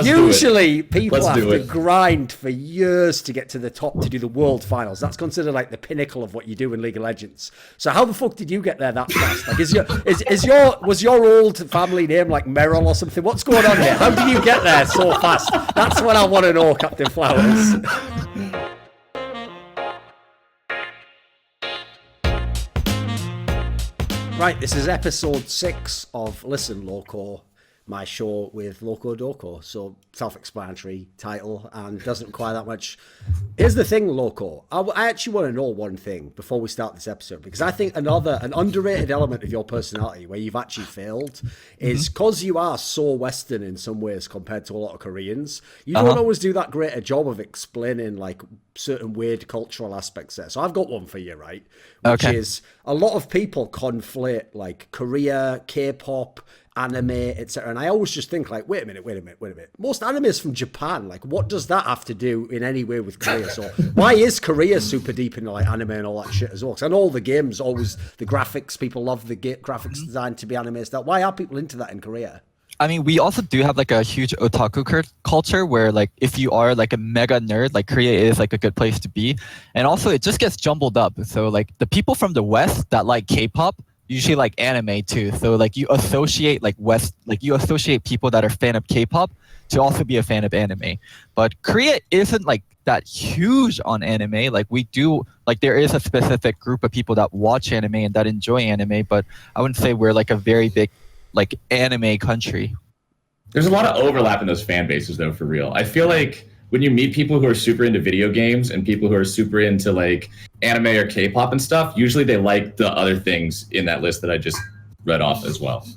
Usually people have to grind for years to get to the top to do the world finals. That's considered like the pinnacle of what you do in League of Legends. So how the fuck did you get there that fast? Like, was your old family name like Merrill or something? What's going on here? How did you get there so fast? That's what I want to know, Captain Flowers. Right, this is episode 6 of Listen Loco, my show with Locodoco. So self-explanatory title and doesn't require that much. Here's the thing, Loco. I actually want to know one thing before we start this episode, because I think an underrated element of your personality where you've actually failed is because you are so Western in some ways compared to a lot of Koreans. You don't always do that great a job of explaining like certain weird cultural aspects there. So I've got one for you, right? Which is a lot of people conflate like Korea, K-pop, anime, etc. And I always just think like, wait a minute. Most anime is from Japan. Like, what does that have to do in any way with Korea? So why is Korea super deep into like anime and all that shit as well? Because I know all the games, always the graphics, people love the graphics designed to be anime stuff. Why are people into that in Korea? I mean, we also do have like a huge otaku culture where like if you are like a mega nerd, like Korea is like a good place to be. And also it just gets jumbled up. So like the people from the West that like K-pop usually like anime too. So like you associate like you associate people that are fan of K-pop to also be a fan of anime. But Korea isn't like that huge on anime. Like we do, like there is a specific group of people that watch anime and that enjoy anime, but I wouldn't say we're like a very big like anime country. There's a lot of overlap in those fan bases though, for real. I feel like when you meet people who are super into video games and people who are super into like anime or K-pop and stuff, usually they like the other things in that list that I just read off as well.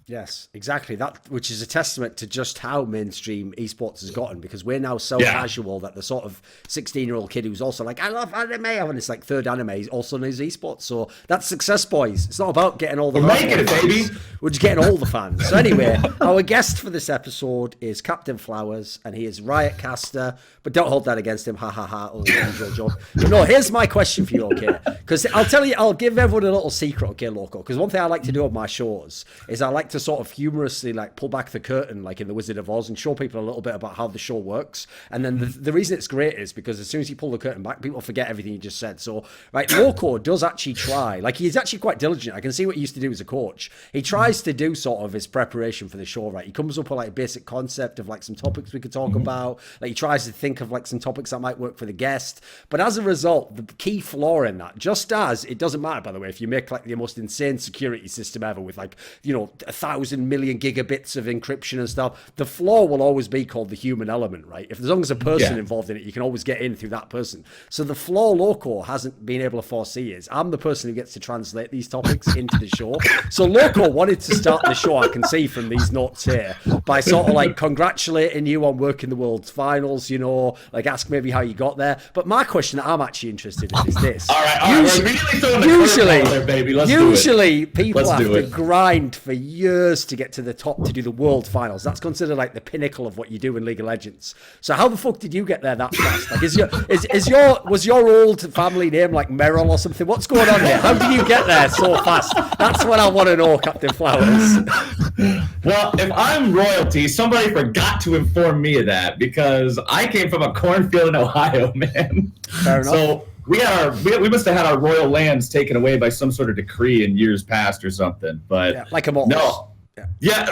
Yes, exactly. That, which is a testament to just how mainstream esports has gotten, because we're now so casual that the sort of 16-year-old kid who's also like, I love anime, and it's like third anime, he also knows esports. So that's success, boys. It's not about getting all the We're making it, baby. We're just getting all the fans. So anyway, our guest for this episode is Captain Flowers, and he is Riot caster, but don't hold that against him. Ha ha ha. Oh, usual joke. But no, here's my question for you, okay? Because I'll tell you, I'll give everyone a little secret, okay, Loco? Because one thing I like to do on my shows is I like to sort of humorously like pull back the curtain like in The Wizard of Oz and show people a little bit about how the show works. And then the reason it's great is because as soon as you pull the curtain back, people forget everything you just said. So right, Loco does actually try, like he's actually quite diligent. I can see what he used to do as a coach. He tries to do sort of his preparation for the show, right? He comes up with like a basic concept of like some topics we could talk about. Like he tries to think of like some topics that might work for the guest. But as a result, the key flaw in that, just as it doesn't matter, by the way, if you make like the most insane security system ever with like, you know, 1,000 million gigabits of encryption and stuff, the flaw will always be called the human element, right? If as long as a person involved in it, you can always get in through that person. So the flaw Loco hasn't been able to foresee is I'm the person who gets to translate these topics into the show. So Loco wanted to start the show, I can see from these notes here, by sort of like congratulating you on working the world's finals, you know, like ask maybe how you got there. But my question that I'm actually interested in is this. All right. Usually people have to grind for years to get to the top to do the world finals. That's considered like the pinnacle of what you do in League of Legends. So how the fuck did you get there that fast? Like was your old family name like Merrill or something? What's going on here? How did you get there so fast? That's what I want to know, Captain Flowers. Well, if I'm royalty, somebody forgot to inform me of that because I came from a cornfield in Ohio, man. Fair enough. So we must have had our royal lands taken away by some sort of decree in years past or something. But yeah, like a moss. No. Yeah.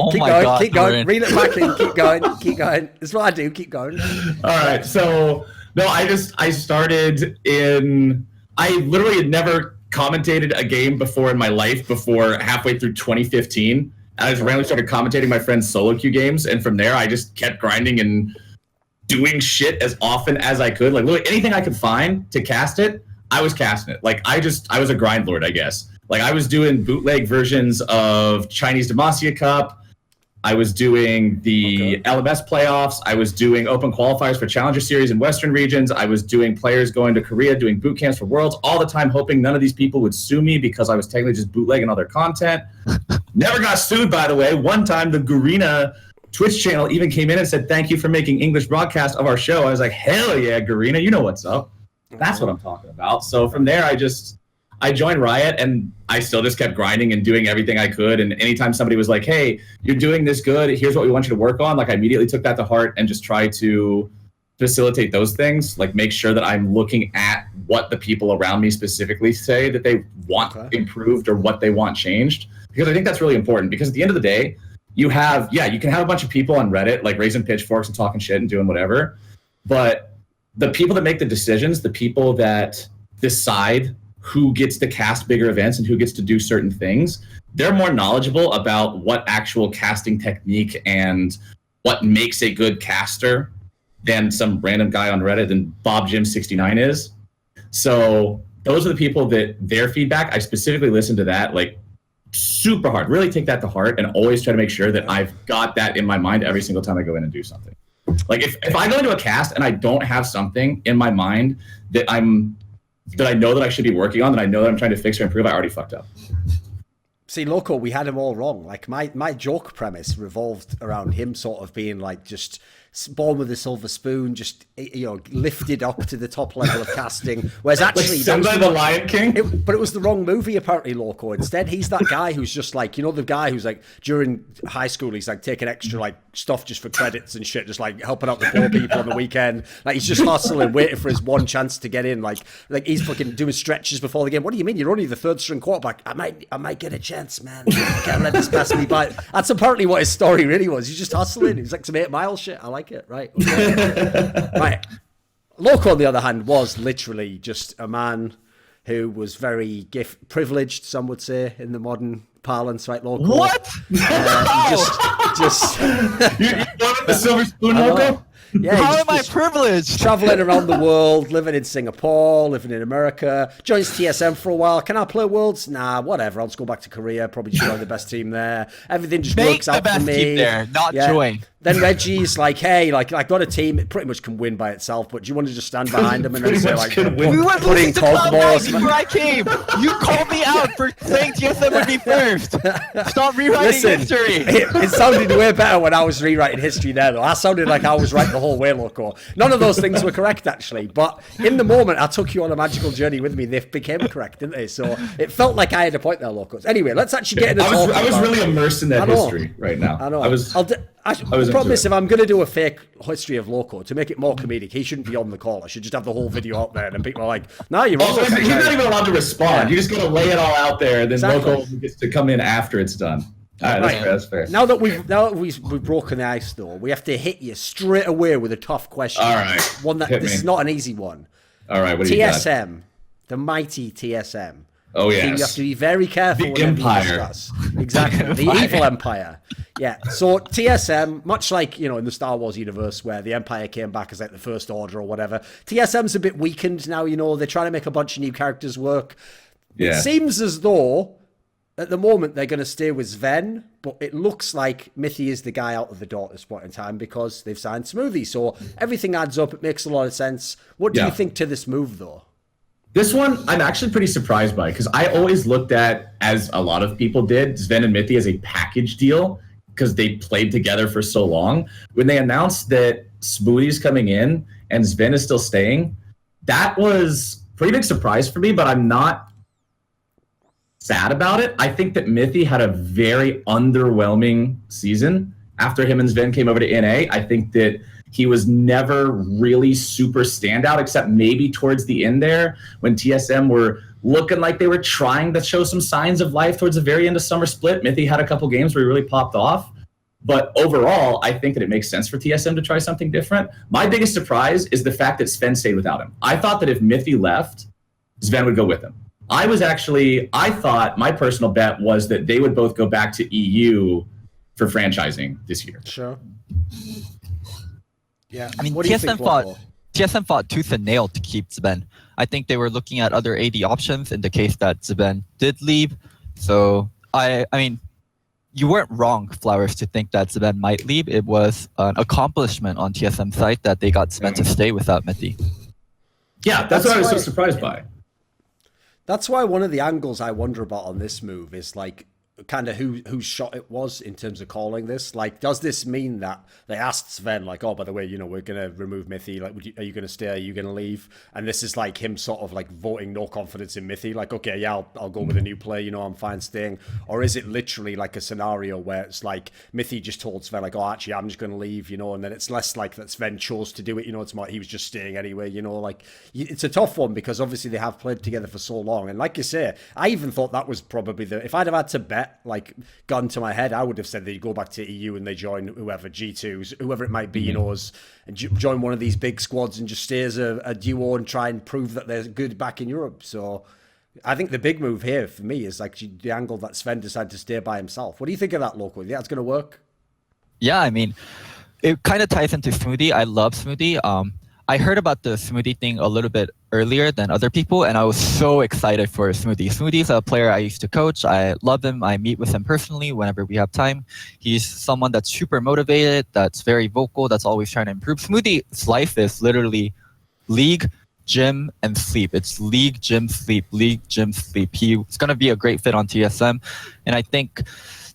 Oh keep my going, God, keep going. Reel it back in. Keep going. That's what I do. Keep going. All right. So no, I started I literally had never commentated a game before in my life before halfway through 2015. I just randomly started commentating my friend's solo queue games, and from there I just kept grinding and doing shit as often as I could. Like literally anything I could find to cast it, I was casting it. Like I was a grind lord, I guess. Like I was doing bootleg versions of Chinese Demacia Cup. I was doing the LMS playoffs. I was doing open qualifiers for Challenger Series in Western regions. I was doing players going to Korea, doing boot camps for Worlds, all the time hoping none of these people would sue me because I was technically just bootlegging all their content. Never got sued, by the way. One time, the Garena Twitch channel even came in and said, "Thank you for making English broadcast of our show." I was like, hell yeah, Garena, you know what's up. That's what I'm talking about. So from there, I joined Riot, and I still just kept grinding and doing everything I could. And anytime somebody was like, hey, you're doing this good, here's what we want you to work on, like I immediately took that to heart and just tried to facilitate those things, like make sure that I'm looking at what the people around me specifically say that they want improved or what they want changed. Because I think that's really important, because at the end of the day, you can have a bunch of people on Reddit like raising pitchforks and talking shit and doing whatever, but the people that make the decisions, the people that decide who gets to cast bigger events and who gets to do certain things, they're more knowledgeable about what actual casting technique and what makes a good caster than some random guy on Reddit than BobJim69 is. So those are the people that their feedback, I specifically listen to that like super hard, really take that to heart, and always try to make sure that I've got that in my mind every single time I go in and do something. Like if I go into a cast and I don't have something in my mind that I know that I should be working on, that I know that I'm trying to fix or improve, I already fucked up. See, Loco, we had him all wrong. Like my joke premise revolved around him sort of being like just born with a silver spoon, just lifted up to the top level of casting. Whereas actually, like Simba the Lion King. But it was the wrong movie apparently, Loco. Instead, he's that guy who's just like the guy who's like during high school, he's like taking extra like stuff just for credits and shit, just like helping out the poor people on the weekend. Like he's just hustling, waiting for his one chance to get in. Like he's fucking doing stretches before the game. What do you mean? You're only the third string quarterback. I might get a chance, man. I can't let this pass me by. That's apparently what his story really was. He's just hustling. He's like some 8 Mile shit. I like it. Right. Okay. Right. Loco, on the other hand, was literally just a man who was very privileged, some would say, in the modern parlance, right, Loco? What? Just you wanted the silver spoon, Loco? Yeah, how am I privileged? Traveling around the world, living in Singapore, living in America, joins TSM for a while. Can I play Worlds? Nah, whatever. I'll just go back to Korea, probably join the best team there. Everything just works out for me. Make the best team there, not join. Then Reggie's like, hey, like I got a team, it pretty much can win by itself, but do you want to just stand behind them and then say like, putting cold balls? Before I came, you called me out for saying TSM would be first. Stop rewriting history. It sounded way better when I was rewriting history there, though. I sounded like I was right the whole way, Loco. None of those things were correct, actually, but in the moment, I took you on a magical journey with me. They became correct, didn't they? So it felt like I had a point there, Locos. Anyway, let's actually get into talking. I was really immersed in that history right now. I know. I promise if I'm going to do a fake history of Loco, to make it more comedic, he shouldn't be on the call. I should just have the whole video out there, and then people are like, no, you're wrong. He's not even allowed to respond. Yeah. You just got to lay it all out there, and then Loco gets to come in after it's done. All right, that's fair. Now that we've broken the ice, though, we have to hit you straight away with a tough question. All right. One that is not an easy one. All right, what do you got? TSM, the mighty TSM. Oh, yes. You have to be very careful. The Empire. Exactly. The evil Empire. Yeah. So TSM, much like, in the Star Wars universe where the Empire came back as like the First Order or whatever, TSM's a bit weakened now, they're trying to make a bunch of new characters work. Yeah. It seems as though at the moment they're going to stay with Sven, but it looks like Mithy is the guy out of the door at this point in time because they've signed Smoothie. So everything adds up. It makes a lot of sense. What do you think to this move, though? This one, I'm actually pretty surprised by, because I always looked at, as a lot of people did, Sven and Mithy as a package deal because they played together for so long. When they announced that Smoothie's coming in and Sven is still staying, that was a pretty big surprise for me, but I'm not sad about it. I think that Mithy had a very underwhelming season after him and Sven came over to NA. I think that he was never really super standout, except maybe towards the end there when TSM were looking like they were trying to show some signs of life towards the very end of Summer Split. Mithy had a couple games where he really popped off. But overall, I think that it makes sense for TSM to try something different. My biggest surprise is the fact that Sven stayed without him. I thought that if Mithy left, Sven would go with him. I thought my personal bet was that they would both go back to EU for franchising this year. Sure. Yeah, I mean, TSM fought tooth and nail to keep Sven. I think they were looking at other AD options in the case that Sven did leave. So, I mean, you weren't wrong, Flowers, to think that Sven might leave. It was an accomplishment on TSM's side that they got Sven to stay without Mithy. Yeah, that's what I was so surprised by. That's why one of the angles I wonder about on this move is like, kind of whose shot it was in terms of calling this? Like, does this mean that they asked Sven, like, oh, by the way, you know, we're going to remove Mithy. Like, are you going to stay? Are you going to leave? And this is like him sort of like voting no confidence in Mithy. Like, okay, yeah, I'll go with a new player. You know, I'm fine staying. Or is it literally like a scenario where it's like Mithy just told Sven, like, oh, actually, I'm just going to leave, you know, and then it's less like that Sven chose to do it. You know, it's more he was just staying anyway, you know, like it's a tough one because obviously they have played together for so long. And like you say, I even thought that was probably if I'd have had to bet, like, gun to my head, I would have said they go back to EU and they join whoever, G2s, whoever it might be, you know, and join one of these big squads and just stay as a duo and try and prove that they're good back in Europe. So I think the big move here for me is like the angle that Sven decided to stay by himself. What do you think of that, Loco? Do you think that's going to work? Yeah, I mean, it kind of ties into Smoothie. I love Smoothie. I heard about the Smoothie thing a little bit earlier than other people, and I was so excited for Smoothie. Smoothie's a player I used to coach. I love him. I meet with him personally whenever we have time. He's someone that's super motivated, that's very vocal, that's always trying to improve. Smoothie's life is literally league, gym, and sleep. It's league, gym, sleep, league, gym, sleep. He's going to be a great fit on TSM, and I think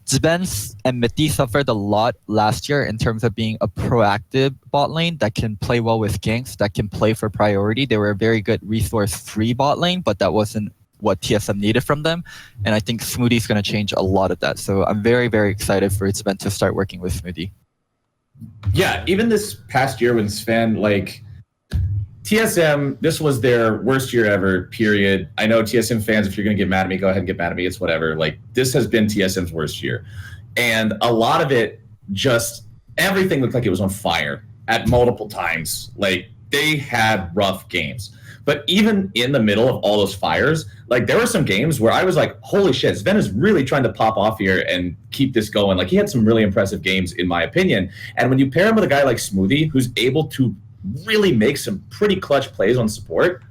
Zbens and Mithy suffered a lot last year in terms of being a proactive bot lane that can play well with ganks, that can play for priority. They were a very good resource-free bot lane, but that wasn't what TSM needed from them. And I think Smoothie's going to change a lot of that. So I'm very, very excited for Sven to start working with Smoothie. Yeah, even this past year when Sven, like, TSM, this was their worst year ever, period. I know TSM fans, if you're going to get mad at me, go ahead and get mad at me. It's whatever. Like, this has been TSM's worst year. And a lot of it, just everything looked like it was on fire at multiple times. Like, they had rough games. But even in the middle of all those fires, like, there were some games where I was like, holy shit, Sven is really trying to pop off here and keep this going. Like, he had some really impressive games, in my opinion. And when you pair him with a guy like Smoothie, who's able to really make some pretty clutch plays on support,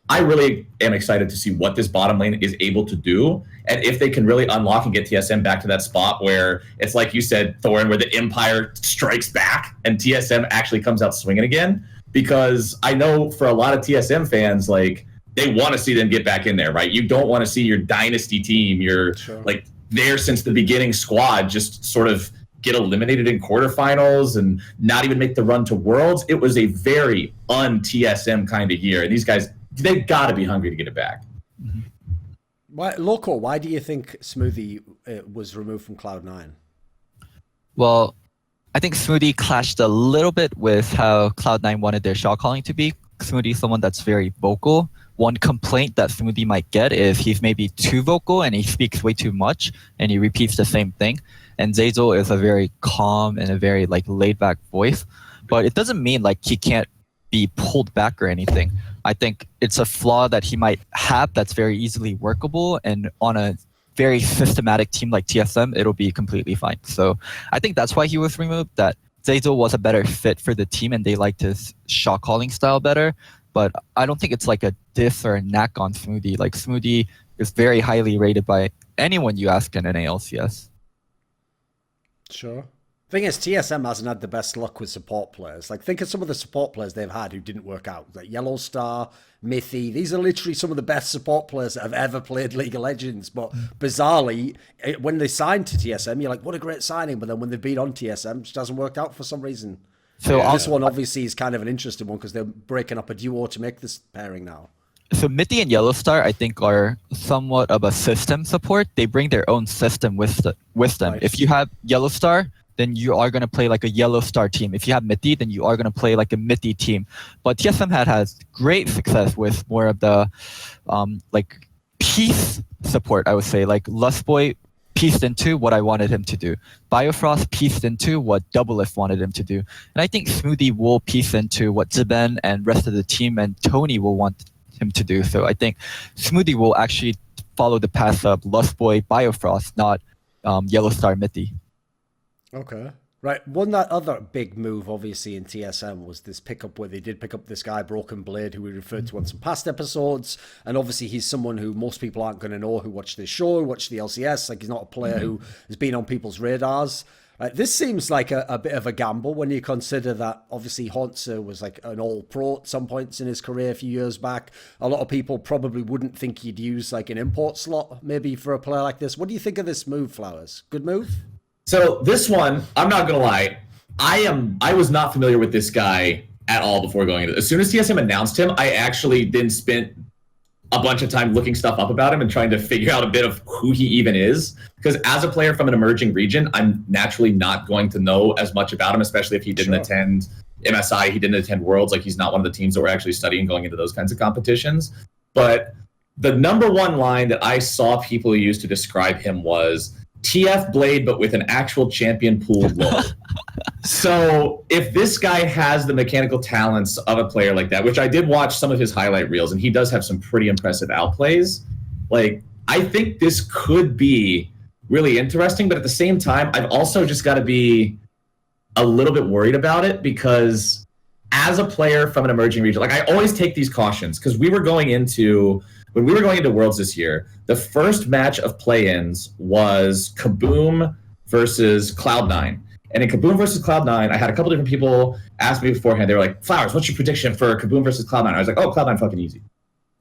I really am excited to see what this bottom lane is able to do, and if they can really unlock and get TSM back to that spot where it's like you said, Thorin, where the Empire strikes back and TSM actually comes out swinging again. Because I know for a lot of TSM fans, like, they want to see them get back in there, right? You don't want to see your dynasty team, your like there since the beginning squad just sort of get eliminated in quarterfinals and not even make the run to Worlds. It was a very un-TSM kind of year. And these guys, they've got to be hungry to get it back. Why, Loco, why do you think Smoothie was removed from Cloud9? Well, I think Smoothie clashed a little bit with how Cloud9 wanted their shot calling to be. Smoothie is someone that's very vocal. One complaint that Smoothie might get is he's maybe too vocal and he speaks way too much and he repeats the same thing. And Zeyzal is a very calm and a very like laid back voice, but it doesn't mean like he can't be pulled back or anything. I think it's a flaw that he might have that's very easily workable, and on a very systematic team like TSM, it'll be completely fine. So I think that's why he was removed, that Zeyzal was a better fit for the team and they liked his shot calling style better. But I don't think it's like a diss or a knack on Smoothie. Like, Smoothie is very highly rated by anyone you ask in an ALCS. Sure. Thing is, TSM hasn't had the best luck with support players. Like, think of some of the support players they've had who didn't work out. Like Yellow Star, Mithy. These are literally some of the best support players that have ever played League of Legends. But bizarrely, when they signed to TSM, you're like, what a great signing. But then when they've been on TSM, it just hasn't worked out for some reason. So this one obviously is kind of an interesting one because they're breaking up a duo to make this pairing now. So Mithy and Yellow Star, I think, are somewhat of a system support. They bring their own system with them. Nice. If you have Yellow Star, then you are going to play like a Yellow Star team. If you have Mithy, then you are going to play like a Mithy team. But TSM has great success with more of the like peace support, I would say. Like Lustboy pieced into what I wanted him to do. Biofrost pieced into what Doublelift wanted him to do. And I think Smoothie will piece into what Ziben and rest of the team and Tony will want him to do. So I think Smoothie will actually follow the path of Lustboy, Biofrost, not Yellow Star Mithy. Okay. Right. One that other big move, obviously, in TSM was this pickup where they did pick up this guy, Broken Blade, who we referred to on some past episodes. And obviously, he's someone who most people aren't going to know who watch this show, who watch the LCS. Like, he's not a player who has been on people's radars. This seems like a bit of a gamble when you consider that obviously Hauntzer was like an all-pro at some points in his career a few years back. A lot of people probably wouldn't think he'd use like an import slot maybe for a player like this. What do you think of this move, Flowers? Good move? So this one, I'm not gonna lie, I was not familiar with this guy at all before going into it. As soon as TSM announced him, I actually then spent a bunch of time looking stuff up about him and trying to figure out a bit of who he even is. Because as a player from an emerging region, I'm naturally not going to know as much about him, especially if he didn't attend MSI, he didn't attend Worlds. Like, he's not one of the teams that we're actually studying going into those kinds of competitions. But the number one line that I saw people use to describe him was TF Blade, but with an actual champion pool low. So if this guy has the mechanical talents of a player like that, which I did watch some of his highlight reels, and he does have some pretty impressive outplays, like, I think this could be really interesting. But at the same time, I've also just got to be a little bit worried about it, because as a player from an emerging region, like, I always take these cautions, because when we were going into Worlds this year, the first match of play-ins was Kaboom versus Cloud9. And in Kaboom versus Cloud9, I had a couple different people ask me beforehand. They were like, Flowers, what's your prediction for Kaboom versus Cloud9? I was like, oh, Cloud9 fucking easy.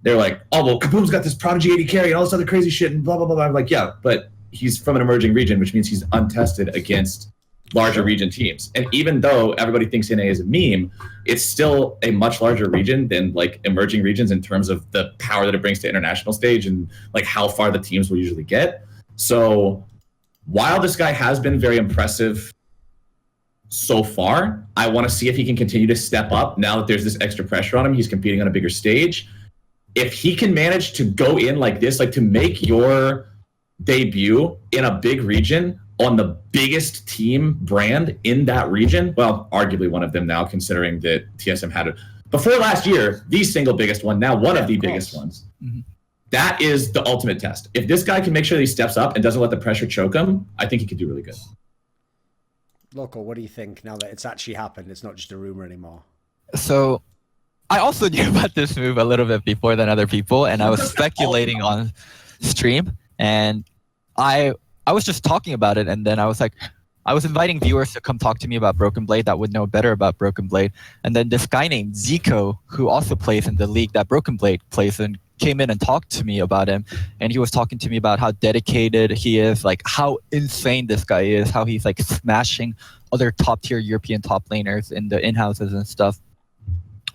They're like, oh, well, Kaboom's got this Prodigy 80 carry and all this other crazy shit and blah, blah, blah. I'm like, yeah, but he's from an emerging region, which means he's untested against larger region teams. And even though everybody thinks NA is a meme, it's still a much larger region than like emerging regions in terms of the power that it brings to international stage and like how far the teams will usually get. So while this guy has been very impressive so far, I want to see if he can continue to step up now that there's this extra pressure on him. He's competing on a bigger stage. If he can manage to go in like this, like to make your debut in a big region on the biggest team brand in that region, well, arguably one of them now, considering that TSM had it before last year, the single biggest one, now one of the biggest ones. Mm-hmm. That is the ultimate test. If this guy can make sure that he steps up and doesn't let the pressure choke him, I think he could do really good. Loco, what do you think now that it's actually happened? It's not just a rumor anymore. So I also knew about this move a little bit before than other people, and I was speculating on stream, and I was just talking about it, and then I was like, I was inviting viewers to come talk to me about Broken Blade that would know better about Broken Blade, and then this guy named Zico, who also plays in the league that Broken Blade plays in, came in and talked to me about him, and he was talking to me about how dedicated he is, like how insane this guy is, how he's like smashing other top tier European top laners in the in-houses and stuff.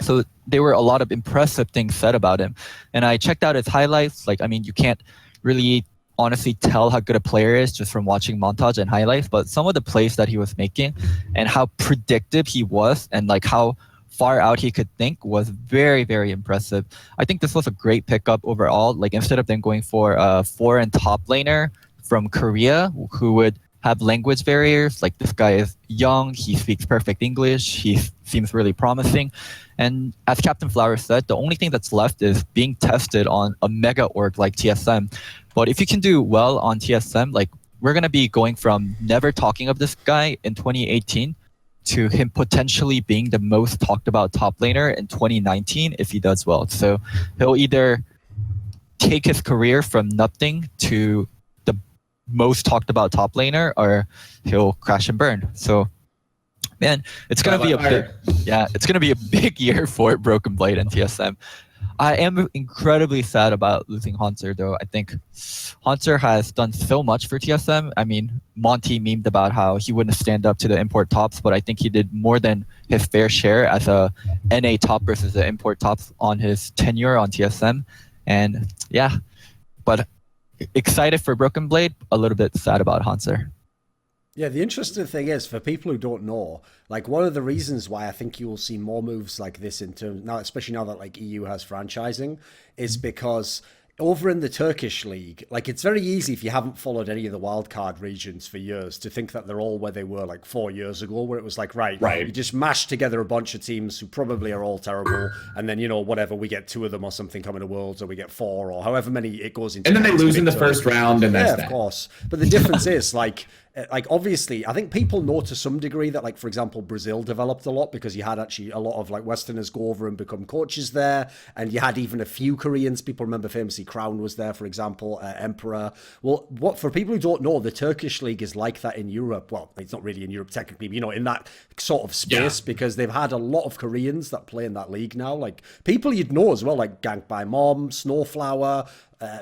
So there were a lot of impressive things said about him, and I checked out his highlights. Like, I mean, you can't really honestly tell how good a player is just from watching montage and highlights, but some of the plays that he was making and how predictive he was and like how far out he could think was very, very impressive. I think this was a great pickup overall. Like, instead of them going for a foreign top laner from Korea who would have language barriers, like, this guy is young, he speaks perfect English, he seems really promising. And as Captain Flowers said, the only thing that's left is being tested on a mega org like TSM. But if you can do well on TSM, like, we're going to be going from never talking of this guy in 2018 to him potentially being the most talked about top laner in 2019 if he does well. So he'll either take his career from nothing to the most talked about top laner, or he'll crash and burn. So, man, it's gonna be it's gonna be a big year for Broken Blade and TSM. I am incredibly sad about losing Hauntzer, though. I think Hauntzer has done so much for TSM. I mean, Monty memed about how he wouldn't stand up to the import tops, but I think he did more than his fair share as a NA top versus the import tops on his tenure on TSM. And yeah, but excited for Broken Blade, a little bit sad about Hauntzer. Yeah, the interesting thing is, for people who don't know, like, one of the reasons why I think you will see more moves like this in terms now, especially now that like EU has franchising, is because over in the Turkish league, like, it's very easy if you haven't followed any of the wildcard regions for years to think that they're all where they were like 4 years ago, where it was like, right, you just mash together a bunch of teams who probably are all terrible, and then, you know, whatever, we get 2 of them or something coming to Worlds, or we get 4, or however many it goes into. And then they lose in the first round, and that's that. Yeah, of course. But the difference is, like, like obviously I think people know to some degree that, like, for example, Brazil developed a lot because you had actually a lot of like Westerners go over and become coaches there, and you had even a few Koreans. People remember famously Crown was there, for example, Emperor. Well, what for people who don't know, the Turkish league is like that in Europe. Well, it's not really in Europe technically, but, you know, in that sort of space, because they've had a lot of Koreans that play in that league now, like people you'd know as well, like Ganked by Mom, Snowflower,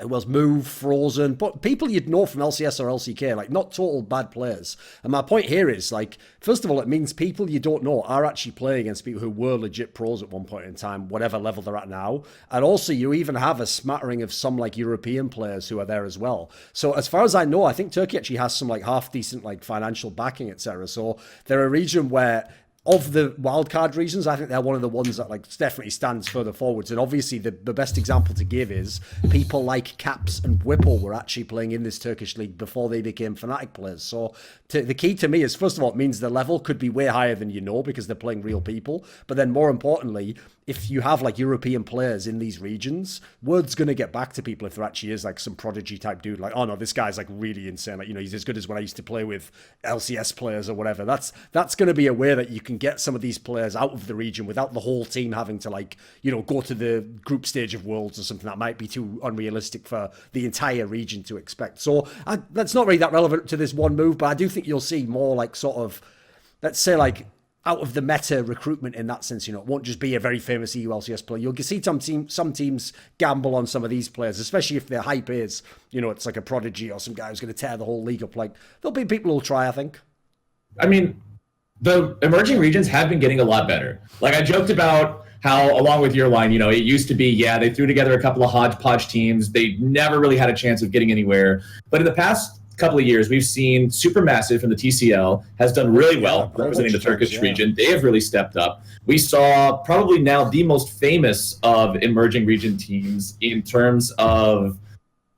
who else? Move, Frozen, but people you'd know from LCS or LCK, like not total bad players. And my point here is, like, first of all, it means people you don't know are actually playing against people who were legit pros at one point in time, whatever level they're at now. And also you even have a smattering of some like European players who are there as well. So as far as I know, I think Turkey actually has some like half decent like financial backing, etc. So they're a region where, of the wildcard regions, I think they're one of the ones that like definitely stands further forwards. And obviously the best example to give is people like Caps and Whipple were actually playing in this Turkish league before they became Fnatic players. So the key to me is, first of all, it means the level could be way higher than you know because they're playing real people. But then more importantly, if you have like European players in these regions, word's going to get back to people if there actually is like some prodigy type dude, like, oh no, this guy's like really insane. Like, you know, he's as good as when I used to play with LCS players or whatever. That's going to be a way that you can get some of these players out of the region without the whole team having to, like, you know, go to the group stage of Worlds or something that might be too unrealistic for the entire region to expect. So that's not really that relevant to this one move, but I do think you'll see more like sort of, let's say, like, out of the meta recruitment in that sense. You know, it won't just be a very famous EU LCS player. You'll see some teams gamble on some of these players, especially if their hype is, you know, it's like a prodigy or some guy who's going to tear the whole league up. Like, there'll be people who'll try, I think. I mean, the emerging regions have been getting a lot better. Like, I joked about how, along with your line, you know, it used to be, yeah, they threw together a couple of hodgepodge teams. They never really had a chance of getting anywhere. But in the past couple of years, we've seen Supermassive from the TCL has done really well representing the Turkish region. They have really stepped up. We saw probably now the most famous of emerging region teams in terms of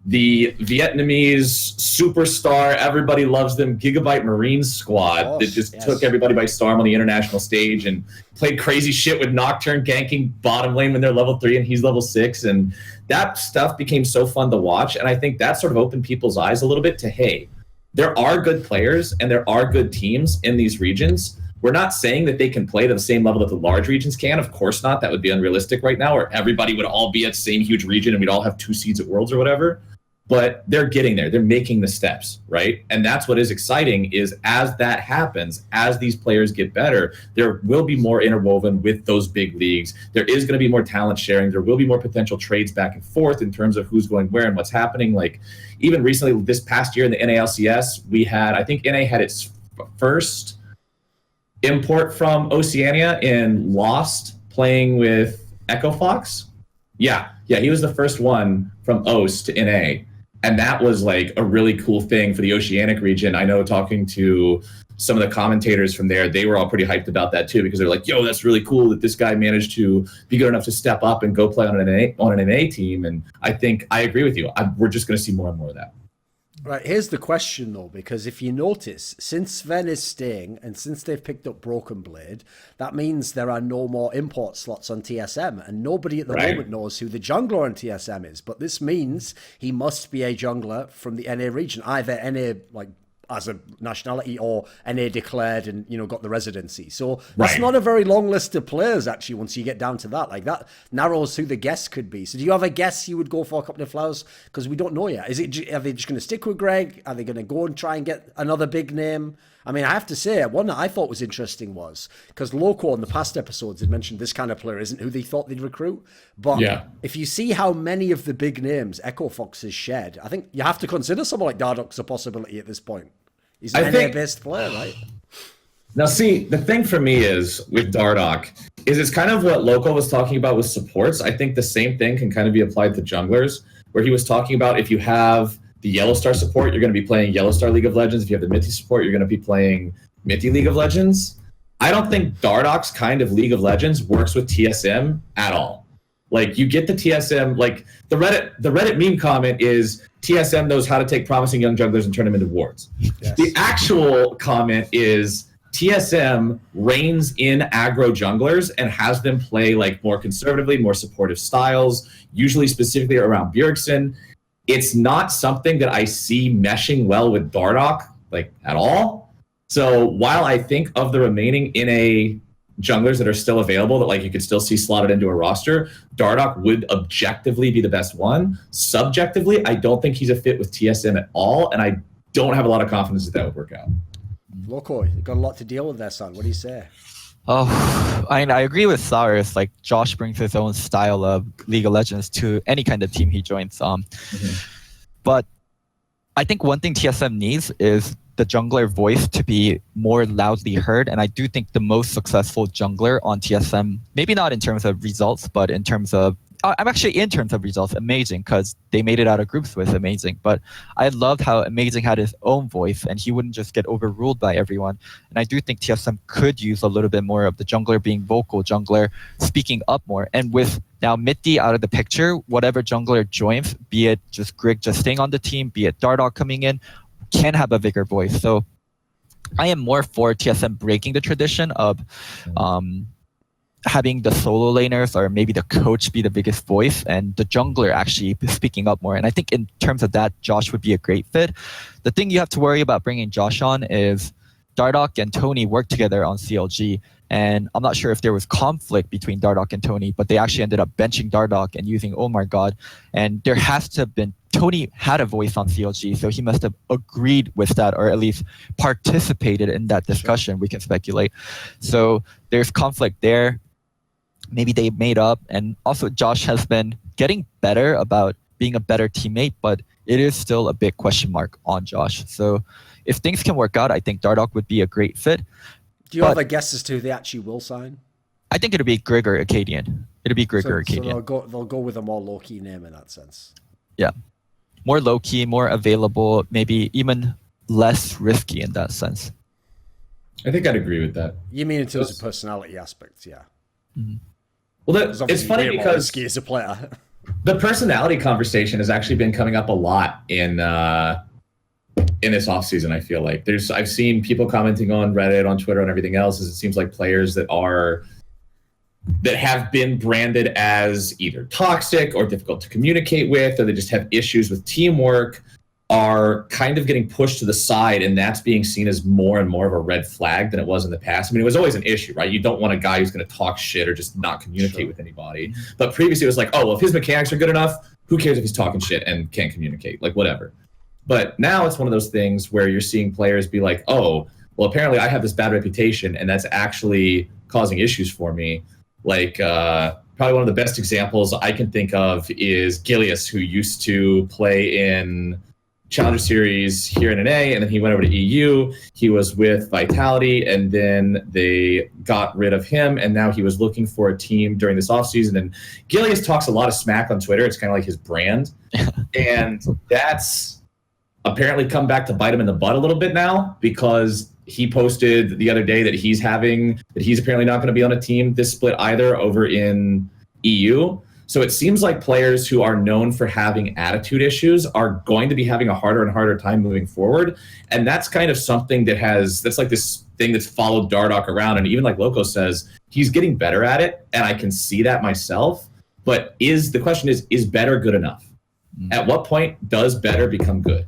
the Vietnamese superstar, everybody loves them, Gigabyte Marine squad that just took everybody by storm on the international stage and played crazy shit with Nocturne ganking bottom lane when they're level 3 and he's level 6. And that stuff became so fun to watch. And I think that sort of opened people's eyes a little bit to, hey, there are good players and there are good teams in these regions. We're not saying that they can play to the same level that the large regions can. Of course not. That would be unrealistic right now, or everybody would all be at the same huge region and we'd all have 2 seeds at Worlds or whatever. But they're getting there. They're making the steps, right? And that's what is exciting, is as that happens, as these players get better, there will be more interwoven with those big leagues. There is going to be more talent sharing. There will be more potential trades back and forth in terms of who's going where and what's happening. Like, even recently, this past year in the NALCS, we had, I think NA had its first import from Oceania in Lost playing with Echo Fox. Yeah, he was the first one from OS to NA. And that was like a really cool thing for the Oceanic region. I know, talking to some of the commentators from there, they were all pretty hyped about that too, because they're like, yo, that's really cool that this guy managed to be good enough to step up and go play on an NA team. And I think I agree with you. We're just going to see more and more of that. Right, here's the question though, because if you notice, since Sven is staying and since they've picked up Broken Blade, that means there are no more import slots on TSM, and nobody at the moment knows who the jungler on TSM is. But this means he must be a jungler from the NA region, either NA like as a nationality or NA declared and, you know, got the residency. So that's not a very long list of players actually once you get down to that. Like, that narrows who the guess could be. So do you have a guess you would go for, Captain Flowers? Because we don't know yet. Are they just going to stick with Greg? Are they going to go and try and get another big name? I mean, I have to say, one that I thought was interesting was, because Loco in the past episodes had mentioned this kind of player isn't who they thought they'd recruit. But if you see how many of the big names Echo Fox has shed, I think you have to consider someone like Dardock's a possibility at this point. He's an NA-based player, right? Now, see, the thing for me is, with Dardock, is it's kind of what Loco was talking about with supports. I think the same thing can kind of be applied to junglers, where he was talking about if you have the Yellow Star support, you're going to be playing Yellow Star League of Legends. If you have the Mitty support, you're going to be playing Mitty League of Legends. I don't think Dardock's kind of League of Legends works with TSM at all. Like, you get the TSM, like, the Reddit meme comment is, TSM knows how to take promising young jugglers and turn them into wards. Yes. The actual comment is, TSM reins in aggro junglers and has them play like more conservatively, more supportive styles, usually specifically around Bjergsen. It's not something that I see meshing well with Dardock like at all. So while I think of the remaining NA junglers that are still available that like you could still see slotted into a roster, Dardoch would objectively be the best one. Subjectively, I don't think he's a fit with TSM at all, and I don't have a lot of confidence that would work out. Loco, you've got a lot to deal with there, son. What do you say? Oh, I agree with Cyrus. Like Josh brings his own style of League of Legends to any kind of team he joins. But I think one thing TSM needs is the jungler voice to be more loudly heard. And I do think the most successful jungler on TSM, maybe not in terms of results, but in terms of I'm actually in terms of results, Amazing, because they made it out of groups with Amazing. But I loved how Amazing had his own voice and he wouldn't just get overruled by everyone. And I do think TSM could use a little bit more of the jungler being vocal, jungler speaking up more. And with now Mitty out of the picture, whatever jungler joins, be it just Grig just staying on the team, be it Dardoch coming in, can have a bigger voice. So I am more for TSM breaking the tradition of having the solo laners or maybe the coach be the biggest voice and the jungler actually speaking up more. And I think in terms of that, Josh would be a great fit. The thing you have to worry about bringing Josh on is Dardoch and Tony worked together on CLG. And I'm not sure if there was conflict between Dardoch and Tony, but they actually ended up benching Dardoch and using Oh My God. And there has to have been, Tony had a voice on CLG, so he must have agreed with that or at least participated in that discussion, we can speculate. So there's conflict there. Maybe they made up. And also Josh has been getting better about being a better teammate, but it is still a big question mark on Josh. So if things can work out, I think Dardoch would be a great fit. Do you have a guess as to who they actually will sign? I think it'll be Grig or Acadian. It'll be Grig or Acadian. So they'll go with a more low-key name in that sense. Yeah. More low-key, more available, maybe even less risky in that sense. I think I'd agree with that. You mean in terms of personality aspects, yeah. Mm-hmm. Well, it's funny because risky as a player. The personality conversation has actually been coming up a lot in this offseason. I feel like I've seen people commenting on Reddit, on Twitter, and everything else. As it seems like players that have been branded as either toxic or difficult to communicate with, or they just have issues with teamwork, are kind of getting pushed to the side, and that's being seen as more and more of a red flag than it was in the past. I mean, it was always an issue, right? You don't want a guy who's going to talk shit or just not communicate with anybody. But previously it was like, oh, well, if his mechanics are good enough, who cares if he's talking shit and can't communicate? Like, whatever. But now it's one of those things where you're seeing players be like, oh, well, apparently I have this bad reputation, and that's actually causing issues for me. Like, probably one of the best examples I can think of is Gilius, who used to play in Challenger Series here in NA, and then he went over to EU. He was with Vitality, and then they got rid of him, and now he was looking for a team during this offseason. And Gilius talks a lot of smack on Twitter. It's kind of like his brand. And that's apparently come back to bite him in the butt a little bit now, because he posted the other day that he's apparently not going to be on a team this split either over in EU. So it seems like players who are known for having attitude issues are going to be having a harder and harder time moving forward. And that's kind of something that's like this thing that's followed Dardoch around. And even like Loco says, he's getting better at it. And I can see that myself. But the question is better good enough? Mm-hmm. At what point does better become good?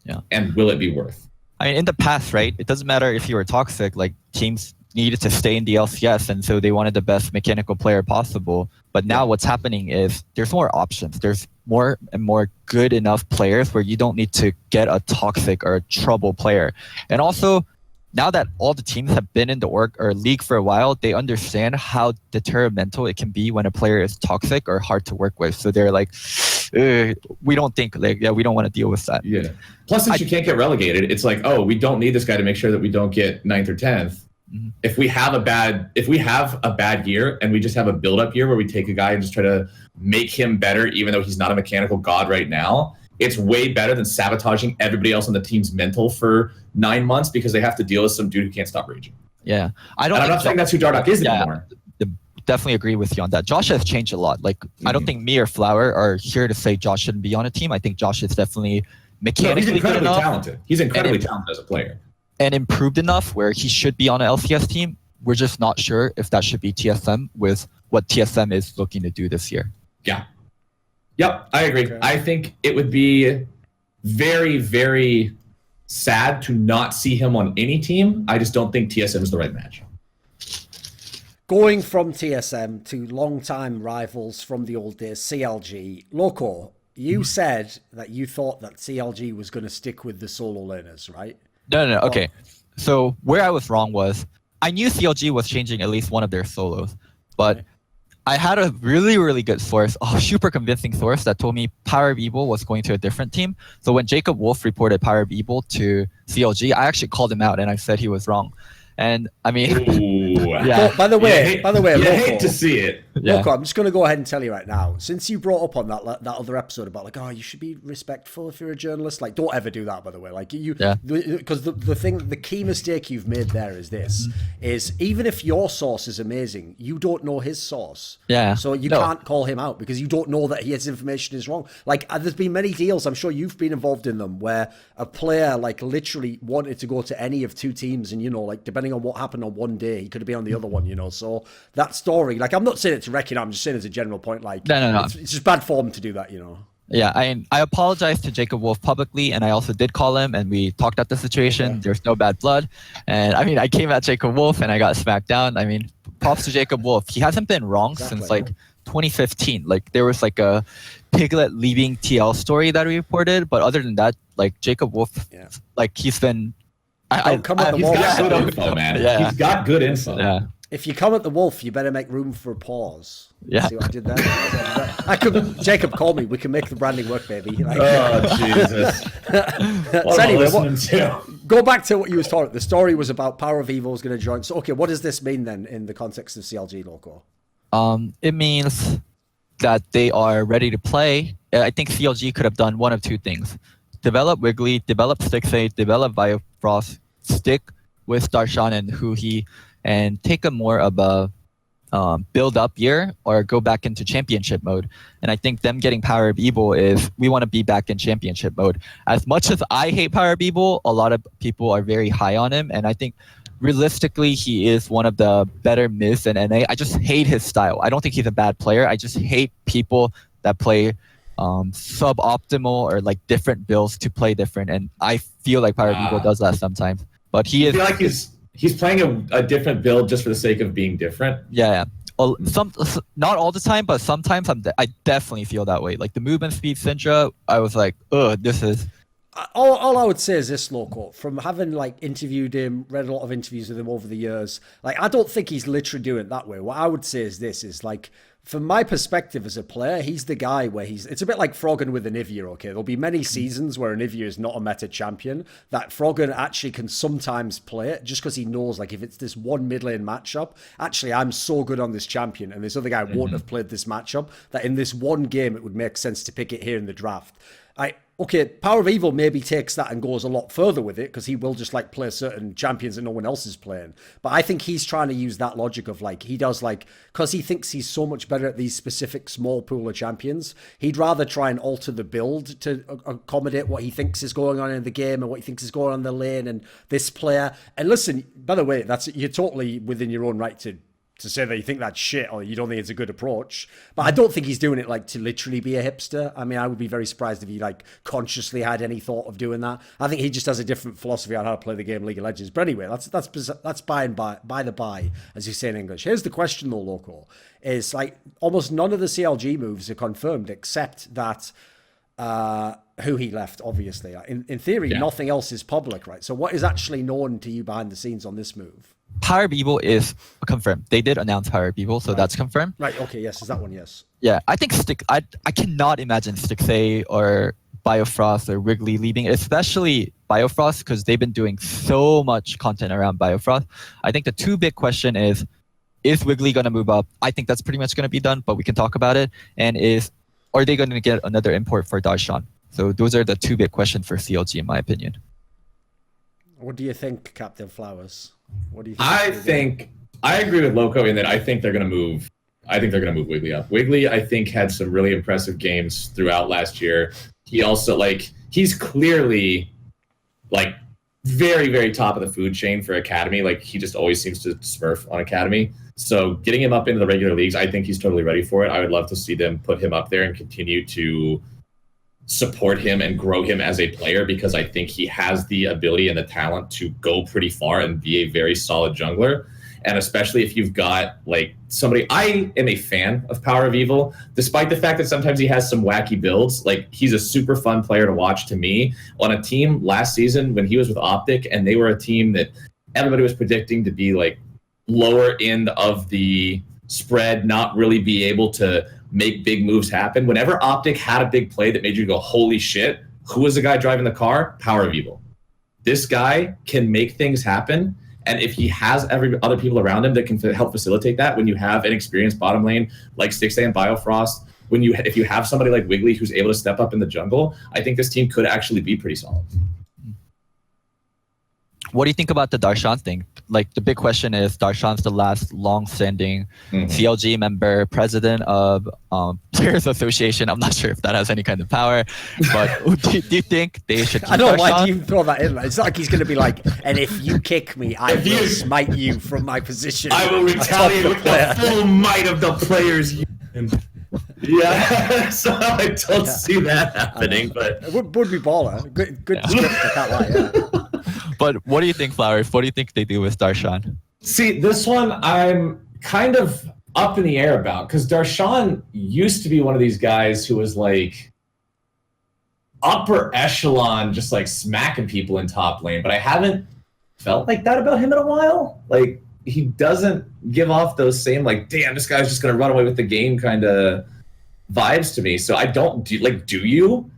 Yeah. And will it be worth? I mean, in the past, right, it doesn't matter if you were toxic, like teams needed to stay in the LCS, and so they wanted the best mechanical player possible. But now what's happening is there's more options. There's more and more good enough players where you don't need to get a toxic or a trouble player. And also, now that all the teams have been in the org or league for a while, they understand how detrimental it can be when a player is toxic or hard to work with. So they're like, we don't want to deal with that. Yeah. Plus, since you can't get relegated, it's like, oh, we don't need this guy to make sure that we don't get 9th or 10th. Mm-hmm. If we have a bad year and we just have a build-up year where we take a guy and just try to make him better, even though he's not a mechanical god right now, it's way better than sabotaging everybody else on the team's mental for 9 months because they have to deal with some dude who can't stop raging. Yeah, I'm not saying that's who Dardoch is anymore. Definitely agree with you on that. Josh has changed a lot. Like, I don't think me or Flower are here to say Josh shouldn't be on a team. I think Josh is definitely mechanically he's incredibly good enough. Talented. He's incredibly talented as a player. And improved enough where he should be on an LCS team. We're just not sure if that should be TSM with what TSM is looking to do this year. Yeah. Yep, I agree. Okay. I think it would be very, very sad to not see him on any team. I just don't think TSM is the right match. Going from TSM to long-time rivals from the old days, CLG. Loco, you said that you thought that CLG was going to stick with the solo laners, right? No. Okay. So where I was wrong was I knew CLG was changing at least one of their solos, but I had a really, really good source, a super convincing source that told me Power of Evil was going to a different team. So when Jacob Wolf reported Power of Evil to CLG, I actually called him out and I said he was wrong. And I mean, yeah. By the way, you Loco, hate to see it. Loco, I'm just going to go ahead and tell you right now. Since you brought up on that other episode about like, oh, you should be respectful if you're a journalist. Like, don't ever do that. By the way, like because the key mistake you've made there is this: is even if your source is amazing, you don't know his source. Yeah. So you can't call him out because you don't know that his information is wrong. Like, there's been many deals. I'm sure you've been involved in them where a player like literally wanted to go to any of two teams, and like depending on what happened on one day, he could have been on the other one. So that story, like, I'm not saying it to wreck it. I'm just saying as a general point, like, no. It's just bad form to do that. Yeah, I apologized to Jacob Wolf publicly, and I also did call him, and we talked out the situation. Okay. There's no bad blood, and I mean, I came at Jacob Wolf, and I got smacked down. I mean, props to Jacob Wolf. He hasn't been wrong since like 2015. Like, there was like a Piglet leaving TL story that we reported, but other than that, like, Jacob Wolf, like, he's been. He's got good info, man. Yeah. He's got good info. Yeah. If you come at the wolf, you better make room for a pause. Yeah. See what I did there? Jacob, call me. We can make the branding work, baby. Like, oh, Jesus. So anyway, go back to what you was talking. The story was about Power of Evil was going to join. So, okay, what does this mean then in the context of CLG, Loco? It means that they are ready to play. I think CLG could have done one of two things. Develop Wiggly, develop Stixay, develop Biofrost, stick with Darshan and Huhi, and take a more of a build-up year or go back into championship mode. And I think them getting Power of Evil is we want to be back in championship mode. As much as I hate Power of Evil, a lot of people are very high on him. And I think realistically, he is one of the better mids in NA. I just hate his style. I don't think he's a bad player. I just hate people that play suboptimal or like different builds to play different. And I feel like Power of Evil does that sometimes. But he is. I feel like he's playing a different build just for the sake of being different. Yeah. Not all the time, but sometimes I definitely feel that way. Like the movement speed Syndra, I was like, this is. All I would say is this, Loco, from having like interviewed him, read a lot of interviews with him over the years, like I don't think he's literally doing it that way. What I would say is this is like, from my perspective as a player, he's the guy where it's a bit like Froggen with Anivia, okay? There'll be many seasons where Anivia is not a meta champion, that Froggen actually can sometimes play it just because he knows, like, if it's this one mid lane matchup, actually, I'm so good on this champion and this other guy won't have played this matchup, that in this one game, it would make sense to pick it here in the draft. Okay, Power of Evil maybe takes that and goes a lot further with it because he will just like play certain champions that no one else is playing. But I think he's trying to use that logic of like, he does like, because he thinks he's so much better at these specific small pool of champions, he'd rather try and alter the build to accommodate what he thinks is going on in the game and what he thinks is going on in the lane and this player. And listen, by the way, you're totally within your own right to say that you think that's shit or you don't think it's a good approach. But I don't think he's doing it like to literally be a hipster. I mean, I would be very surprised if he like consciously had any thought of doing that. I think he just has a different philosophy on how to play the game League of Legends. But anyway, that's by the by, as you say in English. Here's the question though, Loco, is like almost none of the CLG moves are confirmed except that who he left, obviously. In theory, nothing else is public, right? So what is actually known to you behind the scenes on this move? Power of Evil is confirmed. They did announce Power of Evil, so that's confirmed. Right, okay, yes. Is that one, yes? Yeah, I think I cannot imagine Stixay or Biofrost or Wrigley leaving, especially Biofrost, because they've been doing so much content around Biofrost. I think the two big question is Wrigley going to move up? I think that's pretty much going to be done, but we can talk about it. And are they going to get another import for Darshan? So those are the two big questions for CLG, in my opinion. What do you think, Captain Flowers? What do you think? I agree with Loco in that I think they're going to move. I think they're going to move Wiggly up. Wiggly, I think, had some really impressive games throughout last year. He also he's clearly very, very top of the food chain for Academy. Like he just always seems to smurf on Academy. So getting him up into the regular leagues, I think he's totally ready for it. I would love to see them put him up there and continue to support him and grow him as a player, because I think he has the ability and the talent to go pretty far and be a very solid jungler. And especially if you've got like somebody, I am a fan of Power of Evil, despite the fact that sometimes he has some wacky builds. Like, he's a super fun player to watch to me. On a team last season when he was with Optic, and they were a team that everybody was predicting to be like lower end of the spread, not really be able to make big moves happen. Whenever Optic had a big play that made you go, holy shit, who was the guy driving the car? Power of Evil. This guy can make things happen. And if he has other people around him that can help facilitate that, when you have an experienced bottom lane like Stixay and Biofrost, if you have somebody like Wiggly who's able to step up in the jungle, I think this team could actually be pretty solid. What do you think about the Darshan thing? Like, the big question is, Darshan's the last long-standing CLG member, president of Players Association. I'm not sure if that has any kind of power, but do you think they should keep I don't know, Darshan? why do you throw that in? It's not like he's going to be like, and if you kick me, I will smite you from my position. I will retaliate with the full might of the players. Yeah, so I don't see that happening, but it would be baller. Good script, I can't lie. Yeah. But what do you think, Flowers? What do you think they do with Darshan? see, this one I'm kind of up in the air about, because Darshan used to be one of these guys who was like upper echelon, just like smacking people in top lane, but I haven't felt like that about him in a while. Like, he doesn't give off those same like, damn, this guy's just gonna run away with the game kind of vibes to me. So I don't do you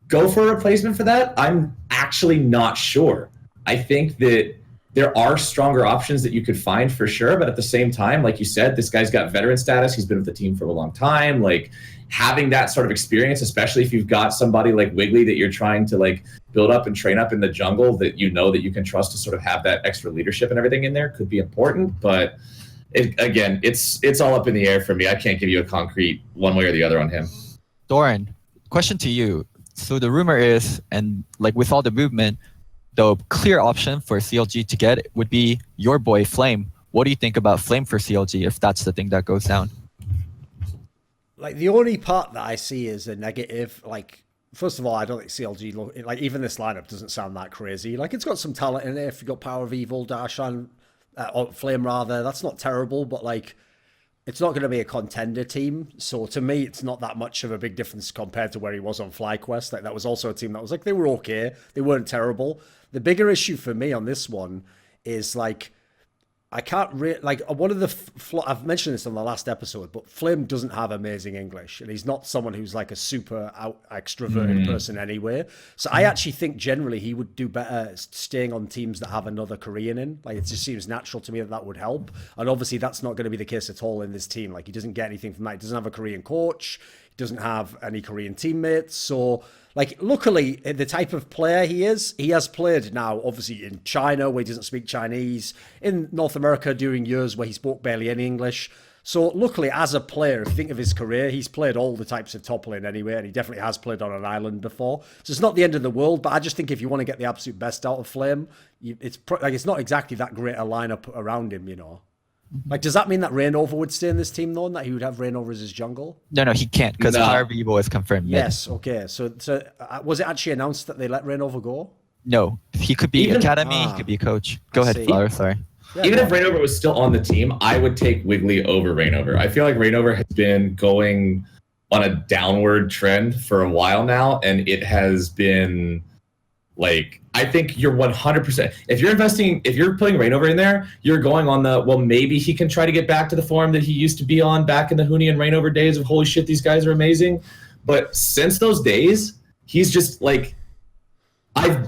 go for a replacement for that? I'm actually not sure. I think that there are stronger options that you could find for sure, but at the same time, like you said, this guy's got veteran status. He's been with the team for a long time. Like, having that sort of experience, especially if you've got somebody like Wiggly that you're trying to like build up and train up in the jungle, that you know that you can trust to sort of have that extra leadership and everything in there, could be important. But it's all up in the air for me. I can't give you a concrete one way or the other on him. Doran, question to you. So the rumor is, and like with all the movement, the clear option for CLG to get would be your boy Flame. What do you think about Flame for CLG if that's the thing that goes down? Like, the only part that I see is a negative. Like, first of all, I don't think CLG like, even this lineup doesn't sound that crazy. Like, it's got some talent in it. If you've got Power of Evil, Darshan, or Flame rather, that's not terrible, but like, it's not going to be a contender team. So to me, it's not that much of a big difference compared to where he was on FlyQuest. Like, that was also a team that was like, they were okay. They weren't terrible. The bigger issue for me on this one is like, I can't like, one of the I've mentioned this on the last episode, but Flame doesn't have amazing English, and he's not someone who's like a super extroverted person anyway. So I actually think generally he would do better staying on teams that have another Korean in. Like, it just seems natural to me that would help. And obviously that's not going to be the case at all in this team. Like, he doesn't get anything from that. He doesn't have a Korean coach. He doesn't have any Korean teammates. So, like, luckily, the type of player he has played now, obviously, in China, where he doesn't speak Chinese, in North America during years where he spoke barely any English. So, luckily, as a player, if you think of his career, he's played all the types of top lane anyway, and he definitely has played on an island before. So, it's not the end of the world, but I just think if you want to get the absolute best out of Flame, it's not exactly that great a lineup around him, you know. Like, does that mean that Rainover would stay in this team, though, and that he would have Rainover as his jungle? No, he can't, because Power of Evil is confirmed. Yes, okay. So was it actually announced that they let Rainover go? No, he could be academy, he could be coach. Go ahead, Flower, sorry. Yeah, even if Rainover was still on the team, I would take Wiggly over Rainover. I feel like Rainover has been going on a downward trend for a while now, and it has been like, I think you're 100%. If you're putting Rainover in there, you're going on the, well, maybe he can try to get back to the form that he used to be on back in the Huni and Rainover days of holy shit, these guys are amazing. But since those days, he's just like, I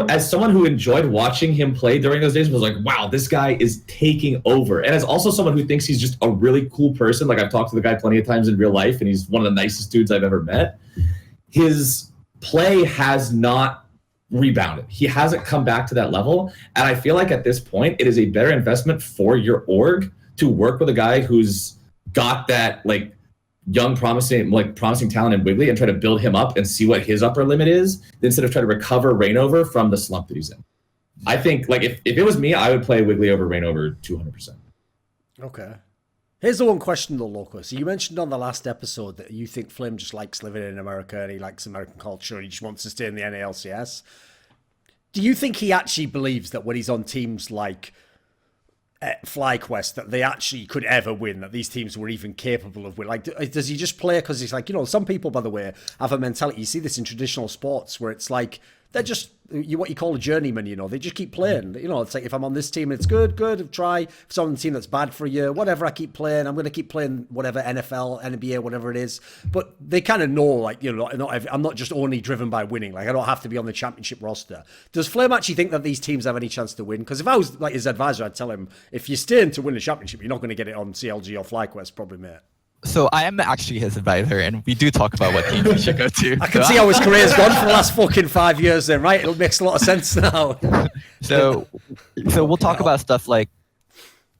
as someone who enjoyed watching him play during those days was like, wow, this guy is taking over. And as also someone who thinks he's just a really cool person, like I've talked to the guy plenty of times in real life, and he's one of the nicest dudes I've ever met. His play has not rebounded. He hasn't come back to that level. And I feel like at this point, it is a better investment for your org to work with a guy who's got that like young, promising talent in Wiggly and try to build him up and see what his upper limit is, instead of trying to recover Rainover from the slump that he's in. I think, like, if it was me, I would play Wiggly over Rainover 200%. Okay. Here's the one question though, Loco. So you mentioned on the last episode that you think Flynn just likes living in America and he likes American culture and he just wants to stay in the NALCS. Do you think he actually believes that when he's on teams like FlyQuest that they actually could ever win, that these teams were even capable of winning? Like, does he just play because he's like, some people, by the way, have a mentality. You see this in traditional sports where it's like, they're just what you call a journeyman, they just keep playing. It's like, if I'm on this team and it's good, try. If it's on the team that's bad for a year, whatever, I keep playing. I'm going to keep playing whatever, NFL, NBA, whatever it is. But they kind of know, like, I'm not just only driven by winning. Like, I don't have to be on the championship roster. Does Flame actually think that these teams have any chance to win? Because if I was like his advisor, I'd tell him, if you're staying to win the championship, you're not going to get it on CLG or FlyQuest, probably, mate. So I am actually his advisor, and we do talk about what teams we should go to. I can see how his career's gone for the last fucking 5 years then, right? It makes a lot of sense now. So we'll talk about stuff like,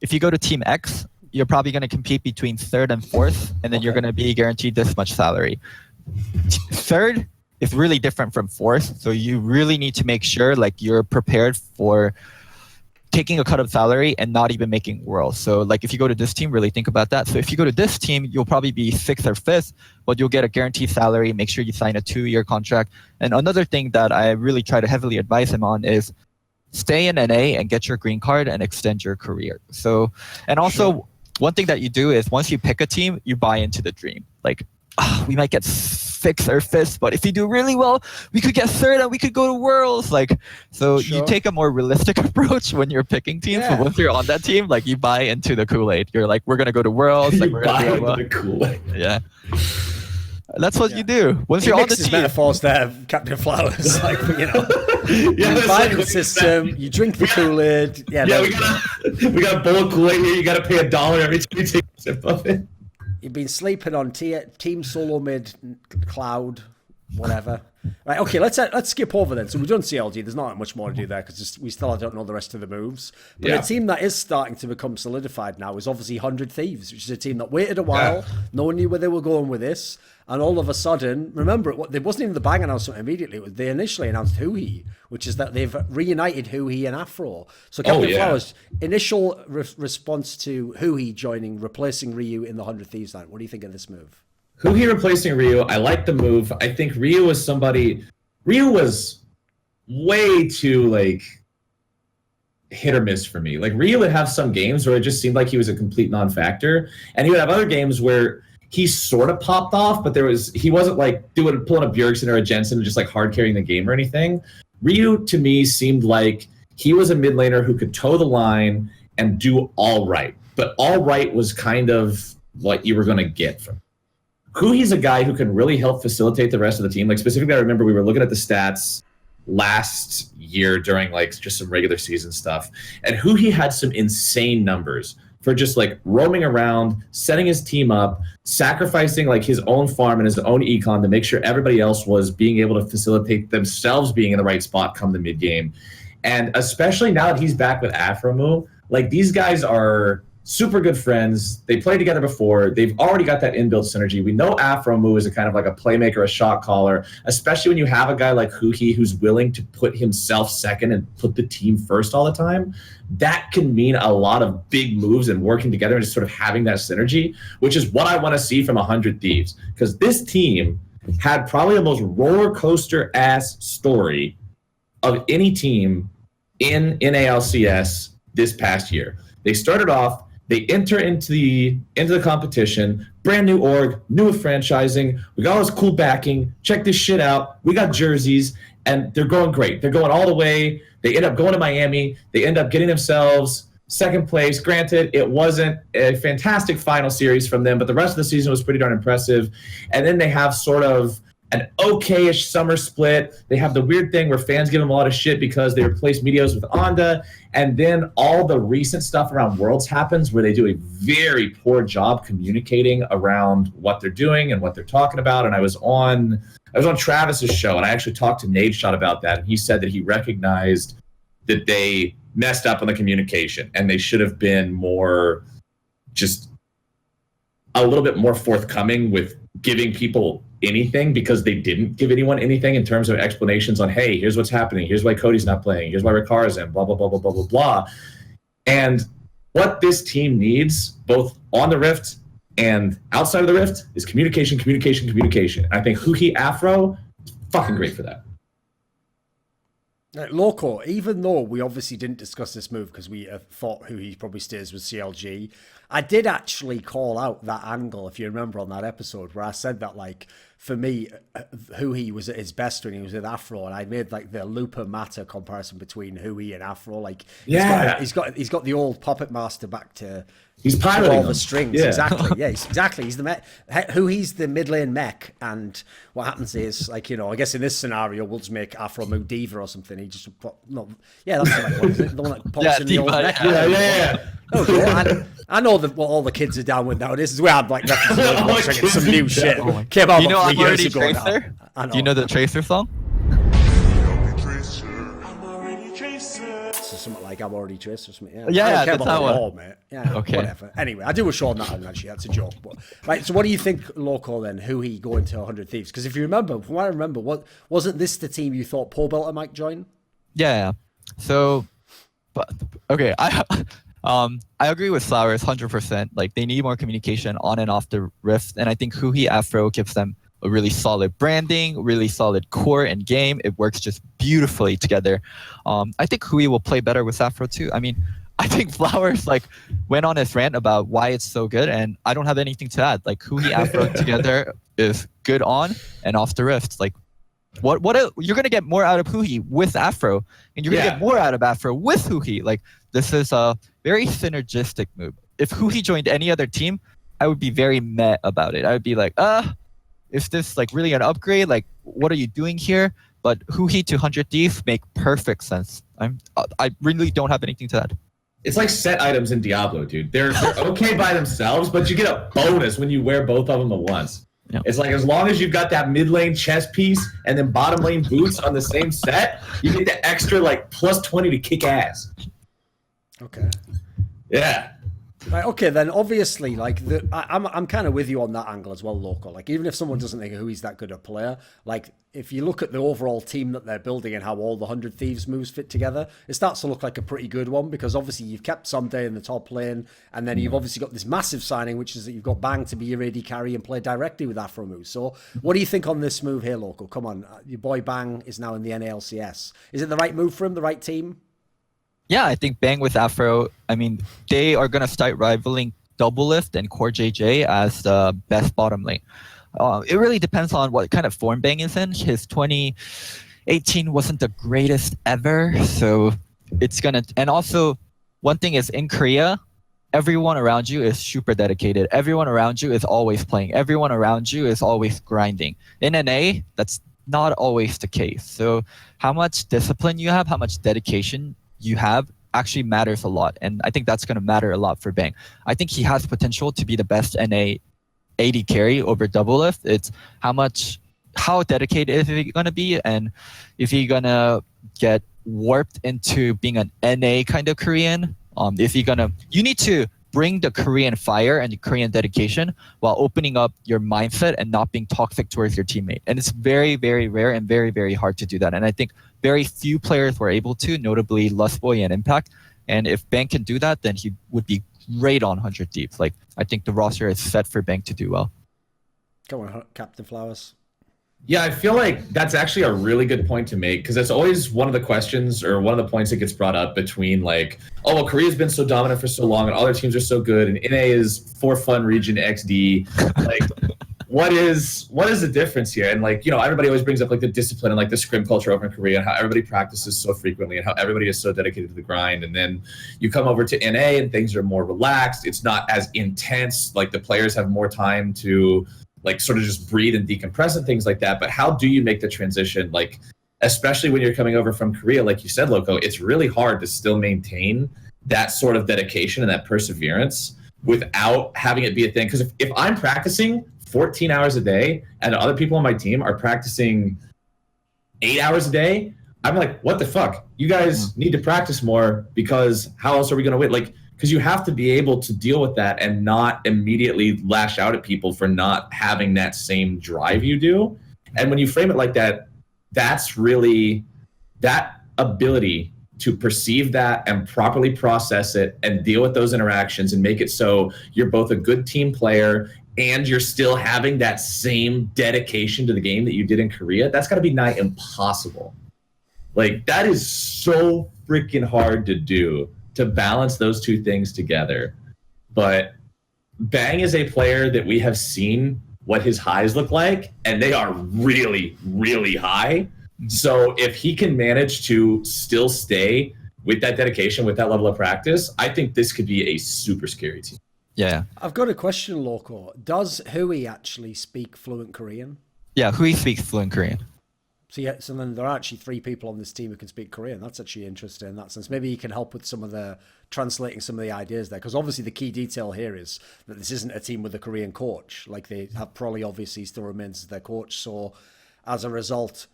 if you go to Team X, you're probably going to compete between third and fourth, and then you're going to be guaranteed this much salary. Third is really different from fourth, so you really need to make sure like you're prepared for taking a cut of salary and not even making Worlds. So like if you go to this team, really think about that. So if you go to this team, you'll probably be 6th or 5th, but you'll get a guaranteed salary. Make sure you sign a 2-year contract. And another thing that I really try to heavily advise him on is stay in NA and get your green card and extend your career. So, and also one thing that you do is once you pick a team, you buy into the dream. Like, we might get 6th or 5th, but if you do really well, we could get 3rd and we could go to Worlds. Like, so you take a more realistic approach when you're picking teams. Yeah. But once you're on that team, like you buy into the Kool-Aid. You're like, we're gonna go to Worlds. Like, we're gonna do well. The Kool-Aid. Yeah. That's what you do. Once you're on the team. Metaphors there, Captain Flowers. Like, you Yeah, buy the system, you drink the Kool-Aid. Yeah, we got a bowl of Kool-Aid here. You got to pay $1 every time you take a sip of it. You've been sleeping on Team Solo Mid Cloud, whatever. Right, okay, let's skip over then. So we've done CLG. There's not much more to do there because we still don't know the rest of the moves. But a team that is starting to become solidified now is obviously 100 Thieves, which is a team that waited a while. No one knew where they were going with this. And all of a sudden, remember, it wasn't even the bang announcement immediately. They initially announced Huhi, which is that they've reunited Huhi and Afro. So Captain Flowers, initial response to Huhi replacing Ryu in the 100 Thieves line. What do you think of this move? Huhi replacing Ryu, I like the move. I think Ryu was way too like hit or miss for me. Like Ryu would have some games where it just seemed like he was a complete non-factor, and he would have other games where he sort of popped off, but he wasn't like pulling a Bjergsen or a Jensen and just like hard carrying the game or anything. Ryu to me seemed like he was a mid laner who could toe the line and do all right, but all right was kind of what you were going to get from him. Huhi's a guy who can really help facilitate the rest of the team. Like specifically, I remember we were looking at the stats last year during like just some regular season stuff, and Huhi had some insane numbers for just like roaming around, setting his team up, sacrificing like his own farm and his own econ to make sure everybody else was being able to facilitate themselves being in the right spot come the mid game. And especially now that he's back with Afromu, like these guys are super good friends. They played together before. They've already got that inbuilt synergy. We know Afromu is a kind of like a playmaker, a shot caller, especially when you have a guy like Huhi who's willing to put himself second and put the team first all the time. That can mean a lot of big moves and working together and just sort of having that synergy, which is what I want to see from 100 Thieves. Because this team had probably the most roller coaster ass story of any team in NALCS this past year. They started off, they enter into the competition, brand new org, new with franchising. We got all this cool backing. Check this shit out. We got jerseys, and they're going great. They're going all the way. They end up going to Miami. They end up getting themselves second place. Granted, it wasn't a fantastic final series from them, but the rest of the season was pretty darn impressive. And then they have sort of an okay-ish summer split. They have the weird thing where fans give them a lot of shit because they replace Meteos with Onda, and then all the recent stuff around Worlds happens where they do a very poor job communicating around what they're doing and what they're talking about. And I was on Travis's show, and I actually talked to Nadeshot about that, and he said that he recognized that they messed up on the communication and they should have been more, just a little bit more forthcoming with giving people anything, because they didn't give anyone anything in terms of explanations on, hey, here's what's happening, here's why Cody's not playing, here's why Ricard's in, blah, blah, blah, blah, blah, blah, blah. And what this team needs, both on the Rift and outside of the Rift, is communication. I think Huhi Afro is fucking great for that. Loco, even though we obviously didn't discuss this move because we thought who he probably stays with CLG, I did actually call out that angle, if you remember on that episode, where I said that, like, for me, Huhi was at his best when he was with Afro, and I made like the Looper Matter comparison between Huhi and Afro. Like, he's got the old Puppet Master back to he's piloting all the strings. Yeah. Exactly. Yeah, exactly. He's the mech. Huhi's the mid lane mech, and what happens is, like, you know, I guess in this scenario we'll just make Afro move Diva or something. He just that's the right one, isn't it? The one that pops in the old mech. Yeah. Okay, I know that what all the kids are down with nowadays is we had like some new shit. Came out You know, about 3 I'm years already ago Tracer. now. Do you know the Tracer song? So something like I'm already Tracer or something. Yeah, I don't care that's about that the one. law, mate. Yeah, Okay. whatever. Anyway, I do with Sean that one, actually. That's a joke. But right, so what do you think, Loco, then? Who he going to 100 Thieves? Because if you remember, from what I remember, wasn't this the team you thought Paul Belter might join? Yeah. So, but okay, I agree with Flowers 100%. Like, they need more communication on and off the Rift, and I think Huhi Afro gives them a really solid branding, really solid core and game. It works just beautifully together. I think Huhi will play better with Afro too. I mean, I think Flowers like went on his rant about why it's so good, and I don't have anything to add. Like, Huhi Afro together is good on and off the Rift. Like, what you're gonna get more out of Huhi with Afro, and you're gonna get more out of Afro with Huhi. Like, this is a very synergistic move. If Huhi joined any other team, I would be very meh about it. I would be like, is this like really an upgrade? Like, what are you doing here? But Huhi to 100 Thieves make perfect sense. I really don't have anything to add. It's like set items in Diablo, dude. They're okay by themselves, but you get a bonus when you wear both of them at once. Yeah. It's like, as long as you've got that mid lane chest piece and then bottom lane boots on the same set, you get the extra like plus 20 to kick ass. Okay. Yeah. Right, okay, then obviously, like, I'm kind of with you on that angle as well, Loco. Like, even if someone doesn't think Hui's that good a player, like, if you look at the overall team that they're building and how all the 100 Thieves moves fit together, it starts to look like a pretty good one, because obviously you've kept Someday in the top lane, and then you've obviously got this massive signing, which is that you've got Bang to be your AD carry and play directly with Afro moves. So what do you think on this move here, Loco? Come on, your boy Bang is now in the NALCS. Is it the right move for him, the right team? Yeah, I think Bang with Afro, I mean, they are going to start rivaling Double Lift and Core JJ as the best bottom lane. It really depends on what kind of form Bang is in. His 2018 wasn't the greatest ever, so it's going to... And also, one thing is, in Korea, everyone around you is super dedicated. Everyone around you is always playing. Everyone around you is always grinding. In NA, that's not always the case. So how much discipline you have, how much dedication you have actually matters a lot, and I think that's going to matter a lot for Bang. I think he has potential to be the best NA AD carry over Double Lift. It's how dedicated is he going to be, and if he's going to get warped into being an NA kind of Korean. You need to bring the Korean fire and the Korean dedication while opening up your mindset and not being toxic towards your teammate. And it's very, very rare and very, very hard to do that. And I think very few players were able to, notably Lustboy and Impact. And if Bang can do that, then he would be great on 100 Deep. Like, I think the roster is set for Bang to do well. Come on, Captain Flowers. Yeah, I feel like that's actually a really good point to make, because that's always one of the questions or one of the points that gets brought up between, like, oh, well, Korea's been so dominant for so long and all their teams are so good, and NA is for fun region XD. Like, what is the difference here? And, like, you know, everybody always brings up, like, the discipline and, like, the scrim culture over in Korea and how everybody practices so frequently and how everybody is so dedicated to the grind. And then you come over to NA and things are more relaxed. It's not as intense. Like, the players have more time to, like, sort of just breathe and decompress and things like that. But how do you make the transition? Like, especially when you're coming over from Korea, like you said, Loco, it's really hard to still maintain that sort of dedication and that perseverance without having it be a thing. Because if I'm practicing 14 hours a day and other people on my team are practicing 8 hours a day, I'm like, what the fuck? You guys need to practice more, because how else are we going to win? Like, because you have to be able to deal with that and not immediately lash out at people for not having that same drive you do. And when you frame it like that, that's really, that ability to perceive that and properly process it and deal with those interactions and make it so you're both a good team player and you're still having that same dedication to the game that you did in Korea, that's got to be nigh impossible. Like, that is so freaking hard to do, to balance those two things together. But Bang is a player that we have seen what his highs look like, and they are really, really high. So if he can manage to still stay with that dedication, with that level of practice, I think this could be a super scary team. Yeah. I've got a question, Loco. Does Hui actually speak fluent Korean? Yeah, Hui speaks fluent Korean. So yeah, so then there are actually 3 people on this team who can speak Korean. That's actually interesting in that sense. Maybe he can help with some of the translating some of the ideas there, because obviously the key detail here is that this isn't a team with a Korean coach. Like, they have Prolly obviously still remains as their coach. So as a result,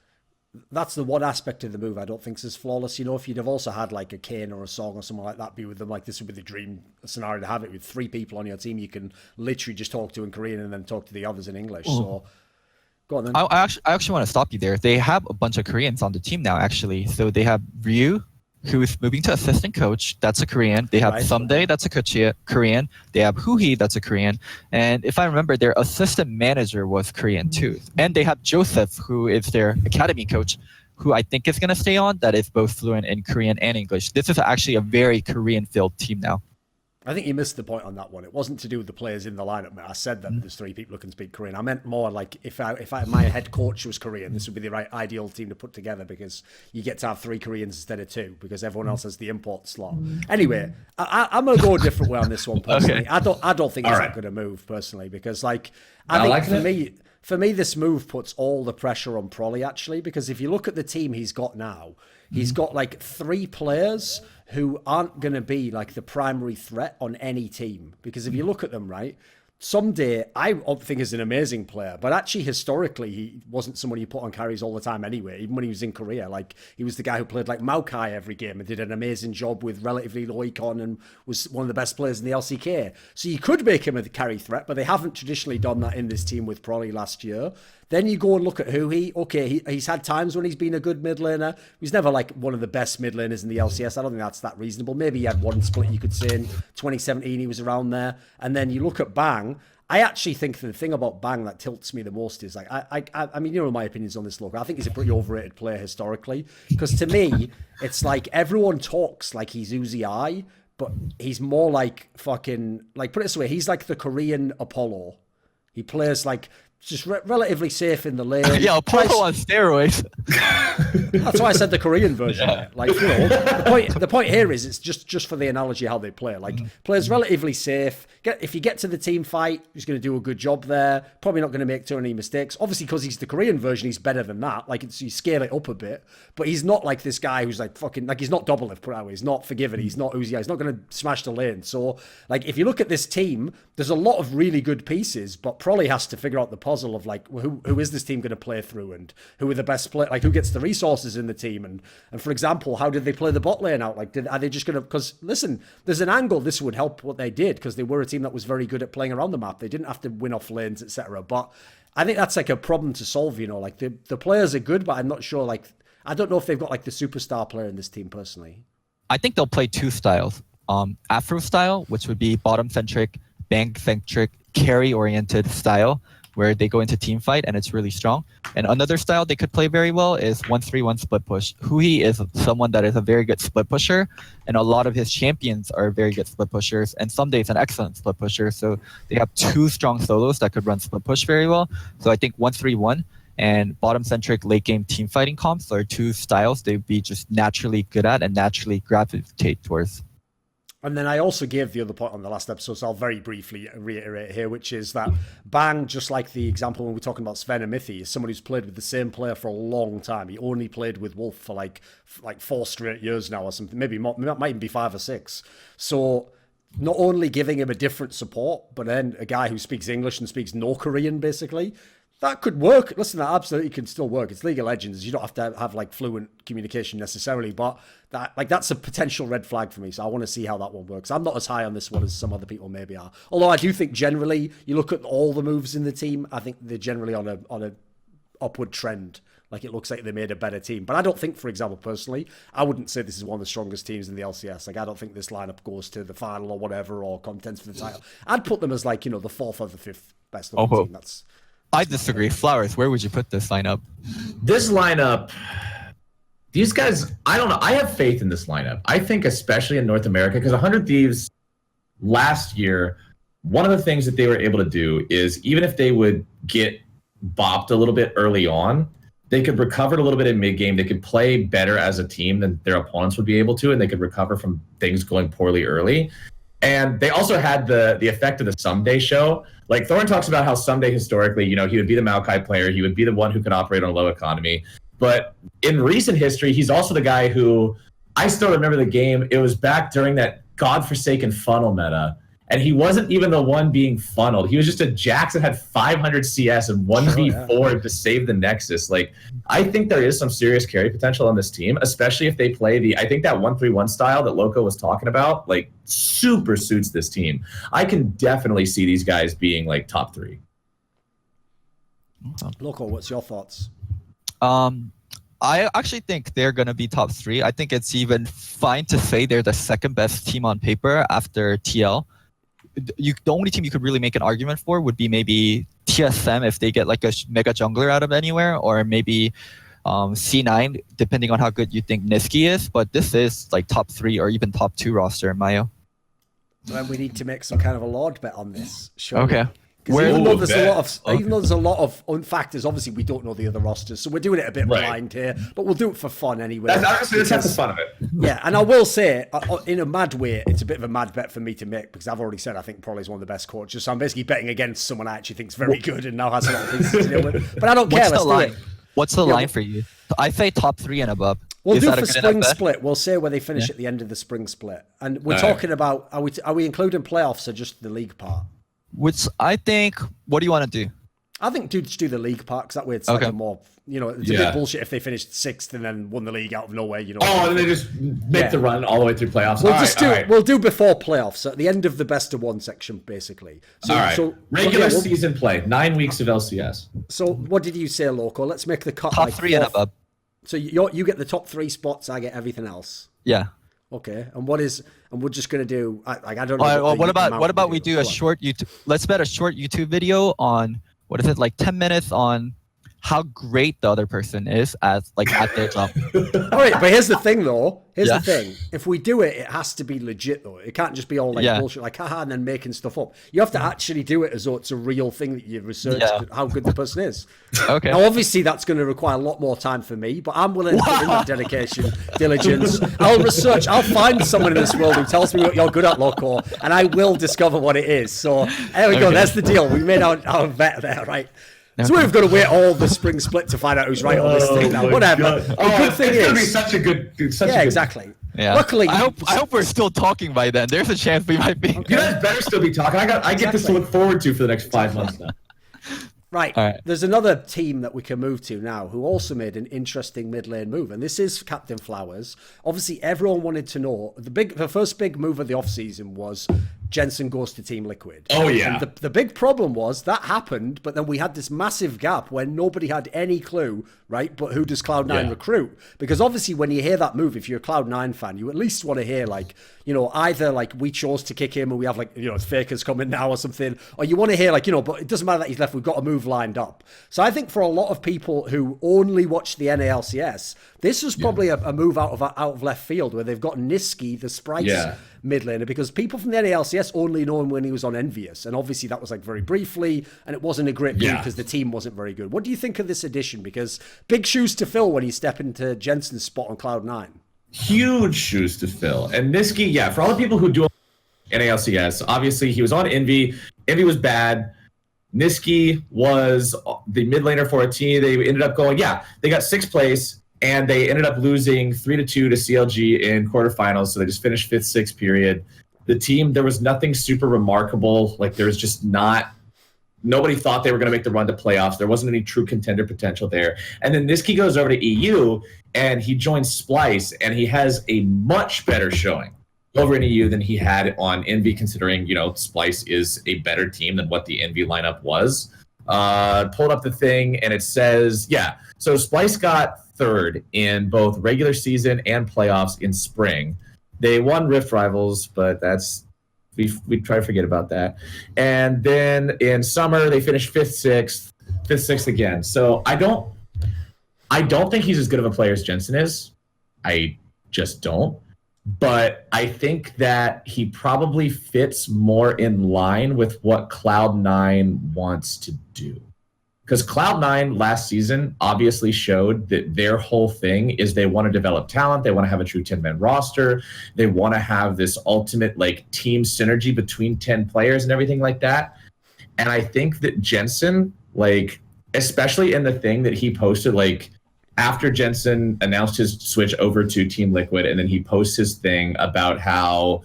that's the one aspect of the move I don't think is flawless. You know, if you'd have also had like a Kane or a Song or someone like that be with them, like, this would be the dream scenario to have it with 3 people on your team you can literally just talk to in Korean and then talk to the others in English. So go on then. I actually want to stop you there. They have a bunch of Koreans on the team now, actually. So they have Ryu, who is moving to assistant coach. That's a Korean. They have Someday, that's a Korean. They have Huhee, that's a Korean. And if I remember, their assistant manager was Korean too. And they have Joseph, who is their academy coach, who I think is going to stay on. That is both fluent in Korean and English. This is actually a very Korean-filled team now. I think you missed the point on that one. It wasn't to do with the players in the lineup. I said that there's 3 people who can speak Korean. I meant more like if my head coach was Korean, this would be the right ideal team to put together, because you get to have 3 Koreans instead of 2, because everyone else has the import slot. Anyway, I'm gonna go a different way on this one personally. Okay. I don't think it's that good a move personally, because like I think for me this move puts all the pressure on Prolly actually, because if you look at the team he's got now, he's got like 3 players who aren't going to be like the primary threat on any team. Because if you look at them, right, Someday I think is an amazing player, but actually historically he wasn't someone you put on carries all the time anyway, even when he was in Korea. Like, he was the guy who played like Maokai every game and did an amazing job with relatively low econ and was one of the best players in the LCK. So you could make him a carry threat, but they haven't traditionally done that in this team with Prolly last year. Then you go and look at he's had times when he's been a good mid laner. He's never like one of the best mid laners in the LCS. I don't think that's that reasonable. Maybe he had one split you could say in 2017 he was around there. And then you look at Bang. I actually think the thing about Bang that tilts me the most is like, I mean, you know my opinions on this, Loco. I think he's a pretty overrated player historically. Because to me, it's like everyone talks like he's Uzi I, but he's more like fucking, like, put it this way, he's like the Korean Apollo. He plays like just relatively safe in the lane. Yeah, Apollo on steroids. That's why I said the Korean version. Yeah. Like, you know, the point here is it's just for the analogy how they play. Like, plays relatively safe. If you get to the team fight, he's going to do a good job there. Probably not going to make too many mistakes. Obviously, because he's the Korean version, he's better than that. Like, you scale it up a bit, but he's not like this guy who's like fucking, like, he's not double lift, put it that way. He's not forgiven. He's not Uzi. He's not going to smash the lane. So, like, if you look at this team, there's a lot of really good pieces, but Prolly has to figure out the puzzle of like, who is this team going to play through, and who are the best play, like, who gets the resources in the team, and for example, how did they play the bot lane out? Like, are they just going to? Because listen, there's an angle this would help what they did, because they were a team that was very good at playing around the map. They didn't have to win off lanes, etc. But I think that's like a problem to solve. You know, like the players are good, but I'm not sure. Like, I don't know if they've got like the superstar player in this team personally. I think they'll play 2 styles. Afro style, which would be bottom centric, Bang centric, carry oriented style, where they go into team fight and it's really strong. And another style they could play very well is 1-3-1 split push. Huhi is someone that is a very good split pusher, and a lot of his champions are very good split pushers, and Someday is an excellent split pusher. So they have 2 strong solos that could run split push very well. So I think 1-3-1 and bottom centric late game team fighting comps are 2 styles they'd be just naturally good at and naturally gravitate towards. And then I also gave the other point on the last episode, so I'll very briefly reiterate here, which is that Bang, just like the example when we're talking about Sven and Mithi, is someone who's played with the same player for a long time. He only played with Wolf for like 4 straight years now or something, maybe more, might even be 5 or 6. So not only giving him a different support, but then a guy who speaks English and speaks no Korean, basically, that could work. Listen, that absolutely can still work. It's League of Legends. You don't have to have like fluent communication necessarily, but that's a potential red flag for me. So I want to see how that one works. I'm not as high on this one as some other people maybe are. Although I do think generally, you look at all the moves in the team, I think they're generally on a upward trend. Like it looks like they made a better team. But I don't think, for example, personally, I wouldn't say this is one of the strongest teams in the LCS. Like I don't think this lineup goes to the final or whatever or contends for the title. I'd put them as like, the 4th or the 5th best team. I disagree. Flowers, where would you put this lineup? This lineup, these guys, I don't know. I have faith in this lineup. I think especially in North America, because 100 Thieves last year, one of the things that they were able to do is even if they would get bopped a little bit early on, they could recover a little bit in mid-game. They could play better as a team than their opponents would be able to, and they could recover from things going poorly early. And they also had the effect of the Someday show. Like Thorne talks about how Someday historically, he would be the Maokai player. He would be the one who could operate on a low economy. But in recent history, he's also the guy who, I still remember the game. It was back during that godforsaken funnel meta. And he wasn't even the one being funneled. He was just a Jax that had 500 CS and 1v4 to save the Nexus. Like, I think there is some serious carry potential on this team, especially if they play I think that 1-3-1 style that Loco was talking about, like, super suits this team. I can definitely see these guys being, like, top 3. Loco, what's your thoughts? I actually think they're going to be top 3. I think it's even fine to say they're the second best team on paper after TL. The only team you could really make an argument for would be maybe TSM if they get like a mega jungler out of anywhere, or maybe C9, depending on how good you think Niski is. But this is like top 3 or even top 2 roster in Mayo. Then we need to make some kind of a Lord bet on this. Sure. Okay. Even though there's a lot of factors, obviously we don't know the other rosters, so we're doing it a bit blind here, but we'll do it for fun anyway. That's the fun of it. Yeah, and I will say, in a mad way, it's a bit of a mad bet for me to make, because I've already said I think Prolly is one of the best coaches, so I'm basically betting against someone I actually think is very good and now has a lot of things to deal with. But I don't care. Let's do it. What's the line for you? I say top 3 and above. We'll do for spring split. We'll say where they finish at the end of the spring split, and we're talking about are we including playoffs or just the league part? Which I think, what do you want to do? I think just do the league part, because that way it's like a more, it's a bit bullshit if they finished 6th and then won the league out of nowhere, Oh, and they just make the run all the way through playoffs. We'll do before playoffs, so at the end of the best of 1 section, basically. So, all right. So regular season play, 9 weeks of LCS. So what did you say, Loco? Let's make the cut. Top 3 and above. So you get the top 3 spots, I get everything else. Yeah. Okay, and we're just gonna do I don't know. What about we do a short YouTube? Let's bet a short YouTube video on what is it, like 10 minutes on how great the other person is at their job. All right, but here's the thing though. The thing. If we do it, it has to be legit though. It can't just be all bullshit, like haha, and then making stuff up. You have to actually do it as though it's a real thing that you've researched how good the person is. Okay. Now, obviously, that's going to require a lot more time for me, but I'm willing to put in that dedication, diligence. I'll research. I'll find someone in this world who tells me what you're good at, Loco, and I will discover what it is. So there we go. That's the deal. We made our bet there, right? So we've got to wait all the spring split to find out who's right on this thing now. Whatever. The good thing is, going to be such a good. Exactly. Yeah. Luckily, I hope we're still talking by then. There's a chance we might be. You guys better still be talking. I get this to look forward to for the next 5 months now. Right. There's another team that we can move to now who also made an interesting mid lane move, and this is Captain Flowers. Obviously, everyone wanted to know the first big move of the offseason was Jensen goes to Team Liquid. Oh, yeah. And the big problem was that happened, but then we had this massive gap where nobody had any clue, right? But who does Cloud9 recruit? Because obviously when you hear that move, if you're a Cloud9 fan, you at least want to hear either we chose to kick him and we have it's Fakers coming now or something, or you want to hear but it doesn't matter that he's left, we've got a move lined up. So I think for a lot of people who only watch the NALCS, this was probably a move out of left field where they've got Niski, the Sprites mid laner, because people from the NALCS only know him when he was on Envious, and obviously that was very briefly, and it wasn't a great move because the team wasn't very good. What do you think of this addition? Because big shoes to fill when you step into Jensen's spot on Cloud9. Huge shoes to fill. And Niski, for all the people who do NALCS, obviously he was on Envy. Envy was bad. Niski was the mid laner for a team. They ended up going, they got 6th place. And they ended up losing 3-2 to CLG in quarterfinals. So they just finished 5th, 6th period. The team, there was nothing super remarkable. There was just nobody thought they were going to make the run to playoffs. There wasn't any true contender potential there. And then Niski goes over to EU and he joins Splice, and he has a much better showing over in EU than he had on Envy, considering, Splice is a better team than what the Envy lineup was. Pulled up the thing, and it says, yeah. So Splice got third in both regular season and playoffs in spring. They won Rift Rivals, but we try to forget about that. And then in summer, they finished fifth, sixth again. So I don't think he's as good of a player as Jensen is. I just don't. But I think that he probably fits more in line with what Cloud9 wants to do. Because Cloud9 last season obviously showed that their whole thing is they want to develop talent. They want to have a true 10-man roster. They want to have this ultimate like team synergy between 10 players and everything like that. And I think that Jensen, like, especially in the thing that he posted, like, after Jensen announced his switch over to Team Liquid, and then he posts his thing about how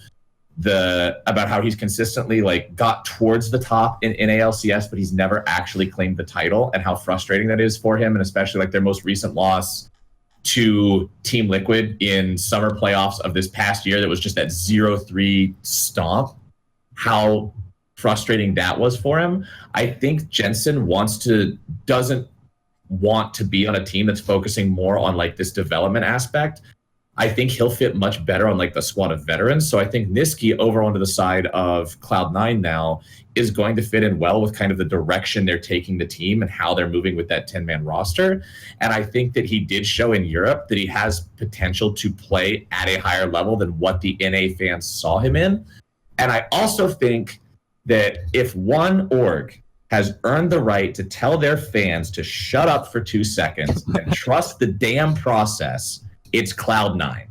he's consistently like got towards the top in NALCS, but he's never actually claimed the title, and how frustrating that is for him, and especially like their most recent loss to Team Liquid in summer playoffs of this past year that was just that 0-3 stomp, how frustrating that was for him. I think Jensen doesn't want to be on a team that's focusing more on like this development aspect. I think he'll fit much better on like the squad of veterans. So I think Niski over onto the side of Cloud9 now is going to fit in well with kind of the direction they're taking the team and how they're moving with that 10-man roster. And I think that he did show in Europe that he has potential to play at a higher level than what the NA fans saw him in. And I also think that if one org has earned the right to tell their fans to shut up for 2 seconds and trust the damn process, it's Cloud9.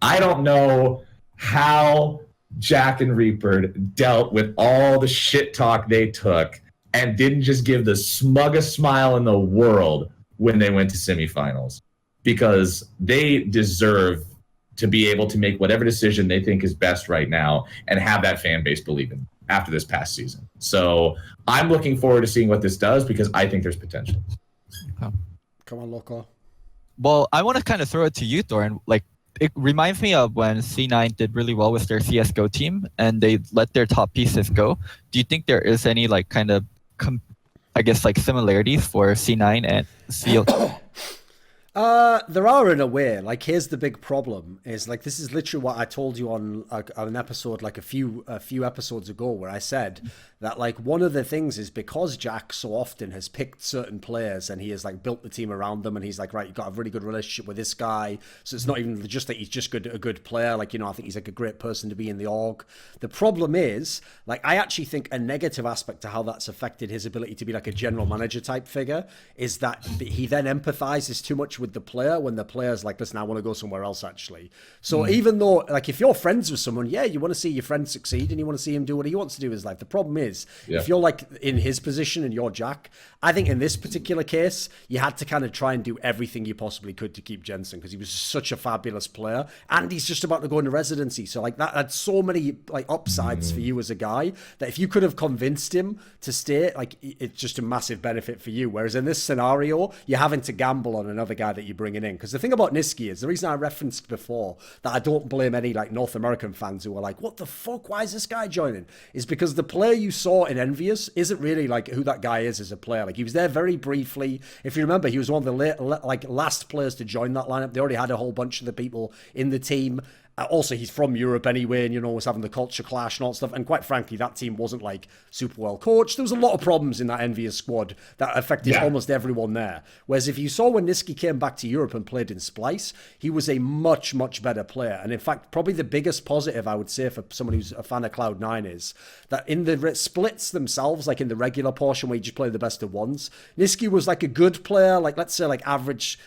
I don't know how Jack and Reaper dealt with all the shit talk they took and didn't just give the smuggest smile in the world when they went to semifinals, because they deserve to be able to make whatever decision they think is best right now and have that fan base believe in after this past season. So I'm looking forward to seeing what this does, because I think there's potential. Come on, Loco. Well, I want to kind of throw it to you, Thorin. Like, it reminds me of when C9 did really well with their CSGO team and they let their top pieces go. Do you think there is any like kind of, similarities for C9 and CO? There are, in a way. Like, here's the big problem is, like, this is literally what I told you on an episode like a few episodes ago, where I said that like one of the things is because Jack so often has picked certain players and he has like built the team around them, and he's like, right, you've got a really good relationship with this guy, so it's not even just that he's just a good player. Like, you know, I think he's like a great person to be in the org. The problem is, like, I actually think a negative aspect to how that's affected his ability to be like a general manager type figure is that he then empathizes too much with the player when the player's like, listen, I want to go somewhere else actually. So even though, like, if you're friends with someone, yeah, you want to see your friend succeed and you want to see him do what he wants to do in his life. The problem is, if you're like in his position and you're Jack, I think in this particular case, you had to kind of try and do everything you possibly could to keep Jensen, because he was such a fabulous player and he's just about to go into residency. So like that had so many like upsides for you as a guy that if you could have convinced him to stay, like, it's just a massive benefit for you. Whereas in this scenario, you're having to gamble on another guy that you're bringing in. Because the thing about Niski is, the reason I referenced before that I don't blame any like North American fans who are like, what the fuck, why is this guy joining, is because the player you saw in Envious isn't really like who that guy is as a player. Like, he was there very briefly. If you remember, he was one of the last players to join that lineup. They already had a whole bunch of the people in the team. Also, he's from Europe anyway, and, you know, was having the culture clash and all that stuff. And quite frankly, that team wasn't like super well coached. There was a lot of problems in that Envious squad that affected almost everyone there. Whereas if you saw when Niski came back to Europe and played in Splice, he was a much, much better player. And in fact, probably the biggest positive I would say for someone who's a fan of Cloud9 is that in the splits themselves, like in the regular portion where you just play the best of ones, Niski was like a good player, like let's say like average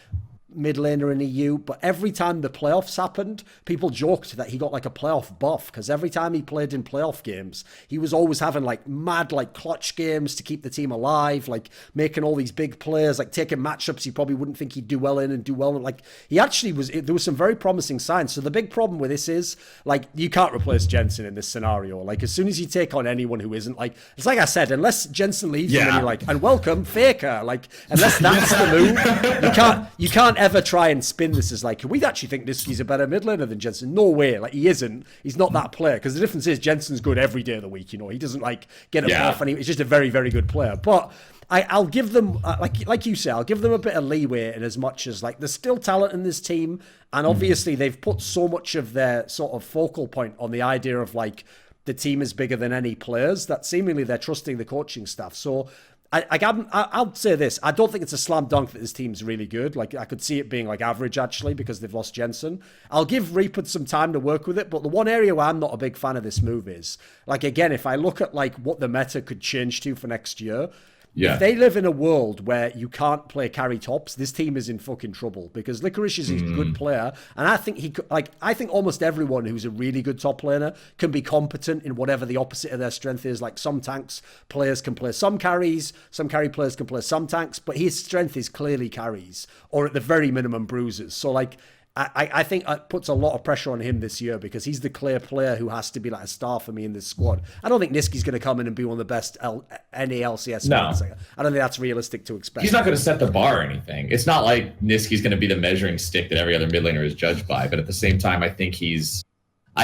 mid laner in EU, but every time the playoffs happened, people joked that he got like a playoff buff, because every time he played in playoff games, he was always having like mad like clutch games to keep the team alive, like making all these big plays, like taking matchups you probably wouldn't think he'd do well in and do well in. Like, he actually was, there was some very promising signs. So the big problem with this is, like, you can't replace Jensen in this scenario. Like, as soon as you take on anyone who isn't, like, it's like I said, unless Jensen leaves, and you're like, and welcome Faker, like, unless that's the move, you can't ever try and spin this as like, we actually think Niski's a better mid laner than Jensen. No way. Like, he isn't. He's not that player. Because the difference is Jensen's good every day of the week. You know, he doesn't like get a buff, and he's just a very, very good player. But I'll give them, like you say, I'll give them a bit of leeway in as much as like there's still talent in this team, and obviously they've put so much of their sort of focal point on the idea of like the team is bigger than any players that seemingly they're trusting the coaching staff. So I'll say this: I don't think it's a slam dunk that this team's really good. Like, I could see it being like average actually because they've lost Jensen. I'll give Reaper some time to work with it, but the one area where I'm not a big fan of this move is like, again, if I look at like what the meta could change to for next year. Yeah. If they live in a world where you can't play carry tops, this team is in fucking trouble because Licorice is a good player, and I think I think almost everyone who's a really good top laner can be competent in whatever the opposite of their strength is. Like, some tanks players can play some carries, some carry players can play some tanks, but his strength is clearly carries, or at the very minimum bruises. So like, I think it puts a lot of pressure on him this year because he's the clear player who has to be like a star for me in this squad. I don't think Niski's going to come in and be one of the best NALCS. No. I don't think that's realistic to expect. He's not going to set the bar or anything. It's not like Niski's going to be the measuring stick that every other mid laner is judged by. But at the same time, I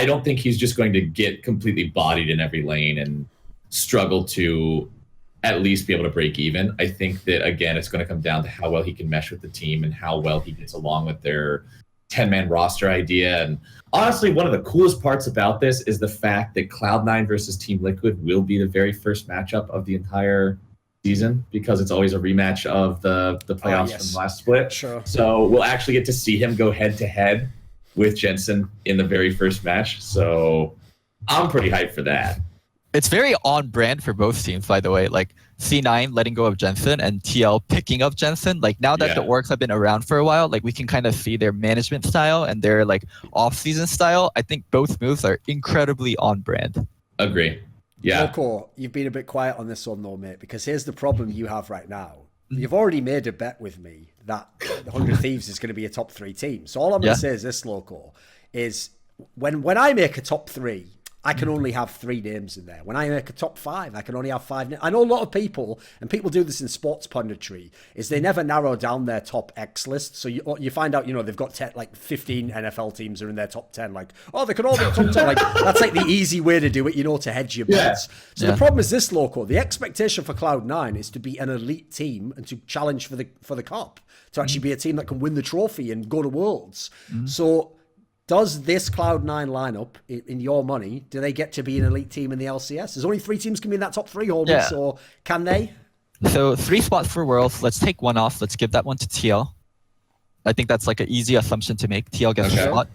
don't think he's just going to get completely bodied in every lane and struggle to at least be able to break even. I think that, again, it's going to come down to how well he can mesh with the team and how well he gets along with their 10-man roster idea. And honestly, one of the coolest parts about this is the fact that Cloud9 versus Team Liquid will be the very first matchup of the entire season, because it's always a rematch of the playoffs from the last split. Sure. So we'll actually get to see him go head-to-head with Jensen in the very first match. So I'm pretty hyped for that. It's very on brand for both teams, by the way. Like, C9 letting go of Jensen and TL picking up Jensen. Like, now that the orcs have been around for a while, like, we can kind of see their management style and their like off-season style. I think both moves are incredibly on brand. Agree. Yeah. Loco, you've been a bit quiet on this one though, mate, because here's the problem you have right now. You've already made a bet with me that the 100 Thieves is going to be a top 3 team. So all I'm going to say is this, Loco, is when I make a top 3, I can only have 3 names in there. When I make a top 5, I can only have 5 names. I know a lot of people, and people do this in sports punditry, is they never narrow down their top X list. So you find out, they've got like 15 NFL teams are in their top 10. Like, oh, they could all be top 10. Like, that's like the easy way to do it, to hedge your bets. So the problem is this, Loco. The expectation for Cloud9 is to be an elite team and to challenge for the cup, to actually be a team that can win the trophy and go to Worlds. So does this Cloud9 lineup, in your money, do they get to be an elite team in the LCS? There's only 3 teams can be in that top 3 holders, so can they? So 3 spots for Worlds. Let's take one off. Let's give that one to TL. I think that's like an easy assumption to make. TL gets a spot.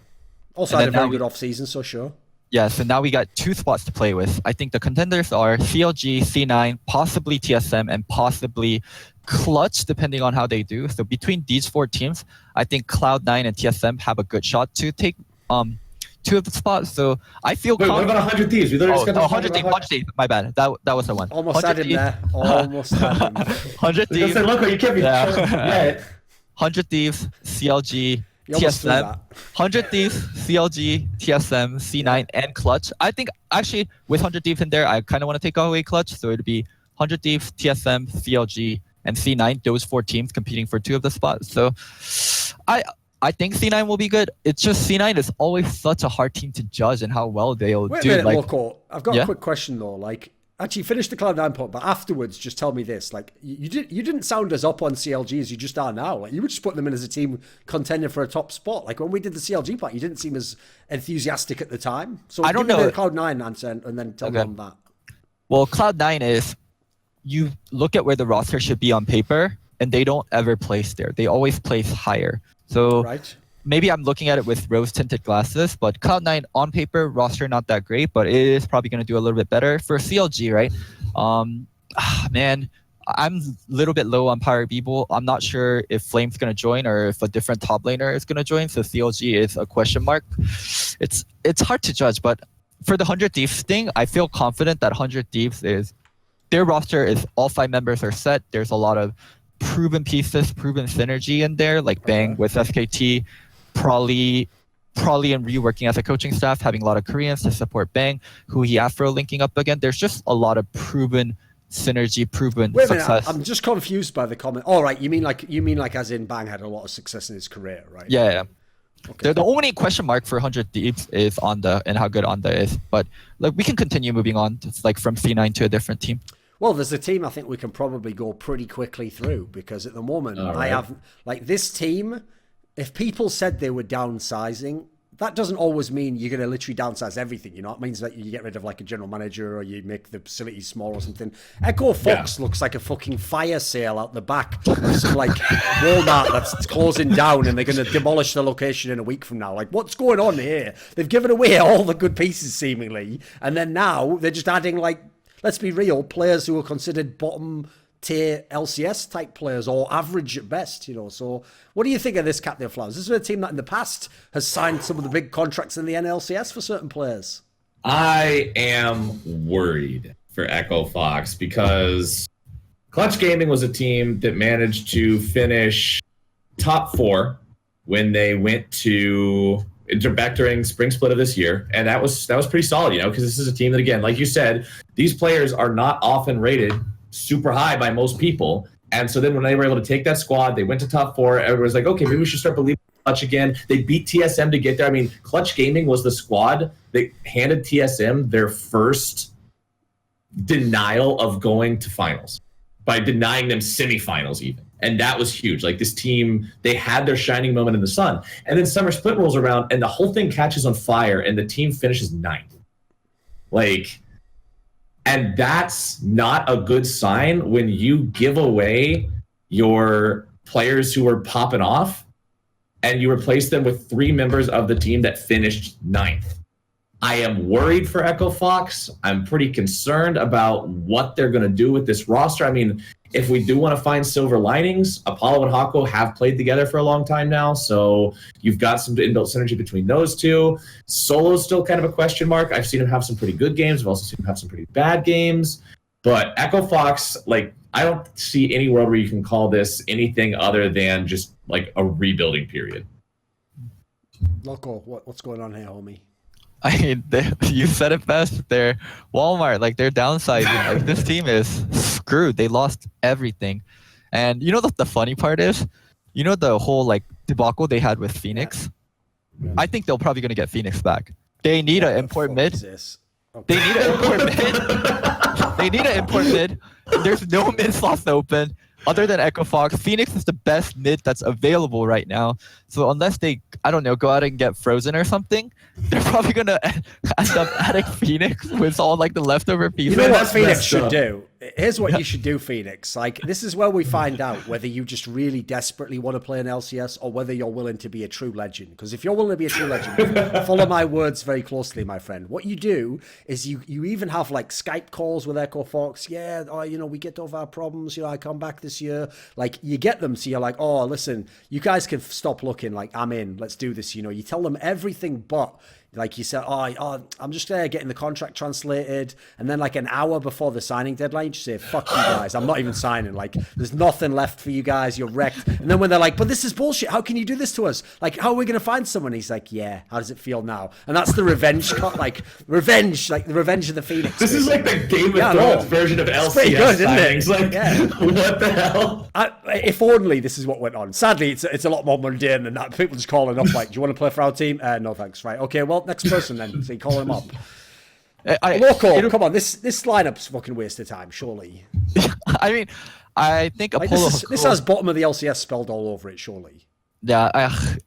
Also had a very good off-season, so sure. Yeah, so now we got 2 spots to play with. I think the contenders are CLG, C9, possibly TSM, and possibly Clutch, depending on how they do. So between these 4 teams, I think Cloud9 and TSM have a good shot to take 2 of the spots. So I feel confident. What about 100 Thieves? We literally just got 100 Thieves. My bad. That was the one. Almost had him there. Almost had him. 100 Thieves. Loco, you can't be 100 Thieves, CLG, TSM, 100 Thieves, CLG, TSM, C9, and Clutch. I think actually with 100 Thieves in there, I kind of want to take away Clutch. So it'd be 100 Thieves, TSM, CLG, and C9. Those 4 teams competing for 2 of the spots. So I think C9 will be good. It's just C9 is always such a hard team to judge and how well they'll do. Wait a minute, Loco. I've got a quick question though. Like, actually finish the Cloud9 point, but afterwards just tell me this. Like, you didn't sound as up on CLG as you just are now. Like, you would just put them in as a team contender for a top spot. Like, when we did the CLG part, you didn't seem as enthusiastic at the time. So I don't know. The Cloud9 answer and then tell me on that. Well, Cloud9 is, you look at where the roster should be on paper, and they don't ever place there. They always place higher. So maybe I'm looking at it with rose-tinted glasses, but Cloud9 on paper, roster not that great, but it is probably going to do a little bit better. For CLG, right? Man, I'm a little bit low on Pyre Beeble. I'm not sure if Flame's going to join or if a different top laner is going to join, so CLG is a question mark. It's hard to judge, but for the 100 Thieves thing, I feel confident that 100 Thieves is, their roster is all 5 members are set. There's a lot of proven pieces, proven synergy in there, like Bang with SKT, Prolly and Ryu working as a coaching staff, having a lot of Koreans to support Bang, who he Afro linking up again. There's just a lot of proven synergy proven Wait a minute, success. I'm just confused by the comment. All right, you mean like as in Bang had a lot of success in his career, right? Yeah. Okay. The only question mark for 100 Thieves is Onda and how good Onda is. But like we can continue moving on. It's like from C9 to a different team. Well, there's a team I think we can probably go pretty quickly through because at the moment I have like this team. If people said they were downsizing, that doesn't always mean you're going to literally downsize everything. You know, it means that you get rid of like a general manager or you make the facilities small or something. Echo Fox looks like a fucking fire sale out the back of some like Walmart that's closing down and they're going to demolish the location in a week from now. Like, what's going on here? They've given away all the good pieces seemingly, and then now they're just adding like, let's be real, players who are considered bottom tier LCS type players or average at best, you know. So what do you think of this Captain Flowers? This is a team that in the past has signed some of the big contracts in the NLCS for certain players. I am worried for Echo Fox because Clutch Gaming was a team that managed to finish top 4 when they went to back during spring split of this year, and that was pretty solid, you know, because this is a team that, again, like you said, these players are not often rated super high by most people. And so then when they were able to take that squad, they went to top 4. Everyone's like, okay, maybe we should start believing in Clutch again. They beat TSM to get there. I mean, Clutch Gaming was the squad that handed TSM their first denial of going to finals by denying them semifinals even. And that was huge. Like this team, they had their shining moment in the sun. And then summer split rolls around and the whole thing catches on fire and the team finishes 9th. Like, and that's not a good sign when you give away your players who are popping off and you replace them with 3 members of the team that finished 9th. I am worried for Echo Fox. I'm pretty concerned about what they're going to do with this roster. I mean, if we do want to find silver linings, Apollo and Hako have played together for a long time now, so you've got some inbuilt synergy between those two. Solo's still kind of a question mark. I've seen him have some pretty good games. I've also seen him have some pretty bad games. But Echo Fox, like, I don't see any world where you can call this anything other than just like a rebuilding period. Loco, what's going on here, homie? I mean, you said it best. They're Walmart, like they're downsizing. Like this team is screwed. They lost everything. And you know what the funny part is? You know the whole like debacle they had with Phoenix? Yeah. I think they're probably going to get Phoenix back. They need an import mid. Okay. They need an import mid. They need an import mid. There's no mid slots open. Other than Echo Fox, Phoenix is the best mid that's available right now. So unless they, I don't know, go out and get Frozen or something, they're probably going to end up adding Phoenix with all like the leftover pieces. You know what Phoenix should do? Here's what you should do, Phoenix. Like, this is where we find out whether you just really desperately want to play an LCS or whether you're willing to be a true legend. Because if you're willing to be a true legend, follow my words very closely, my friend. What you do is you even have like Skype calls with Echo Fox. Yeah, oh, you know, we get over our problems. You know, I come back this year. Like, you get them. So you're like, oh, listen, you guys can stop looking. Like, I'm in. Let's do this. You know, you tell them everything but... Like you said, I'm just getting the contract translated. And then like an hour before the signing deadline, you just say, fuck you guys. I'm not even signing. Like, there's nothing left for you guys. You're wrecked. And then when they're like, but this is bullshit. How can you do this to us? Like, how are we going to find someone? He's like, yeah. How does it feel now? And that's the revenge cut. Like the revenge of the Phoenix. This is like the Game of Thrones version of LCS. It's pretty good, isn't it? It's like, what the hell? If only this is what went on. Sadly, it's a lot more mundane than that. People just calling up like, do you want to play for our team? No, thanks. Right. Okay, well, next person then. So you call him up. Loco, come on. This lineup's fucking waste of time, surely. I mean, I think like, Apollo this has bottom of the LCS spelled all over it, surely. Yeah,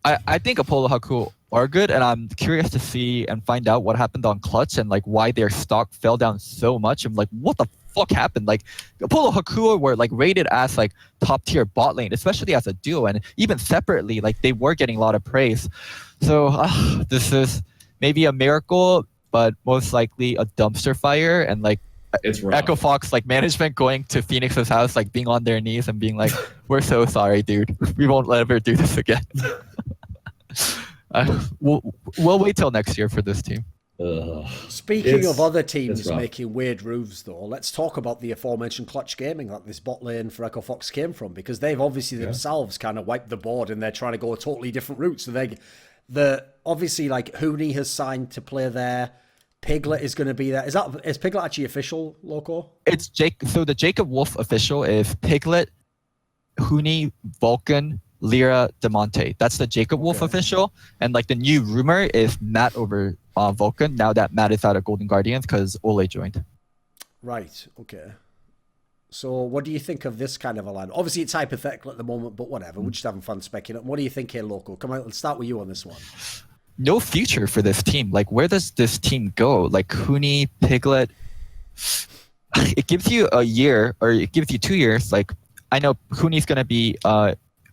I think Apollo Haku are good, and I'm curious to see and find out what happened on Clutch and like why their stock fell down so much. I'm like, what the fuck happened? Like Apollo Haku were like rated as like top tier bot lane, especially as a duo, and even separately, like they were getting a lot of praise. So this is maybe a miracle, but most likely a dumpster fire, and like it's rough. Echo Fox like management going to Phoenix's house, like being on their knees and being like, "We're so sorry, dude. We won't ever do this again." We'll wait till next year for this team. Speaking of other teams making weird moves, though, let's talk about the aforementioned Clutch Gaming that this bot lane for Echo Fox came from, because they've obviously themselves kind of wiped the board and they're trying to go a totally different route. So obviously like Hooney has signed to play there. Piglet is going to be there. Is Piglet actually official, Loco? It's Jake. So the Jacob Wolf official is Piglet, Huni, Vulcan, Lyra, Demonte. That's the Jacob Wolf official. And like the new rumor is Matt over Vulcan. Now that Matt is out of Golden Guardians because Ole joined. Right. Okay. So what do you think of this kind of a line? Obviously, it's hypothetical at the moment, but whatever. We're just having fun speculating. What do you think here, Loco? Come on, let's start with you on this one. No future for this team. Like, where does this team go? Like Huni, Piglet. It gives you a year, or it gives you 2 years. Like, I know Huni's gonna be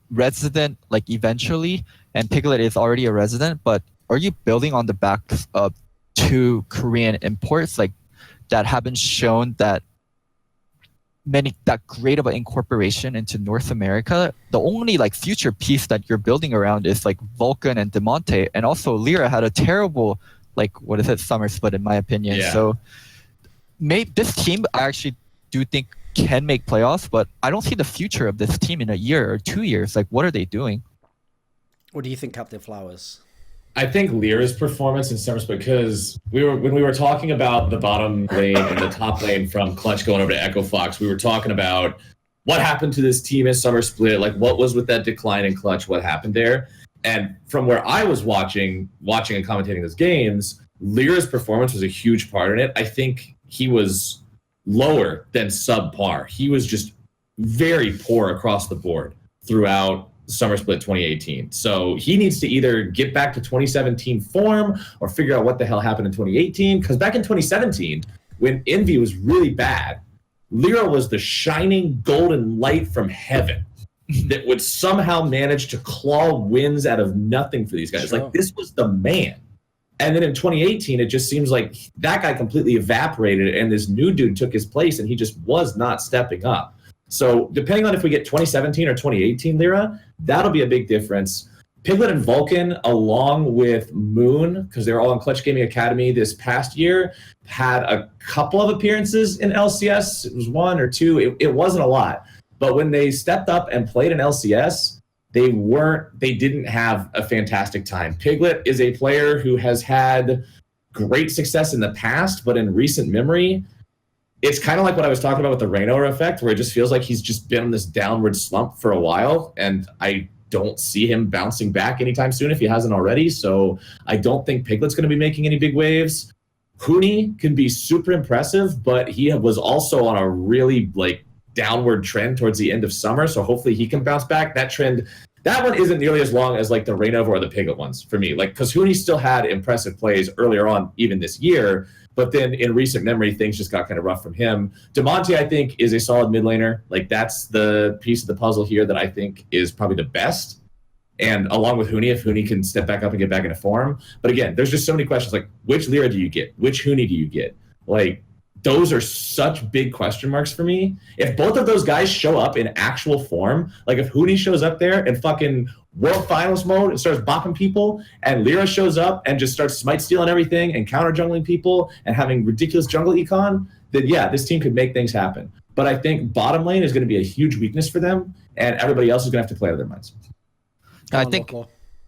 resident like eventually, and Piglet is already a resident, but are you building on the backs of 2 Korean imports like that haven't shown that great of an incorporation into North America? The only like future piece that you're building around is like Vulcan and Demonte, and also Lyra had a terrible summer split in my opinion. Yeah. So this team I actually do think can make playoffs, but I don't see the future of this team in a year or 2 years. Like, what are they doing? What do you think, Captain Flowers? I think Lyra's performance in Summer Split, because when we were talking about the bottom lane and the top lane from Clutch going over to Echo Fox, we were talking about what happened to this team in Summer Split, like what was with that decline in Clutch, what happened there. And from where I was watching and commentating those games, Lyra's performance was a huge part in it. I think he was lower than subpar. He was just very poor across the board throughout Summer Split 2018. So he needs to either get back to 2017 form or figure out what the hell happened in 2018. Because back in 2017, when Envy was really bad, Lyra was the shining golden light from heaven that would somehow manage to claw wins out of nothing for these guys. Sure. Like, this was the man. And then in 2018, it just seems like that guy completely evaporated and this new dude took his place and he just was not stepping up. So depending on if we get 2017 or 2018 Lyra, that'll be a big difference. Piglet and Vulcan, along with Moon, because they're all in Clutch Gaming Academy this past year, had a couple of appearances in LCS. It was 1 or 2. It wasn't a lot. But when they stepped up and played in LCS, they didn't have a fantastic time. Piglet is a player who has had great success in the past, but in recent memory, it's kind of like what I was talking about with the Raynor effect, where it just feels like he's just been on this downward slump for a while, and I don't see him bouncing back anytime soon if he hasn't already. So I don't think Piglet's going to be making any big waves. Huni can be super impressive, but he was also on a really downward trend towards the end of summer, so hopefully he can bounce back. That one isn't nearly as long as like the Raynor or the Piglet ones for me, because Huni still had impressive plays earlier on even this year, but then in recent memory things just got kind of rough from him. Demonte, I think, is a solid mid laner. That's the piece of the puzzle here that I think is probably the best, and along with Huni, if Huni can step back up and get back into form. But again, there's just so many questions, like which Lyra do you get, which Huni do you get? Those are such big question marks for me. If both of those guys show up in actual form, like if Huni shows up there in fucking World Finals mode and starts bopping people, and Lyra shows up and just starts smite stealing everything and counter jungling people and having ridiculous jungle econ, then yeah, this team could make things happen. But I think bottom lane is going to be a huge weakness for them, and everybody else is going to have to play out of their minds. I think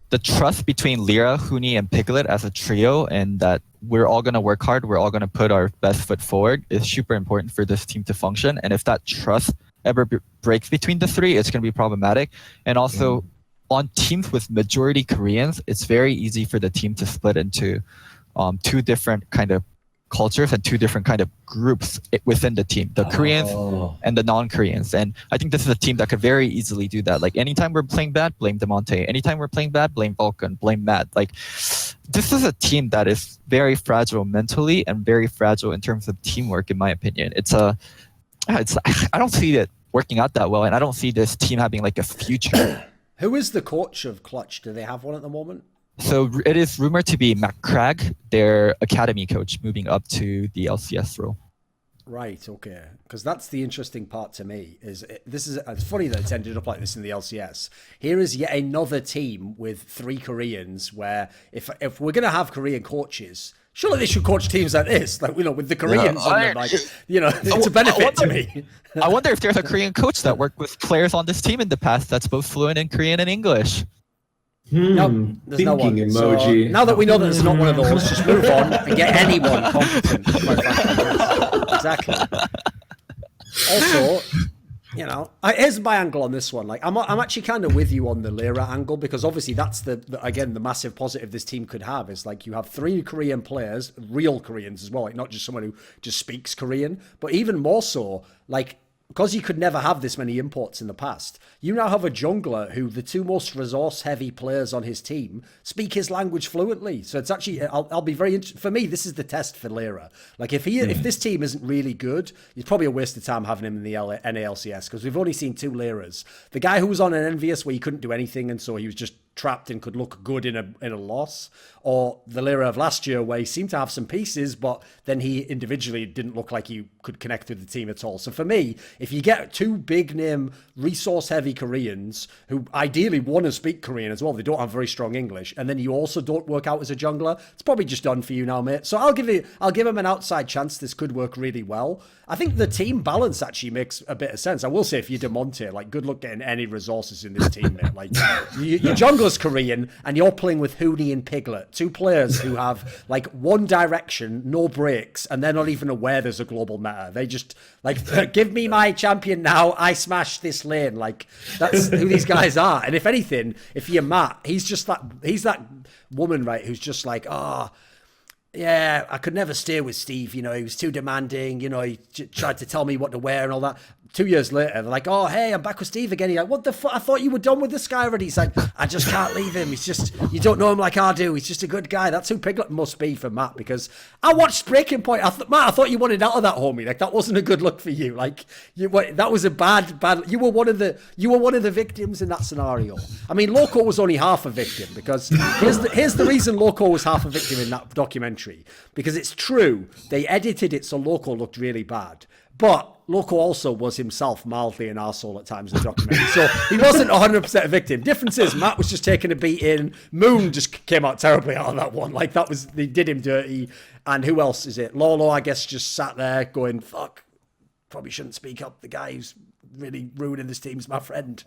the trust between Lyra, Huni, and Piglet as a trio, and that we're all going to work hard, we're all going to put our best foot forward, is super important for this team to function. And if that trust ever breaks between the three, it's going to be problematic. And also, on teams with majority Koreans, it's very easy for the team to split into 2 different kind of cultures and 2 different kind of groups within the team, the Koreans and the non-Koreans. And I think this is a team that could very easily do that. Like, anytime we're playing bad, blame Demonte. Anytime we're playing bad, blame Vulcan, blame Matt. Like, this is a team that is very fragile mentally and very fragile in terms of teamwork, in my opinion. I don't see it working out that well, and I don't see this team having like a future. Who is the coach of Clutch? Do they have one at the moment? So it is rumored to be Matt Cragg, their academy coach, moving up to the LCS role. Right, okay. Because that's the interesting part to me. It's funny that it's ended up like this in the LCS. Here is yet another team with 3 Koreans, where if we're going to have Korean coaches, surely they should coach teams like this, with the Koreans and them, it's a benefit to me. I wonder if there's a Korean coach that worked with players on this team in the past that's both fluent in Korean and English. Nope, there's no one. Thinking emoji. So now that we know that there's not one of those, just move on and get anyone competent. Quite frankly. Exactly. Also, you know, here's my angle on this one. Like, I'm actually kind of with you on the Lira angle, because obviously that's the massive positive this team could have is like you have 3 Korean players, real Koreans as well, like not just someone who just speaks Korean, but even more so, like, because you could never have this many imports in the past, you now have a jungler who the 2 most resource-heavy players on his team speak his language fluently. So it's actually, I'll be very interested. For me, this is the test for Lira. Like, if this team isn't really good, it's probably a waste of time having him in the NALCS, because we've only seen 2 Liras. The guy who was on an Envious where he couldn't do anything, and so he was just trapped and could look good in a loss, or the Lira of last year where he seemed to have some pieces, but then he individually didn't look like he could connect with the team at all. So for me, if you get 2 big name resource heavy Koreans who ideally want to speak Korean as well, they don't have very strong English, and then you also don't work out as a jungler, it's probably just done for you now, mate. So I'll give him an outside chance. This could work really well. I think the team balance actually makes a bit of sense. I will say, if you're DeMonte, like, good luck getting any resources in this team, mate. Like, your jungler's Korean, and you're playing with Hoonie and Piglet, 2 players who have like one direction, no breaks, and they're not even aware there's a global meta. They just like, give me my champion now, I smash this lane. Like, that's who these guys are. And if anything, if you're Matt, he's that woman, right, who's just like, yeah, I could never stay with Steve. You know, he was too demanding. You know, he tried to tell me what to wear and all that. 2 years later, they're like, oh, hey, I'm back with Steve again. He's like, what the fuck? I thought you were done with this guy already. He's like, I just can't leave him. He's just, you don't know him like I do. He's just a good guy. That's who Piglet must be for Matt, because I watched Breaking Point. Matt, I thought you wanted out of that, homie. Like, that wasn't a good look for you. Like, that was a bad, you were one of the victims in that scenario. I mean, Loco was only half a victim, because here's the reason Loco was half a victim in that documentary, because it's true. They edited it so Loco looked really bad. But Loco also was himself mildly an arsehole at times in the documentary. So he wasn't 100% a victim. Difference is, Matt was just taking a beating. Moon just came out terribly out of that one. Like, they did him dirty. And who else is it? Lolo, I guess, just sat there going, fuck, probably shouldn't speak up. The guy who's really ruining this team's my friend.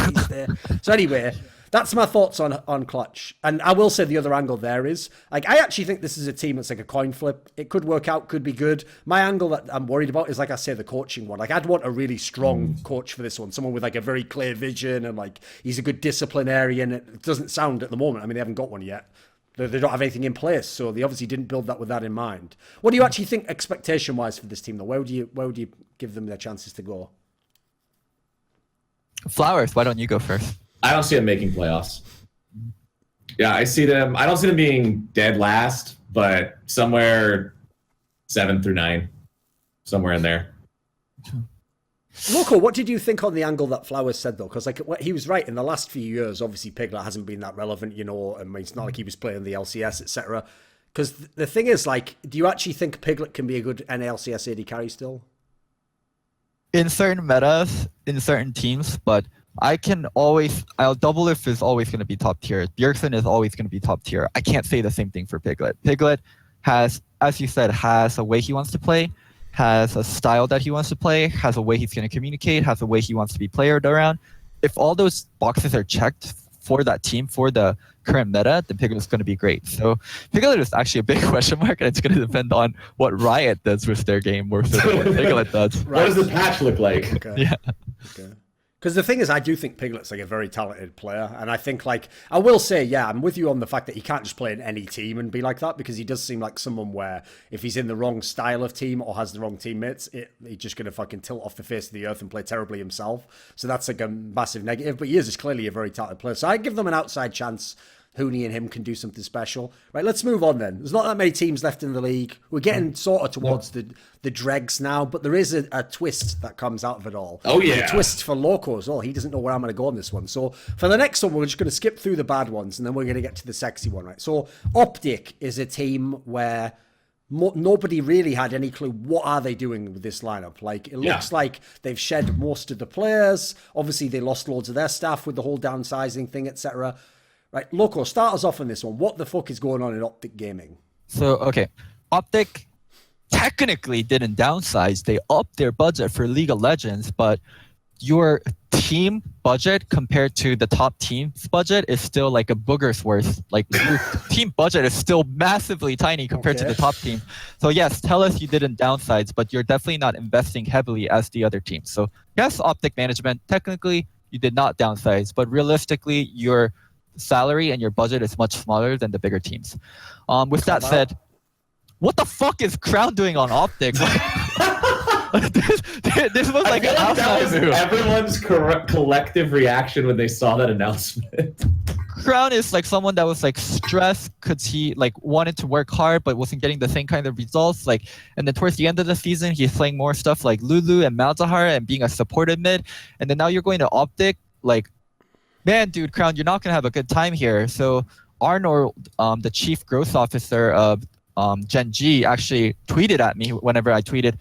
He's there. So anyway, that's my thoughts on Clutch. And I will say the other angle there is, like, I actually think this is a team that's like a coin flip. It could work out, could be good. My angle that I'm worried about is, like I say, the coaching one. Like, I'd want a really strong coach for this one. Someone with like a very clear vision, and like, he's a good disciplinarian. It doesn't sound at the moment. I mean, they haven't got one yet. They don't have anything in place, so they obviously didn't build that with that in mind. What do you actually think expectation-wise for this team, though? Where would you give them their chances to go? Flowers, why don't you go first? I don't see them making playoffs. Yeah, I don't see them being dead last, but somewhere 7 through 9, somewhere in there. Loco, what did you think on the angle that Flowers said, though? Because, like, he was right. In the last few years, obviously, Piglet hasn't been that relevant, you know, and it's not like he was playing the LCS, etc. Because the thing is, like, do you actually think Piglet can be a good NLCS AD carry still? In certain metas, in certain teams, but Doublelift is always going to be top tier. Bjergsen is always going to be top tier. I can't say the same thing for Piglet. Piglet has, as you said, has a way he wants to play, has a style that he wants to play, has a way he's going to communicate, has a way he wants to be played around. If all those boxes are checked for that team, for the current meta, then Piglet is going to be great. So Piglet is actually a big question mark, and it's going to depend on what Riot does with their game versus what Piglet does. Right. What does the patch look like? Okay. Yeah. Okay. Because the thing is, I do think Piglet's like a very talented player. And I think, like, I will say, yeah, I'm with you on the fact that he can't just play in any team and be like that, because he does seem like someone where if he's in the wrong style of team or has the wrong teammates, he's just going to fucking tilt off the face of the earth and play terribly himself. So that's like a massive negative. But he is clearly a very talented player. So I give them an outside chance. Hoonie and him can do something special. Right, let's move on then. There's not that many teams left in the league. We're getting sort of towards the dregs now, but there is a twist that comes out of it all. Oh, yeah. And a twist for Loco as well. He doesn't know where I'm going to go on this one. So for the next one, we're just going to skip through the bad ones, and then we're going to get to the sexy one, right? So Optic is a team where nobody really had any clue what are they doing with this lineup. Like, it looks like they've shed most of the players. Obviously, they lost loads of their staff with the whole downsizing thing, etc. Right, Loco, start us off on this one. What the fuck is going on in Optic Gaming? So, okay. Optic technically didn't downsize. They upped their budget for League of Legends, but you're team budget compared to the top team's budget is still like a booger's worth. Like your team budget is still massively tiny compared to the top team. So yes, tell us you didn't downsize, but you're definitely not investing heavily as the other teams. So yes, Optic management, technically you did not downsize, but realistically your salary and your budget is much smaller than the bigger teams. With that said, what the fuck is Crown doing on Optic? this was like an that was outside move. everyone's collective reaction when they saw that announcement. Crown is like someone that was like stressed because he like wanted to work hard but wasn't getting the same kind of results. Like, and then towards the end of the season, he's playing more stuff like Lulu and Malzahar and being a supported mid. And then now you're going to Optic. Like, man, dude, Crown, you're not gonna have a good time here. So Arnold, the chief growth officer of Gen G, actually tweeted at me whenever I tweeted,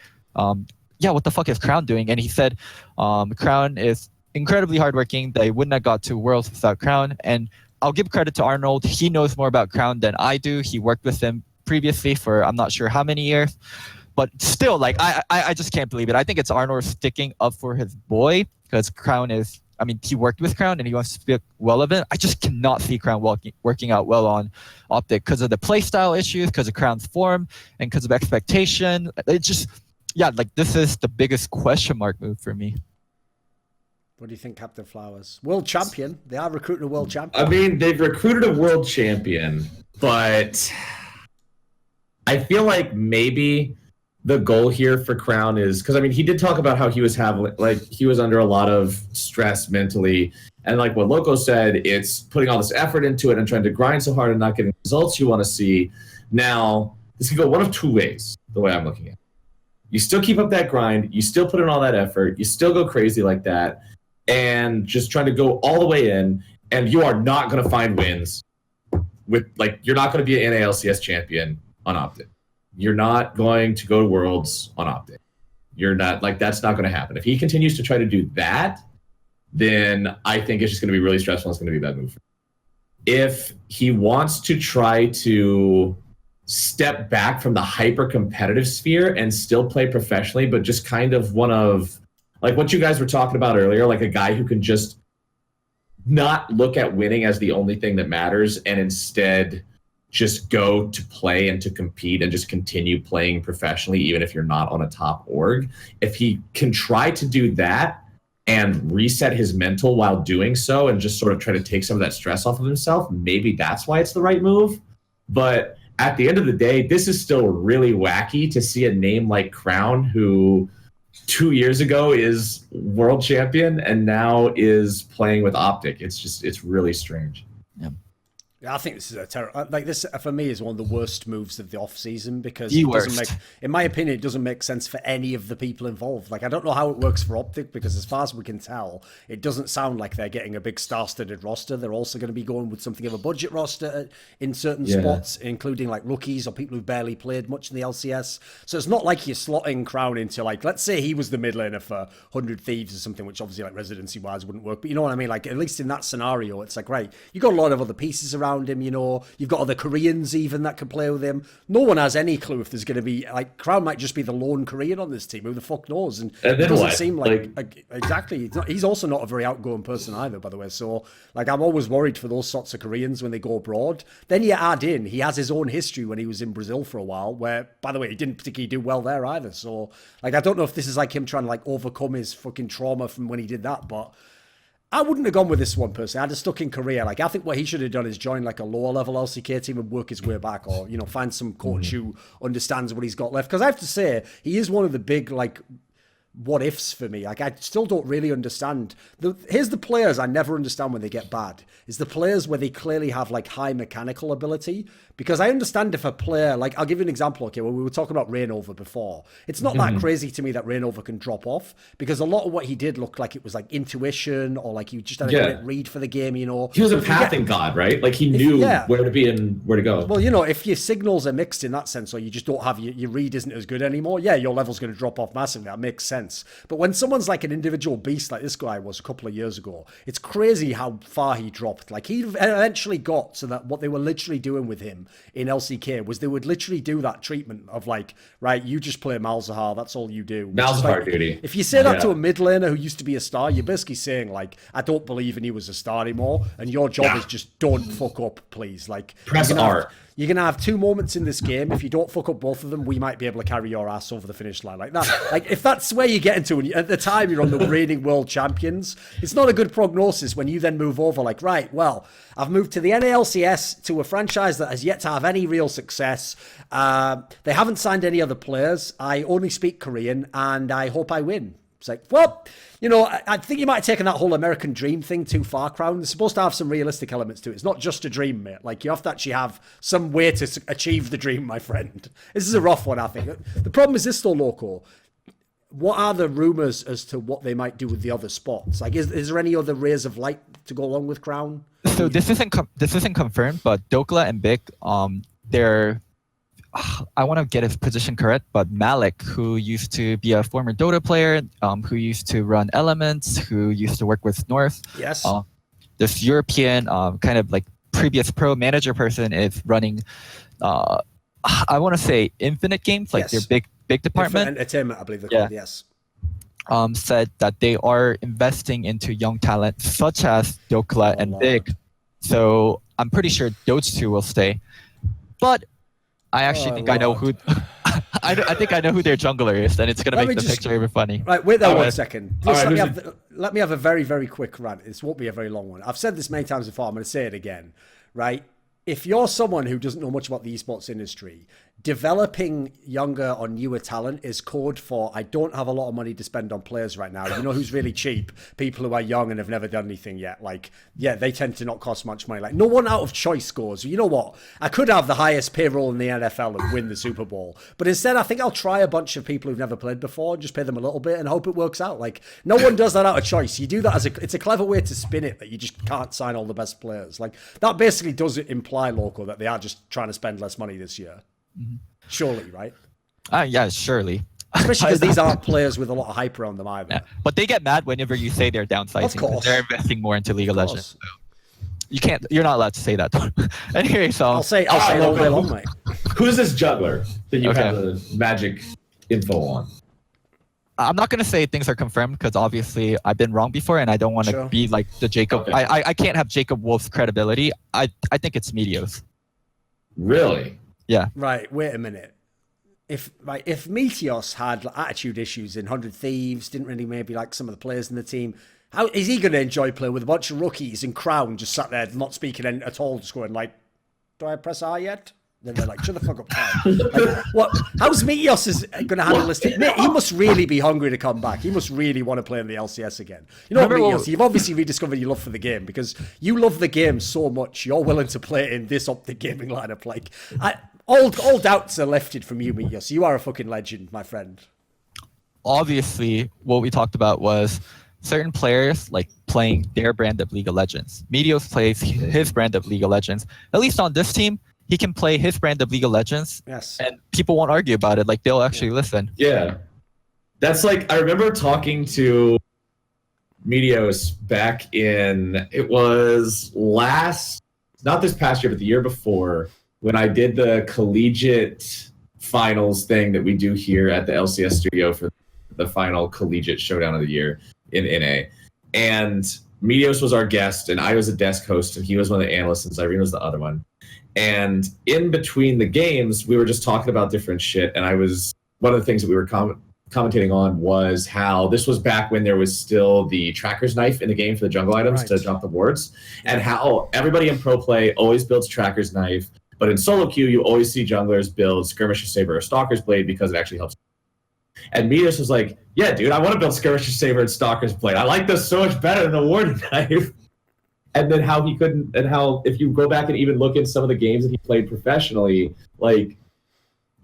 yeah, what the fuck is Crown doing? And he said, Crown is incredibly hardworking. They wouldn't have got to Worlds without Crown. And I'll give credit to Arnold. He knows more about Crown than I do. He worked with him previously for I'm not sure how many years. But still, like, I just can't believe it. I think it's Arnold sticking up for his boy because Crown is, I mean, he worked with Crown and he wants to speak well of it. I just cannot see Crown working out well on Optic because of the playstyle issues, because of Crown's form, and because of expectation. It just, yeah, like this is the biggest question mark move for me. What do you think, Captain Flowers? World champion. They are recruiting a world champion. I mean, they've recruited a world champion, but I feel like maybe the goal here for Crown is, because I mean, he did talk about how he was having, like, he was under a lot of stress mentally. And like what Loco said, it's putting all this effort into it and trying to grind so hard and not getting results you want to see. Now, this could go one of two ways, the way I'm looking at it. You still keep up that grind, you still put in all that effort, you still go crazy like that, and just trying to go all the way in, and you are not going to find wins with, like, you're not going to be an NALCS champion on Optic. You're not going to go to Worlds on Optic. You're not, like, that's not going to happen. If he continues to try to do that, then I think it's just going to be really stressful. It's going to be a bad move. If he wants to try to step back from the hyper competitive sphere and still play professionally, but just kind of one of, like what you guys were talking about earlier, like a guy who can just not look at winning as the only thing that matters and instead just go to play and to compete and just continue playing professionally, even if you're not on a top org. If he can try to do that and reset his mental while doing so and just sort of try to take some of that stress off of himself, maybe that's why it's the right move. But at the end of the day, this is still really wacky to see a name like Crown, who 2 years ago is world champion and now is playing with Optic. It's really strange. Yeah. I think this is a terrible. Like this for me is one of the worst moves of the off season because The it doesn't worst. make, in my opinion, it doesn't make sense for any of the people involved. Like I don't know how it works for Optic because as far as we can tell, it doesn't sound like they're getting a big star-studded roster. They're also going to be going with something of a budget roster in certain spots, including like rookies or people who've barely played much in the LCS. So it's not like you're slotting Crown into like, let's say he was the mid laner for 100 Thieves or something, which obviously like residency-wise wouldn't work. But you know what I mean? Like at least in that scenario, it's like, right, you got a lot of other pieces around him, you know. You've got other Koreans even that can play with him. No one has any clue if there's going to be, like, Crown might just be the lone Korean on this team. Who the fuck knows? And then it doesn't what? seem like exactly. He's also not a very outgoing person either, by the way. So, like, I'm always worried for those sorts of Koreans when they go abroad. Then you add in, he has his own history when he was in Brazil for a while, where, by the way, he didn't particularly do well there either. So, like, I don't know if this is like him trying to, like, overcome his fucking trauma from when he did that, but I wouldn't have gone with this one personally. I'd have stuck in Korea. Like, I think what he should have done is join like a lower level LCK team and work his way back, or, you know, find some coach who understands what he's got left. Because I have to say, he is one of the big, like, what ifs for me. Like, I still don't really understand. Here's the players I never understand when they get bad. Is the players where they clearly have like high mechanical ability. Because I understand if a player, like, I'll give you an example, okay, when we were talking about Rainover before, it's not that crazy to me that Rainover can drop off, because a lot of what he did looked like it was like intuition, or like he just had a great read for the game, you know. He was a pathing god, right? Like he knew where to be and where to go. Well, you know, if your signals are mixed in that sense, or you just don't have your read isn't as good anymore, yeah, your level's going to drop off massively. That makes sense. sense. But when someone's like an individual beast like this guy was a couple of years ago, it's crazy how far he dropped. Like he eventually got so that what they were literally doing with him in LCK was they would literally do that treatment of like, right, you just play Malzahar, that's all you do. Malzahar duty. If you say that to a mid laner who used to be a star, you're basically saying like, I don't believe in you as a star anymore, and your job is just don't fuck up, please. Like press R. You're going to have 2 moments in this game. If you don't fuck up both of them, we might be able to carry your ass over the finish line like that. Like, if that's where you get into, and at the time you're on the reigning world champions, it's not a good prognosis when you then move over like, right, well, I've moved to the NALCS, to a franchise that has yet to have any real success. They haven't signed any other players. I only speak Korean, and I hope I win. It's like, well, you know, I think you might have taken that whole American dream thing too far, Crown. It's supposed to have some realistic elements to it. It's not just a dream, mate. Like, you have to actually have some way to achieve the dream, my friend. This is a rough one, I think. The problem is this, though, Loco. What are the rumours as to what they might do with the other spots? Like, is there any other rays of light to go along with Crown? So this isn't confirmed, but Dokla and Big, they're... I want to get his position correct, but Malik, who used to be a former Dota player, who used to run Elements, who used to work with North. Yes. This European kind of like previous pro manager person is running, I want to say Infinite Games, like their big department. Entertainment, I believe they're called, yes. Said that they are investing into young talent such as Dokla and Big. So I'm pretty sure those two will stay. But I actually think I know who. I think I know who their jungler is, and it's gonna make the picture even funny. Right, wait there 1 second. Let me have a very, very quick rant. This won't be a very long one. I've said this many times before. I'm going to say it again. Right, if you're someone who doesn't know much about the esports industry, developing younger or newer talent is code for I don't have a lot of money to spend on players right now. You know who's really cheap? People who are young and have never done anything yet. Like, yeah, they tend to not cost much money. Like, no one out of choice goes, you know what? I could have the highest payroll in the NFL and win the Super Bowl. But instead, I think I'll try a bunch of people who've never played before, just pay them a little bit and hope it works out. Like, no one does that out of choice. You do that as it's a clever way to spin it that you just can't sign all the best players. Like, that basically does imply, Loco, that they are just trying to spend less money this year. Mm-hmm. Surely, right? Yeah, surely. Especially because these aren't players with a lot of hype around them either. Yeah. But they get mad whenever you say they're downsizing. Of course. They're investing more into League of Legends. So you're not allowed to say that. Anyway, so I'll say all day long, mate. Who's this juggler that you have the magic info on? I'm not going to say things are confirmed because obviously I've been wrong before and I don't want to be like the Jacob. Okay. I can't have Jacob Wolf's credibility. I think it's Meteos. Really? Yeah. Right. Wait a minute. If Meteos had attitude issues in 100 Thieves, didn't really maybe like some of the players in the team, how is he going to enjoy playing with a bunch of rookies and Crown just sat there not speaking at all, just going like, do I press R yet? Then they're like, shut the fuck up, Crown. Like, what? How's Meteos going to handle this team? Mate, he must really be hungry to come back. He must really want to play in the LCS again. You know what, Meteos? You've obviously rediscovered your love for the game because you love the game so much, you're willing to play in this Optic Gaming lineup. Like, all doubts are lifted from you, Meteos. You are a fucking legend, my friend. Obviously, what we talked about was certain players like playing their brand of League of Legends. Meteos plays his brand of League of Legends. At least on this team, he can play his brand of League of Legends. Yes. And people won't argue about it. Like, they'll actually listen. Yeah. That's like, I remember talking to Meteos back in, it was not this past year, but the year before, when I did the collegiate finals thing that we do here at the LCS studio for the final collegiate showdown of the year in NA. And Meteos was our guest, and I was a desk host, and he was one of the analysts, and Irene was the other one. And in between the games, we were just talking about different shit, and one of the things that we were commentating on was how this was back when there was still the tracker's knife in the game for the jungle items to drop the wards, and how everybody in pro play always builds tracker's knife, but in solo queue, you always see junglers build Skirmisher Saber or Stalker's Blade because it actually helps. And Meteos was like, yeah, dude, I want to build Skirmisher Saber and Stalker's Blade. I like this so much better than the Warden Knife. And then how he couldn't, and how if you go back and even look at some of the games that he played professionally, like,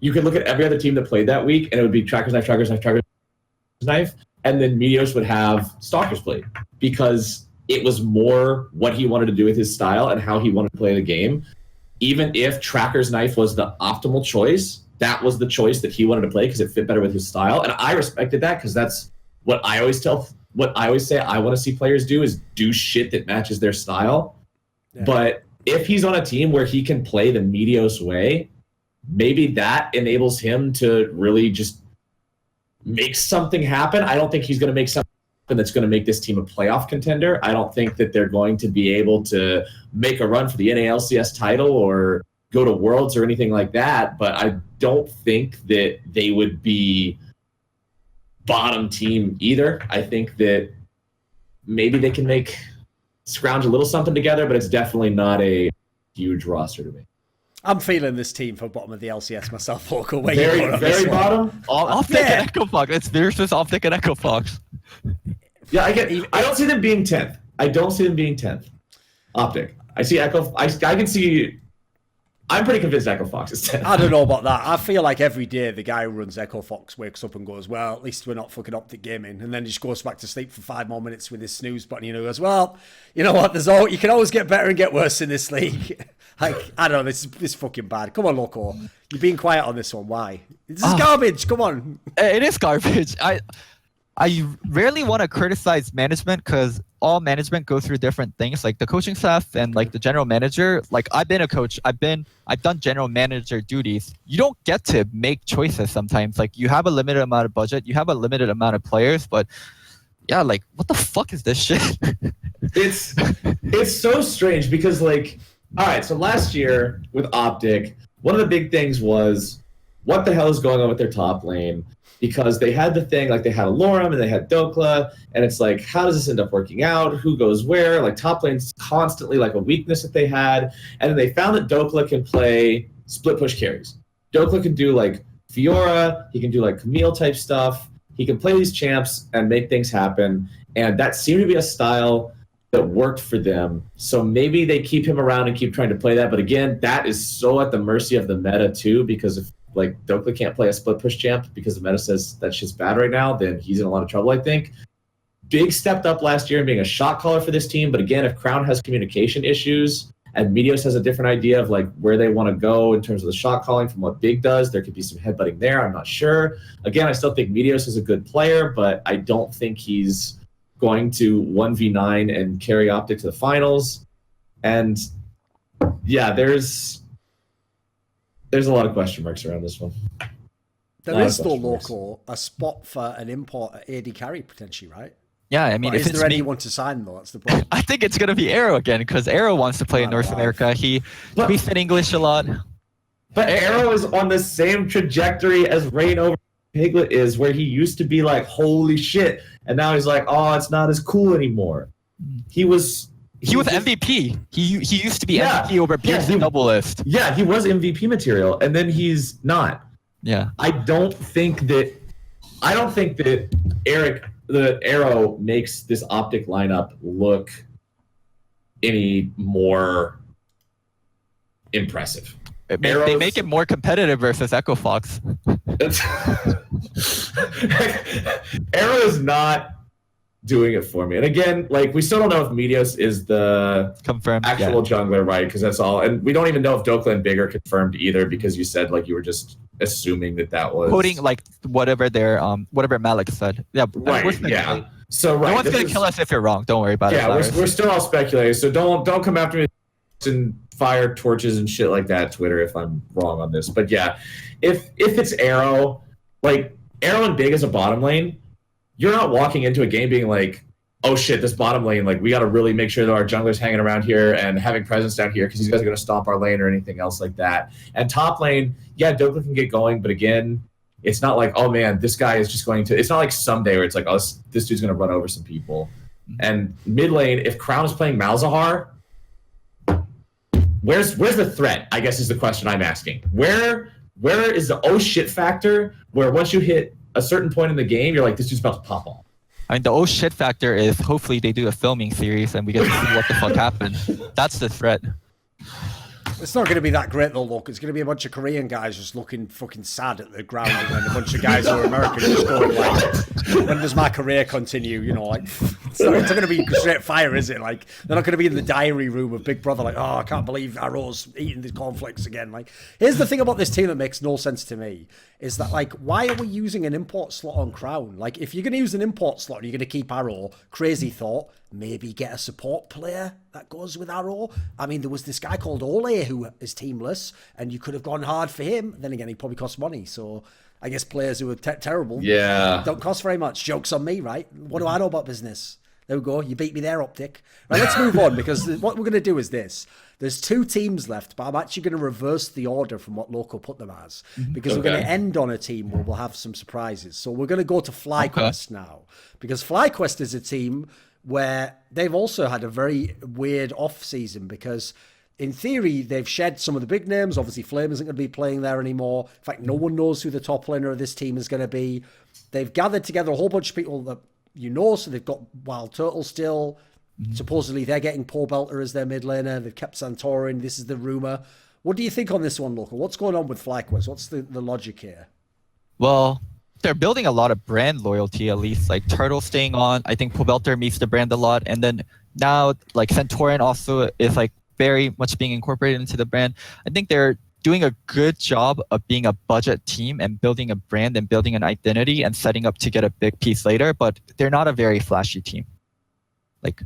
you could look at every other team that played that week, and it would be Tracker's Knife, Tracker's Knife, Tracker's Knife, and then Meteos would have Stalker's Blade because it was more what he wanted to do with his style and how he wanted to play the game. Even if Tracker's Knife was the optimal choice, that was the choice that he wanted to play because it fit better with his style. And I respected that because that's what I always say I want to see players do is do shit that matches their style. Yeah. But if he's on a team where he can play the Meteos way, maybe that enables him to really just make something happen. I don't think he's going to make something that's going to make this team a playoff contender. I don't think that they're going to be able to make a run for the NALCS title or go to Worlds or anything like that, but I don't think that they would be bottom team either. I think that maybe they can scrounge a little something together, but it's definitely not a huge roster to me. I'm feeling this team for bottom of the LCS myself, Loco. Very bottom? Optic and Echo Fox. It's versus Optic and Echo Fox. Yeah, I don't see them being 10th. I don't see them being 10th. Optic. I see Echo. I can see. I'm pretty convinced Echo Fox is 10th. I don't know about that. I feel like every day the guy who runs Echo Fox wakes up and goes, well, at least we're not fucking Optic Gaming. And then he just goes back to sleep for 5 more minutes with his snooze button. Goes, well, you know what? You can always get better and get worse in this league. Like, I don't know. This is fucking bad. Come on, Loco. You're being quiet on this one. Why? This is garbage. Come on. It is garbage. I rarely want to criticize management because all management go through different things. Like the coaching staff and like the general manager. Like I've been a coach. I've done general manager duties. You don't get to make choices sometimes. Like you have a limited amount of budget. You have a limited amount of players. But yeah, like what the fuck is this shit? It's so strange because like, all right, so last year with Optic, one of the big things was what the hell is going on with their top lane? Because they had the thing, like they had Alorum and they had Dokla, and it's like, how does this end up working out? Who goes where? Like top lane's constantly like a weakness that they had. And then they found that Dokla can play split push carries. Dokla can do like Fiora, he can do like Camille type stuff. He can play these champs and make things happen. And that seemed to be a style that worked for them. So maybe they keep him around and keep trying to play that. But again, that is so at the mercy of the meta too, because if like Dokla can't play a split push champ because the meta says that shit's bad right now, then he's in a lot of trouble, I think. Big stepped up last year in being a shot caller for this team, but again, if Crown has communication issues and Meteos has a different idea of like where they want to go in terms of the shot calling from what Big does, there could be some headbutting there. I'm not sure. Again, I still think Meteos is a good player, but I don't think he's going to 1v9 and carry Optic to the finals. And yeah, there's a lot of question marks around this one. There is though, Loco, a spot for an import at AD carry potentially, right? Yeah, I mean, but is there anyone to sign though? That's the problem. I think it's gonna be Arrow again because Arrow wants to play in North America. He speaks in English a lot. But Arrow is on the same trajectory as Reign over Piglet is, where he used to be like, holy shit, and now he's like, oh, it's not as cool anymore. He was MVP. He used to be MVP over PSG double list. Yeah, he was MVP material, and then he's not. Yeah. I don't think that the Arrow makes this Optic lineup look any more impressive. They make it more competitive versus Echo Fox. Arrow is not doing it for me. And again, like we still don't know if Meteos is the confirmed actual jungler, right? Because that's all. And we don't even know if Dokla and Big are confirmed either, because you said like you were just assuming that was quoting like whatever Malik said. Yeah, right. Yeah. So right, no one's gonna kill us if you're wrong. Don't worry about it. Yeah, we're still all speculating. So don't come after me and fire torches and shit like that, Twitter, if I'm wrong on this. But yeah, if it's Arrow, like Arrow and Big as a bottom lane, you're not walking into a game being like, oh shit, this bottom lane, like we got to really make sure that our jungler's hanging around here and having presence down here because these guys are going to stomp our lane or anything else like that. And top lane, yeah, Dokla can get going, but again, it's not like, oh man, this guy is just going to, it's not like someday where it's like, oh, this dude's going to run over some people. And mid lane, if Crown is playing Malzahar, where's the threat, I guess is the question I'm asking. Where is the oh shit factor where once you hit a certain point in the game, you're like, this dude's about to pop off? I mean, the oh shit factor is hopefully they do a filming series and we get to see what the fuck happened. That's the threat. It's not going to be that great though, look. It's going to be a bunch of Korean guys just looking fucking sad at the ground, and then a bunch of guys who are American just going like, when does my career continue? You know, like, it's not going to be straight fire, is it? Like, they're not going to be in the diary room of Big Brother like, oh, I can't believe Arrow's eating the cornflakes again. Like, here's the thing about this team that makes no sense to me, is that, like, why are we using an import slot on Crown? Like, if you're going to use an import slot and you're going to keep Arrow, crazy thought, maybe get a support player that goes with Arrow. I mean, there was this guy called Ole who is teamless, and you could have gone hard for him. Then again, he probably costs money. So I guess players who are terrible don't cost very much. Joke's on me, right? What do I know about business? There we go. You beat me there, Optic. Right, let's move on, because what we're going to do is this. There's 2 teams left, but I'm actually going to reverse the order from what Loco put them as, because we're going to end on a team where we'll have some surprises. So we're going to go to FlyQuest now, because FlyQuest is a team where they've also had a very weird off season, because in theory they've shed some of the big names. Obviously Flame isn't going to be playing there anymore. In fact, no one knows who the top laner of this team is going to be. They've gathered together a whole bunch of people that you know, so they've got Wild Turtle still. Supposedly they're getting Paul Belter as their mid laner. They've kept Santorin. This is the rumor. What do you think on this one, Loco? What's going on with FlyQuest? What's the logic here? Well, they're building a lot of brand loyalty, at least. Like Turtle staying on. I think Paul Belter meets the brand a lot. And then now, like Santorin also is like very much being incorporated into the brand. I think they're doing a good job of being a budget team and building a brand and building an identity and setting up to get a big piece later, but they're not a very flashy team. Like,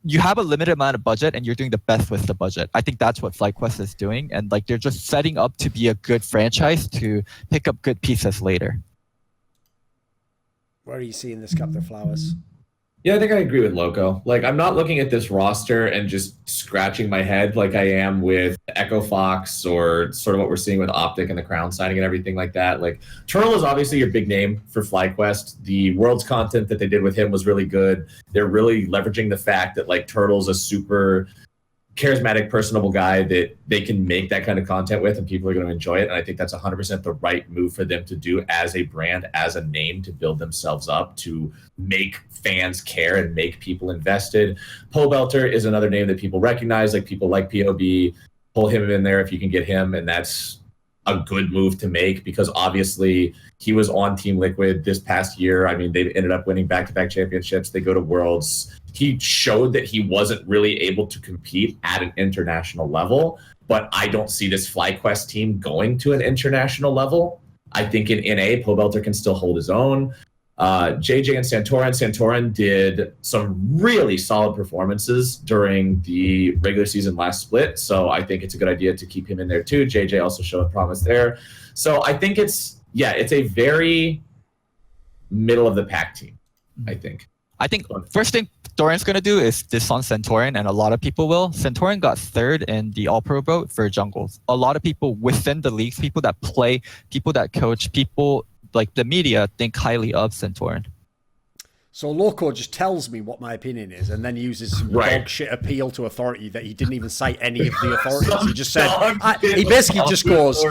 you have a limited amount of budget and you're doing the best with the budget. I think that's what FlyQuest is doing, and like they're just setting up to be a good franchise to pick up good pieces later. Where are you seeing this, Captain Flowers? Yeah, I think I agree with Loco. Like, I'm not looking at this roster and just scratching my head like I am with Echo Fox or sort of what we're seeing with Optic and the Crown signing and everything like that. Like, Turtle is obviously your big name for FlyQuest. The Worlds content that they did with him was really good. They're really leveraging the fact that, like, Turtle's a super charismatic, personable guy that they can make that kind of content with, and people are going to enjoy it. And I think that's 100% the right move for them to do as a brand, as a name, to build themselves up, to make fans care and make people invested. Paul Belter is another name that people recognize, like people like POB. Pull him in there if you can get him, and that's a good move to make, because obviously he was on Team Liquid this past year. I mean, they ended up winning back-to-back championships. They go to Worlds. He showed that he wasn't really able to compete at an international level, but I don't see this FlyQuest team going to an international level. I think in NA, Paul Belter can still hold his own. JJ and Santorin did some really solid performances during the regular season last split, so I think it's a good idea to keep him in there too. JJ also showed promise there. So I think it's a very middle of the pack team, I think. First thing Doran's going to do is diss on Santorin, and a lot of people will. Santorin got 3rd in the All-Pro vote for jungles. A lot of people within the leagues, people that play, people that coach, people like the media think highly of Santorin. So Loco just tells me what my opinion is, and then uses some dog shit appeal to authority that he didn't even cite any of the authorities. He just said, he basically just goes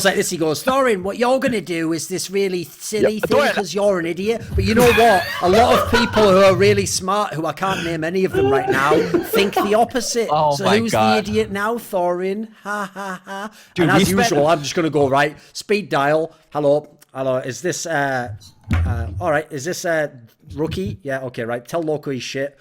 like this. He goes, Thorin, what you're going to do is this really silly thing because you're an idiot. But you know what? A lot of people who are really smart, who I can't name any of them right now, think the opposite. So who's the idiot now, Thorin? Ha, ha, ha. Dude, and as usual, I'm just going to go, right, speed dial. Hello, is this, all right, is this Rookie? Yeah, okay, right. Tell Loco he's shit.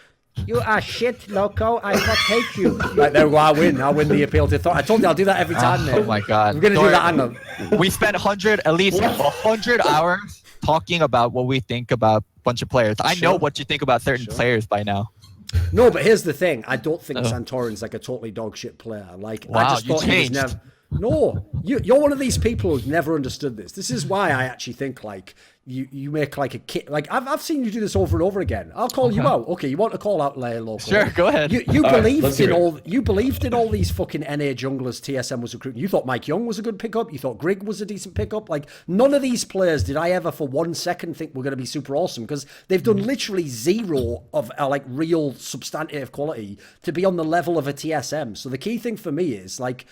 You are shit, Loco. I will take you. Right, there we go. I win the appeal to Thor. I told you I'll do that every time, man. Oh my God. I'm going to do that. We spent at least 100 hours talking about what we think about a bunch of players. I know what you think about certain players by now. No, but here's the thing. I don't think Santorin's like a totally dog shit player. Like, wow, I just thought he was never... No, you're one of these people who's never understood this. This is why I actually think like you make like a kid. Like I've seen you do this over and over again. I'll call you out. Okay, you want to call out Layer Loco? Sure, go ahead. You believed in all these fucking NA junglers TSM was recruiting. You thought Mike Young was a good pickup. You thought Grigg was a decent pickup. Like none of these players did I ever for 1 second think were going to be super awesome, because they've done literally zero of like real substantive quality to be on the level of a TSM. So the key thing for me is like,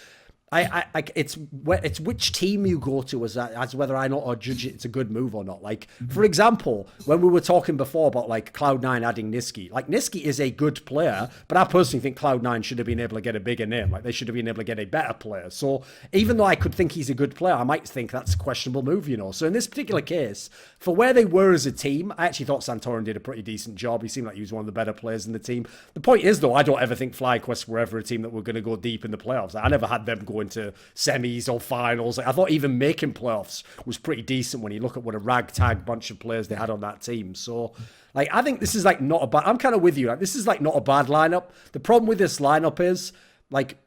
it's which team you go to as whether I not or judge it's a good move or not. Like, for example, when we were talking before about like Cloud9 adding Niski, like Niski is a good player, but I personally think Cloud9 should have been able to get a bigger name. Like they should have been able to get a better player. So even though I could think he's a good player, I might think that's a questionable move, you know. So in this particular case, for where they were as a team, I actually thought Santorin did a pretty decent job. He seemed like he was one of the better players in the team. The point is, though, I don't ever think FlyQuest were ever a team that were going to go deep in the playoffs. I never had them go into semis or finals. Like, I thought even making playoffs was pretty decent when you look at what a ragtag bunch of players they had on that team. So, like, I think this is like not a bad. I'm kind of with you. Like, this is like not a bad lineup. The problem with this lineup is like,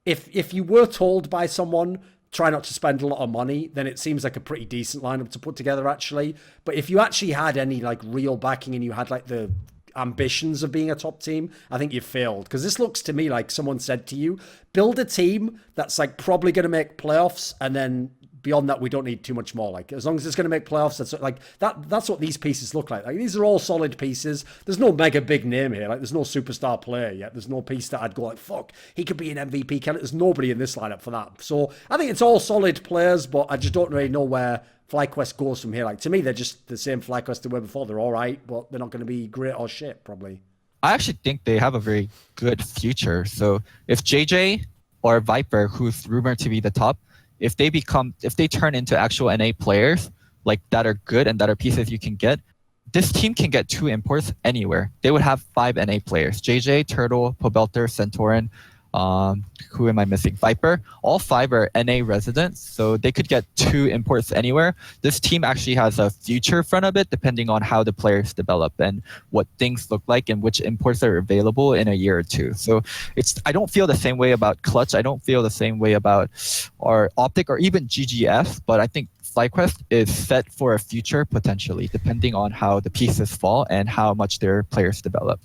if you were told by someone, try not to spend a lot of money, then it seems like a pretty decent lineup to put together, actually. But if you actually had any like real backing and you had like the ambitions of being a top team, I think you failed. Because this looks to me like someone said to you, build a team that's like probably going to make playoffs, and then beyond that, we don't need too much more. Like, as long as it's going to make playoffs, that's like that's what these pieces look like. Like, these are all solid pieces. There's no mega big name here. Like, there's no superstar player yet. There's no piece that I'd go like, fuck, he could be an MVP candidate. There's nobody in this lineup for that. So I think it's all solid players, but I just don't really know where FlyQuest goes from here. Like, to me, they're just the same FlyQuest they were before. They're all right, but they're not going to be great or shit, probably. I actually think they have a very good future. So if JJ or Viper, who's rumored to be the top, if they turn into actual NA players like that are good and that are pieces you can get, this team can get 2 imports anywhere. They would have 5 NA players: JJ, Turtle, Pobelter, Centauran. Who am I missing? Viper. All 5 are NA residents, so they could get 2 imports anywhere. This team actually has a future in front of it, depending on how the players develop and what things look like and which imports are available in a year or 2. So I don't feel the same way about Clutch. I don't feel the same way about our Optic or even GGF, but I think FlyQuest is set for a future potentially, depending on how the pieces fall and how much their players develop.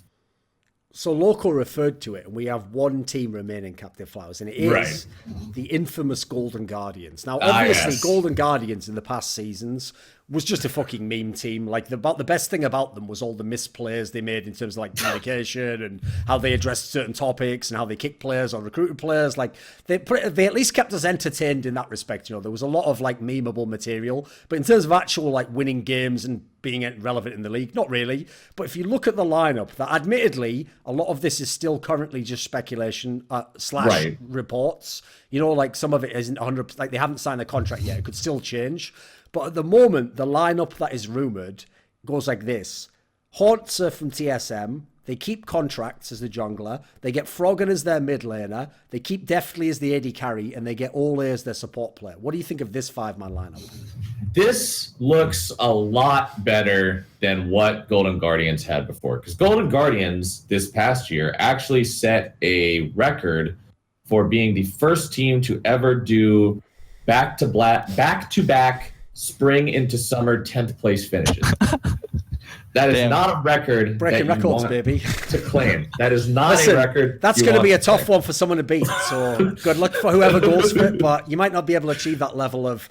So Loco referred to it, and we have one team remaining, Captain Flowers, and it is the infamous Golden Guardians. Now, obviously, Golden Guardians in the past seasons was just a fucking meme team. Like, the best thing about them was all the misplays they made in terms of like communication and how they addressed certain topics and how they kicked players or recruited players. Like, they at least kept us entertained in that respect. You know, there was a lot of like memeable material, but in terms of actual like winning games and being relevant in the league, not really. But if you look at the lineup, that admittedly a lot of this is still currently just speculation / reports. You know, like some of it isn't 100%. Like, they haven't signed a contract yet. It could still change. But at the moment, the lineup that is rumored goes like this: Hauntzer from TSM. They keep Contracts as the jungler. They get Froggen as their mid laner. They keep Deftly as the AD carry, and they get Ole as their support player. What do you think of this 5-man lineup? This looks a lot better than what Golden Guardians had before, because Golden Guardians this past year actually set a record for being the first team to ever do back-to-back spring into summer 10th place finishes. That is not a record breaking that you records, want baby. to claim. That is not a record. That's going to be a tough one for someone to beat. So good luck for whoever goes for it. But you might not be able to achieve that level of,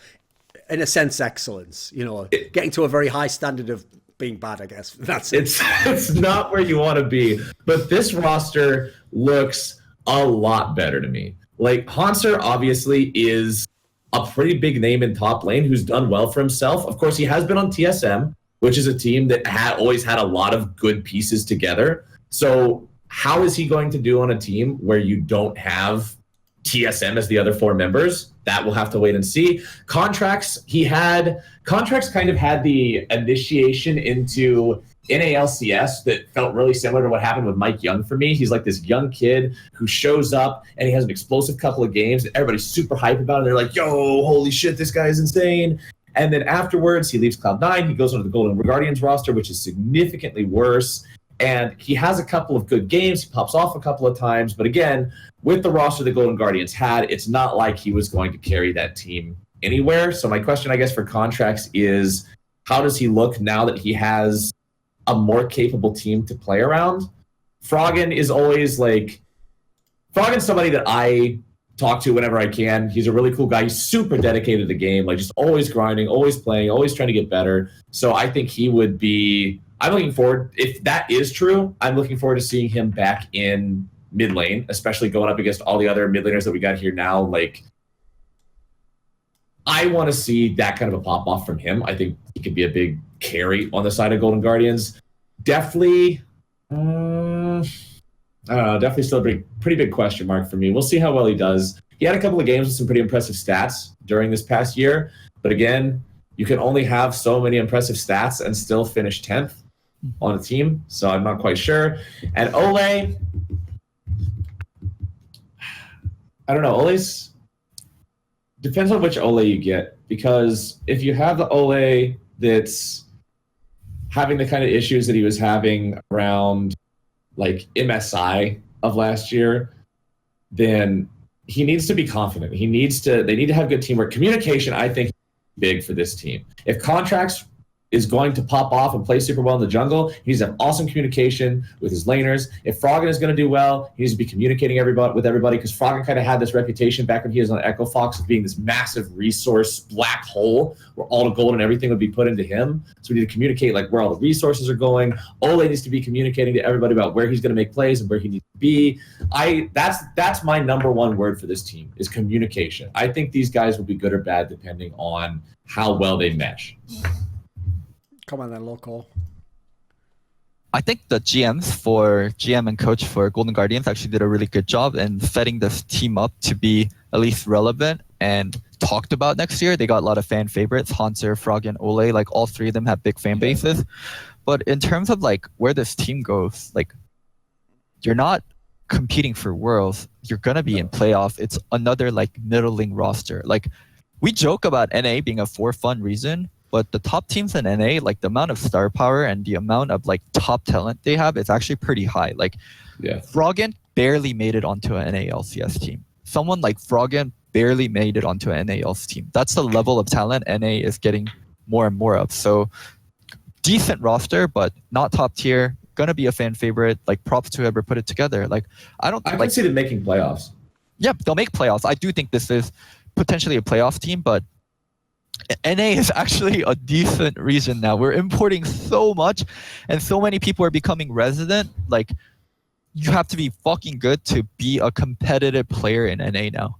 in a sense, excellence. You know, getting to a very high standard of being bad, I guess. That's it. It's not where you want to be. But this roster looks a lot better to me. Like, Hauntzer obviously is a pretty big name in top lane who's done well for himself. Of course, he has been on TSM, which is a team that always had a lot of good pieces together. So how is he going to do on a team where you don't have TSM as the other 4 members? That we'll have to wait and see. Contracts kind of had the initiation into NALCS that felt really similar to what happened with Mike Young for me. He's like this young kid who shows up and he has an explosive couple of games and everybody's super hyped about it. They're like, yo, holy shit, this guy is insane. And then afterwards, he leaves Cloud9. He goes onto the Golden Guardians roster, which is significantly worse. And he has a couple of good games. He pops off a couple of times. But again, with the roster the Golden Guardians had, it's not like he was going to carry that team anywhere. So my question, I guess, for Contracts is, how does he look now that he has a more capable team to play around? Froggen is always like... Froggen's somebody that I talk to whenever I can. He's a really cool guy. He's super dedicated to the game, like just always grinding, always playing, always trying to get better. So I think he would be... I'm looking forward, if that is true, I'm looking forward to seeing him back in mid lane, especially going up against all the other mid laners that we got here now, like I want to see that kind of a pop off from him. I think he could be a big carry on the side of Golden Guardians. Definitely, I don't know. Definitely still a pretty big question mark for me. We'll see how well he does. He had a couple of games with some pretty impressive stats during this past year, but again, you can only have so many impressive stats and still finish 10th on a team. So I'm not quite sure. And Ole, I don't know. Ole's depends on which Ole you get, because if you have the Ole that's having the kind of issues that he was having around like MSI of last year, then he needs to be confident. They need to have good teamwork. Communication, I think, is big for this team. If Contracts is going to pop off and play super well in the jungle, he needs to have awesome communication with his laners. If Froggen is going to do well, he needs to be communicating with everybody, because Froggen kind of had this reputation back when he was on Echo Fox of being this massive resource black hole where all the gold and everything would be put into him. So we need to communicate like where all the resources are going. Ole needs to be communicating to everybody about where he's going to make plays and where he needs to be. That's my number one word for this team is communication. I think these guys will be good or bad depending on how well they mesh. Come on then, Loco. I think the GM and coach for Golden Guardians actually did a really good job in setting this team up to be at least relevant and talked about next year. They got a lot of fan favorites, Hanser, Froggen, Ole, like all three of them have big fan bases. But in terms of like where this team goes, like you're not competing for Worlds. You're going to be in playoff. It's another like middling roster. Like we joke about NA being a for fun reason, but the top teams in NA, like the amount of star power and the amount of like top talent they have is actually pretty high. Like Froggen barely made it onto an NA-LCS team. Someone like Froggen barely made it onto an NA-LCS team. That's the level of talent NA is getting more and more of. So decent roster, but not top tier. Gonna be a fan favorite. Like props to whoever put it together. Like I can see them making playoffs. Yep, they'll make playoffs. I do think this is potentially a playoff team, but NA is actually a decent region now. We're importing so much, and so many people are becoming resident. Like, you have to be fucking good to be a competitive player in NA now.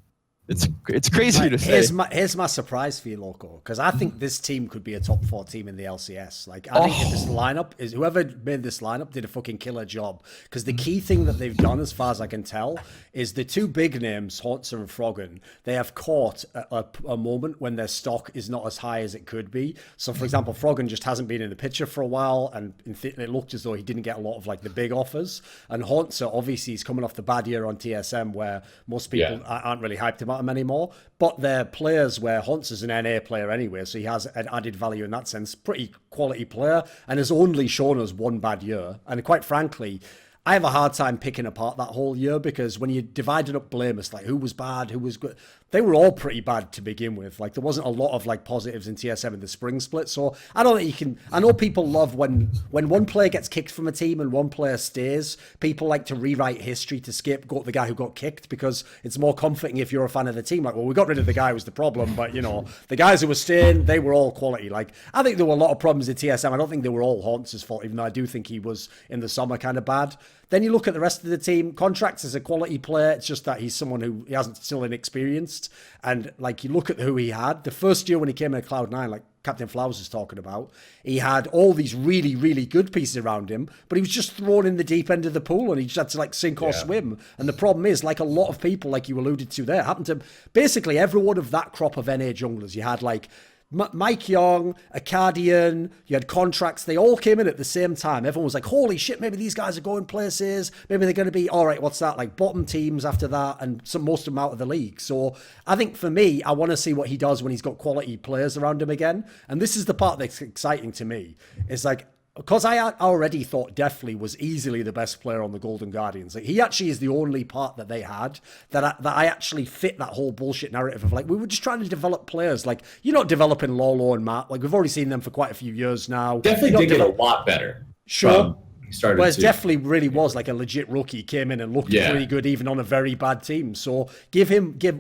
It's crazy to say. Here's my surprise for you, Loco, because I think this team could be a top 4 team in the LCS. Like, I think if this lineup is whoever made this lineup did a fucking killer job. Because the key thing that they've done, as far as I can tell, is the two big names, Haunter and Froggen, they have caught a moment when their stock is not as high as it could be. So, for example, Froggen just hasn't been in the picture for a while, and it looked as though he didn't get a lot of like the big offers. And Haunter, obviously, is coming off the bad year on TSM, where most people aren't really hyped about him anymore, but they're players where Haunter's an NA player anyway, so he has an added value in that sense. Pretty quality player, and has only shown us one bad year. And quite frankly, I have a hard time picking apart that whole year, because when you divided up Blamus, like who was bad, who was good, they were all pretty bad to begin with. Like there wasn't a lot of like positives in TSM in the spring split. So I don't think you can. I know people love when one player gets kicked from a team and one player stays. People like to rewrite history to scapegoat the guy who got kicked, because it's more comforting if you're a fan of the team. Like, well, we got rid of the guy who was the problem, but you know, the guys who were staying, they were all quality. Like I think there were a lot of problems in TSM. I don't think they were all Haunts' fault, even though I do think he was in the summer kind of bad. Then you look at the rest of the team. Contracts is a quality player. It's just that he's someone who he hasn't still inexperienced. And like you look at who he had the first year when he came in Cloud9, like Captain Flowers is talking about, he had all these really, really good pieces around him, but he was just thrown in the deep end of the pool and he just had to like sink or swim. And the problem is, like a lot of people, like you alluded to there, happened to basically every one of that crop of NA junglers. You had like Mike Young, Acadian, you had Contracts, they all came in at the same time. Everyone was like, holy shit, maybe these guys are going places, maybe they're going to be, all right, what's that, like bottom teams after that, and most of them out of the league. So I think for me, I want to see what he does when he's got quality players around him again. And this is the part that's exciting to me. It's like, because I already thought Deathly was easily the best player on the Golden Guardians. Like, he actually is the only part that they had that I actually fit that whole bullshit narrative of like, we were just trying to develop players. Like, you're not developing Lolo and Matt. Like, we've already seen them for quite a few years now. Definitely did get a lot better. Sure. He started Well, it to. definitely really was like a legit rookie. Came in and looked Yeah. pretty good, even on a very bad team. So give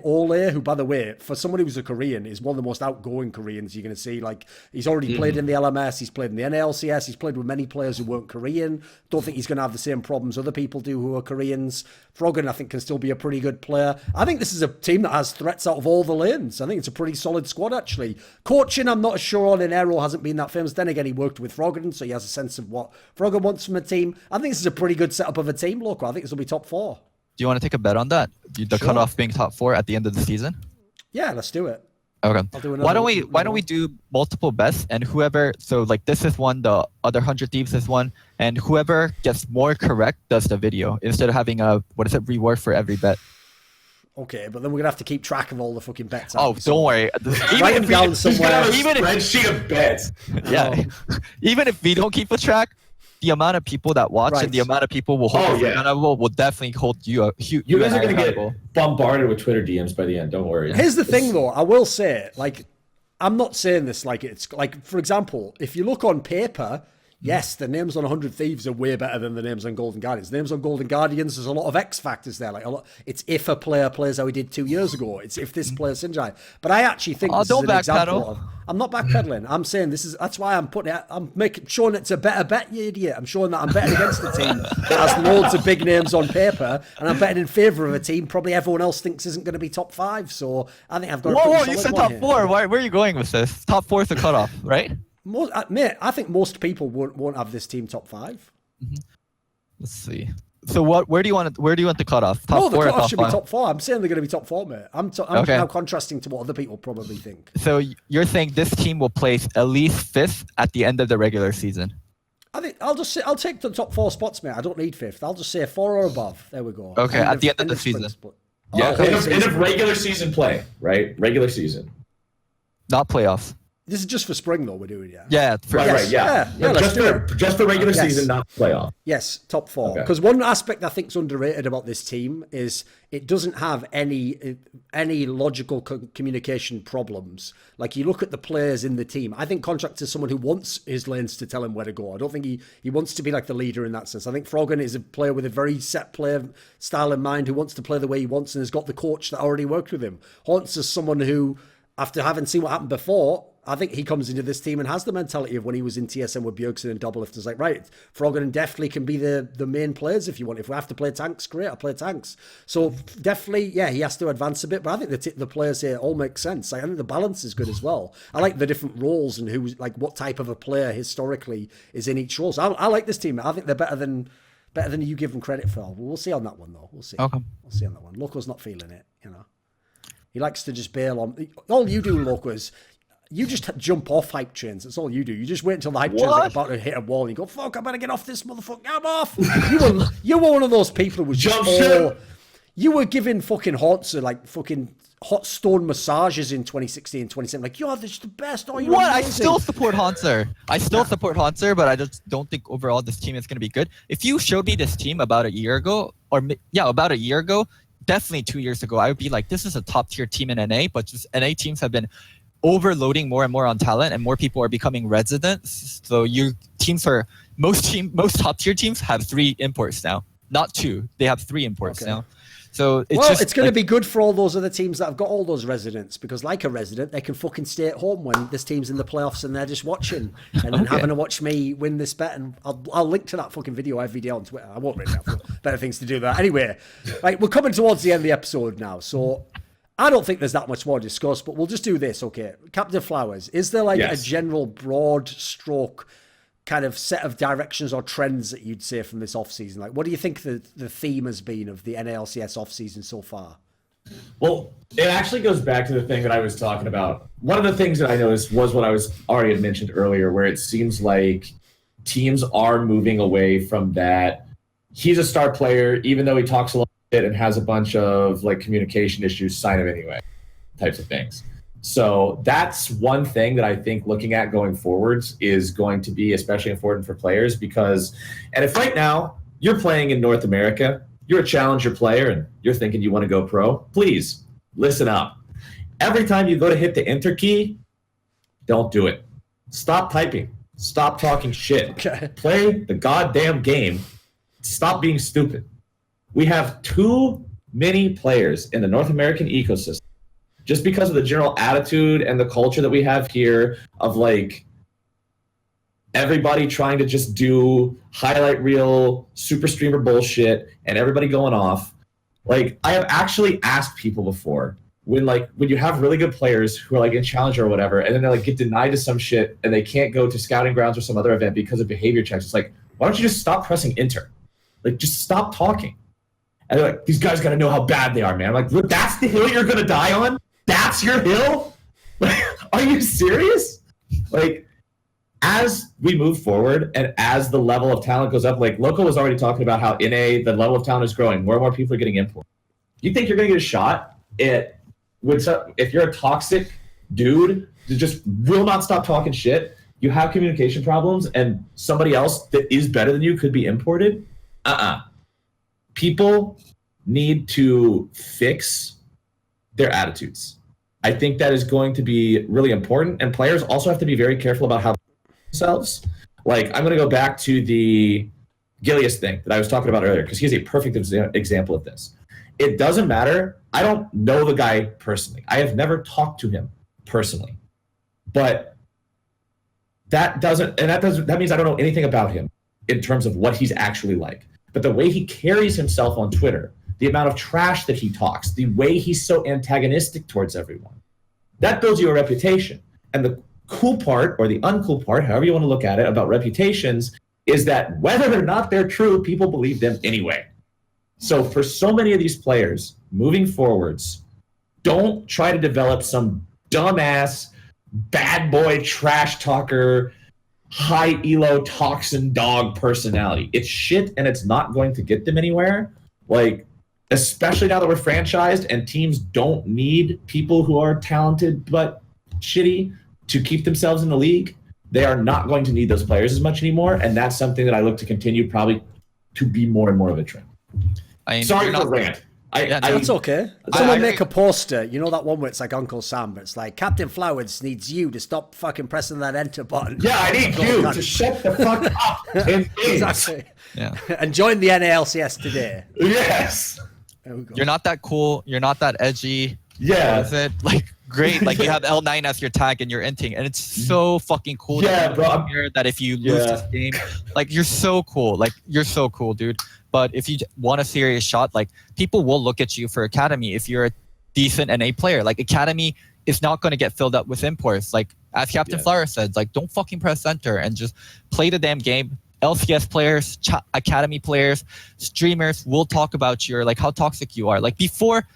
Ole, who, by the way, for somebody who's a Korean, is one of the most outgoing Koreans you're going to see. Like, he's already played in the LMS, he's played in the NLCS, he's played with many players who weren't Korean. Don't think he's going to have the same problems other people do who are Koreans. Froggen, I think, can still be a pretty good player. I think this is a team that has threats out of all the lanes. I think it's a pretty solid squad, actually. Coaching, I'm not as sure on. In Aero hasn't been that famous. Then again, he worked with Froggen, so he has a sense of what Froggen wants from a team. I think this is a pretty good setup of a team, Loco. I think this will be top 4. Do you want to take a bet on that? The cutoff being top 4 at the end of the season? Yeah, let's do it. Okay. Do Why don't we do multiple bets, and whoever, so like this is one, the other 100 Thieves is one, and whoever gets more correct does the video instead of having a reward for every bet. Okay, but then we're gonna have to keep track of all the fucking bets. Oh, don't worry. Write them down He's got somewhere. a spreadsheet of bets. Yeah. Even if we don't keep a track, the amount of people that watch and the amount of people will hold will definitely hold you a huge. You guys are going to get bombarded with Twitter DMs by the end. Don't worry. Here's the thing, though. I will say, like, I'm not saying this like it's like, for example, if you look on paper, yes, the names on 100 Thieves are way better than the names on Golden Guardians. The names on Golden Guardians, there's a lot of X factors there. Like a lot, it's if a player plays how he did 2 years ago. It's if this player synergize. But I actually think this is an example of. I'm not backpedaling. I'm saying that's why I'm putting it. I'm showing it's a better bet, you idiot. I'm showing that I'm betting against the team that has loads of big names on paper, and I'm betting in favour of a team probably everyone else thinks isn't going to be top 5. So I think I've got. Whoa! You said top 4. Where are you going with this? Top 4 is the cutoff, right? Mate, I think most people won't have this team top 5. Mm-hmm. Let's see. So where do you want the cutoff? Top 4 the or cutoff top should 5? be top 4. I'm saying they're going to be top 4, mate. I'm now contrasting to what other people probably think. So you're saying this team will place at least 5th at the end of the regular season? I think I'll take the top 4 spots, mate. I don't need 5th. I'll just say 4 or above. There we go. Okay, at the end of the season. Yeah, end of regular season play, right? Regular season. Not playoffs. This is just for spring, though. We're doing, yeah. Yeah, just for regular season, not playoff. Yes, top 4. Because one aspect I think is underrated about this team is it doesn't have any logical communication problems. Like, you look at the players in the team. I think Contract is someone who wants his lanes to tell him where to go. I don't think he wants to be like the leader in that sense. I think Froggen is a player with a very set player style in mind who wants to play the way he wants and has got the coach that already worked with him. Haunts is someone who, after having seen what happened before, I think he comes into this team and has the mentality of when he was in TSM with Bjergsen and Doublelift. It's like, right, Froggen definitely can be the main players if you want. If we have to play tanks, great, I'll play tanks. So definitely, yeah, he has to advance a bit. But I think the players here all make sense. I think the balance is good as well. I like the different roles and who's like what type of a player historically is in each role. So I like this team. I think they're better than you give them credit for. We'll see on that one, though. We'll see. Okay. We'll see on that one. Loco's not feeling it, you know. He likes to just bail on. All you do, Loco, is you just jump off hype trains. That's all you do. You just wait until the hype train's like about to hit a wall and you go, fuck, I better get off this motherfucker. I'm off. You were one of those people who was just you were giving fucking Haunter like fucking hot stone massages in 2016 and 2017. Like, you're just the best. Oh, you're amazing. I still support Haunter. Support Haunter, but I just don't think overall this team is going to be good. If you showed me this team about a year ago, definitely 2 years ago, I would be like, this is a top tier team in NA, but just NA teams have been overloading more and more on talent, and more people are becoming residents. So most top tier teams have 3 imports now, not 2. They have 3 imports now. So it's going to be good for all those other teams that have got all those residents, because like a resident, they can fucking stay at home when this team's in the playoffs and they're just watching and then having to watch me win this bet. And I'll link to that fucking video every day on Twitter. I won't really have better things to do that. Anyway, right, we're coming towards the end of the episode now, so I don't think there's that much more to discuss, but we'll just do this, okay? Captain Flowers, is there like a general broad stroke kind of set of directions or trends that you'd say from this off-season? Like, what do you think the theme has been of the NALCS off-season so far? Well, it actually goes back to the thing that I was talking about. One of the things that I noticed was what I was already had mentioned earlier, where it seems like teams are moving away from that. He's a star player, even though he talks a lot and has a bunch of like communication issues, sign him anyway, types of things. So that's one thing that I think looking at going forwards is going to be especially important for players, because, and if right now you're playing in North America, you're a challenger player and you're thinking you want to go pro, please listen up. Every time you go to hit the enter key, don't do it. Stop typing. Stop talking shit. Okay. Play the goddamn game. Stop being stupid. We have too many players in the North American ecosystem just because of the general attitude and the culture that we have here of like everybody trying to just do highlight reel super streamer bullshit and everybody going off. Like, I have actually asked people before when you have really good players who are like in Challenger or whatever, and then they like get denied to some shit and they can't go to Scouting Grounds or some other event because of behavior checks. It's like, why don't you just stop pressing enter? Like, just stop talking. And they're like, these guys got to know how bad they are, man. I'm like, look, that's the hill you're going to die on? That's your hill? Like, are you serious? Like, as we move forward and as the level of talent goes up, like Loco was already talking about how NA, the level of talent is growing. More and more people are getting imported. You think you're going to get a shot if you're a toxic dude that just will not stop talking shit, you have communication problems, and somebody else that is better than you could be imported? People need to fix their attitudes. I think that is going to be really important, and players also have to be very careful about how themselves. Like, I'm going to go back to the Gilius thing that I was talking about earlier, because he's a perfect example of this. It doesn't matter. I don't know the guy personally. I have never talked to him personally. But that means I don't know anything about him in terms of what he's actually like. But the way he carries himself on Twitter, the amount of trash that he talks, the way he's so antagonistic towards everyone, that builds you a reputation. And the cool part, or the uncool part, however you want to look at it, about reputations is that whether or not they're true, people believe them anyway. So for so many of these players moving forwards, don't try to develop some dumbass, bad boy, trash talker, high elo toxin dog personality. It's shit, and it's not going to get them anywhere. Like, especially now that we're franchised and teams don't need people who are talented but shitty to keep themselves in the league. They are not going to need those players as much anymore, and that's something that I look to continue probably to be more and more of a trend. Sorry for the rant. That's okay. Someone make a poster. You know that one where it's like Uncle Sam, but it's like, Captain Flowers needs you to stop fucking pressing that enter button. Yeah, I need you to shut the fuck up. Exactly. Yeah. And join the NALCS today. Yes. There we go. You're not that cool. You're not that edgy. Yeah. What is it? Like, great. Like, you have L9 as your tag and you're inting, and it's so fucking cool. Yeah, bro. That if you lose this game, like, you're so cool. Like, you're so cool, dude. But if you want a serious shot, like, people will look at you for Academy if you're a decent NA player. Like, Academy is not going to get filled up with imports. Like, as Captain Flower said, like, don't fucking press enter and just play the damn game. LCS players, Academy players, streamers will talk about your, like, how toxic you are. Like, before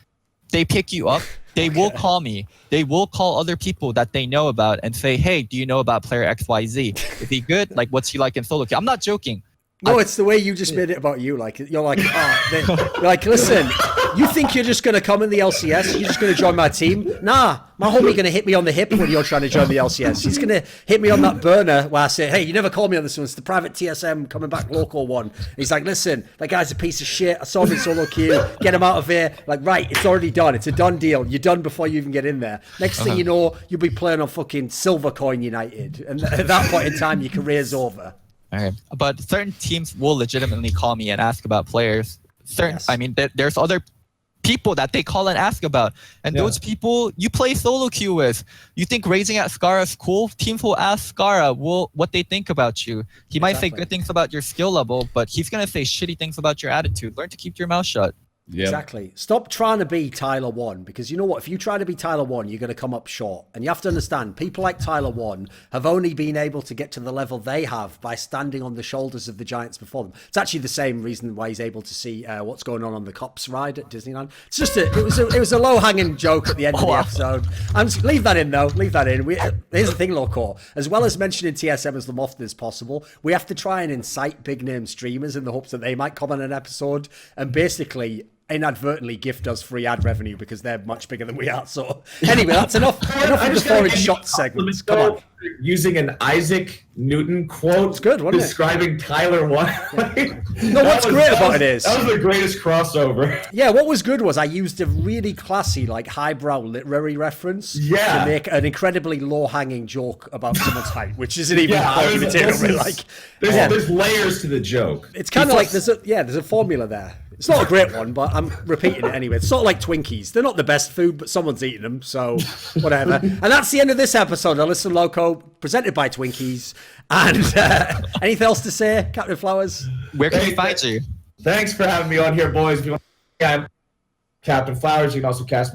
they pick you up, they will call me. They will call other people that they know about and say, hey, do you know about player XYZ? Is he good? Like, what's he like in solo queue? I'm not joking. No, it's the way you just made it about you. Like, you're like, you're like, listen, you think you're just going to come in the LCS? You're just going to join my team? Nah, my homie going to hit me on the hip when you're trying to join the LCS. He's going to hit me on that burner where I say, hey, you never called me on this one. It's the private TSM coming back Loco one. He's like, listen, that guy's a piece of shit. I saw him in solo queue. Get him out of here. Like, right, it's already done. It's a done deal. You're done before you even get in there. Next thing you know, you'll be playing on fucking Silvercoin United. And at that point in time, your career's over. Okay. But certain teams will legitimately call me and ask about players. I mean, there's other people that they call and ask about. And those people you play solo queue with. You think raising at Scara is cool? Teams will ask Scara what they think about you. He might say good things about your skill level, but he's going to say shitty things about your attitude. Learn to keep your mouth shut. Yep. Exactly. Stop trying to be Tyler 1, because you know what? If you try to be Tyler 1, you're going to come up short. And you have to understand, people like Tyler 1 have only been able to get to the level they have by standing on the shoulders of the giants before them. It's actually the same reason why he's able to see what's going on the Cops ride at Disneyland. It's just it was a low-hanging joke at the end of the episode. Leave that in, though. Leave that in. Here's the thing, Loco. As well as mentioning TSM as often as possible, we have to try and incite big-name streamers in the hopes that they might come on an episode and basically inadvertently gift us free ad revenue because they're much bigger than we are. So anyway, that's enough of the foreign shot segments. Come on. Using an Isaac Newton quote, it's good, wasn't describing Tyler White. No, what's great about it is that was the greatest crossover. Yeah, what was good was I used a really classy, like highbrow literary reference to make an incredibly low-hanging joke about someone's height, which isn't even funny material. There's layers to the joke. It's kind of like there's a formula there. It's not a great one, but I'm repeating it anyway. It's sort of like Twinkies. They're not the best food, but someone's eating them, so whatever. And that's the end of this episode of Listen Loco, presented by Twinkies. And anything else to say, Captain Flowers? Where can we find you? Thanks for having me on here, boys. If you want to Captain Flowers, you can also catch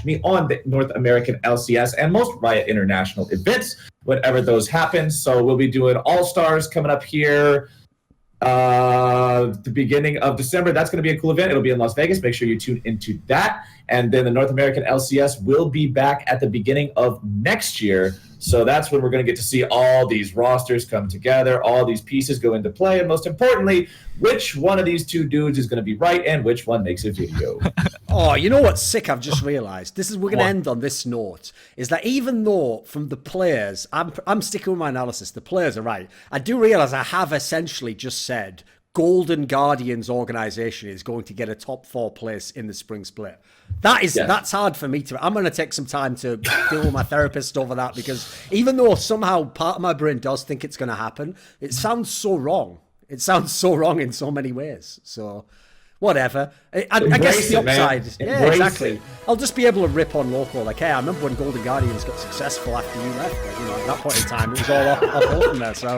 me on the North American LCS and most Riot International events, whenever those happen. So we'll be doing All-Stars coming up here. The beginning of December. That's going to be a cool event. It'll be in Las Vegas. Make sure you tune into that. And then the North American LCS will be back at the beginning of next year. So that's when we're going to get to see all these rosters come together, all these pieces go into play, and most importantly, which one of these two dudes is going to be right and which one makes a video. Oh, you know what's sick? I've just realised. We're going to end on this note. Is that even though from the players, I'm sticking with my analysis. The players are right. I do realise I have essentially just said Golden Guardians organisation is going to get a top 4 place in the spring split. That's hard for me to. I'm going to take some time to deal with my therapist over that, because even though somehow part of my brain does think it's going to happen, it sounds so wrong. It sounds so wrong in so many ways. So whatever. I guess the upside. Yeah, exactly. I'll just be able to rip on Loco. Like, hey, I remember when Golden Guardians got successful after you left. Like, at that point in time, it was all off from there. So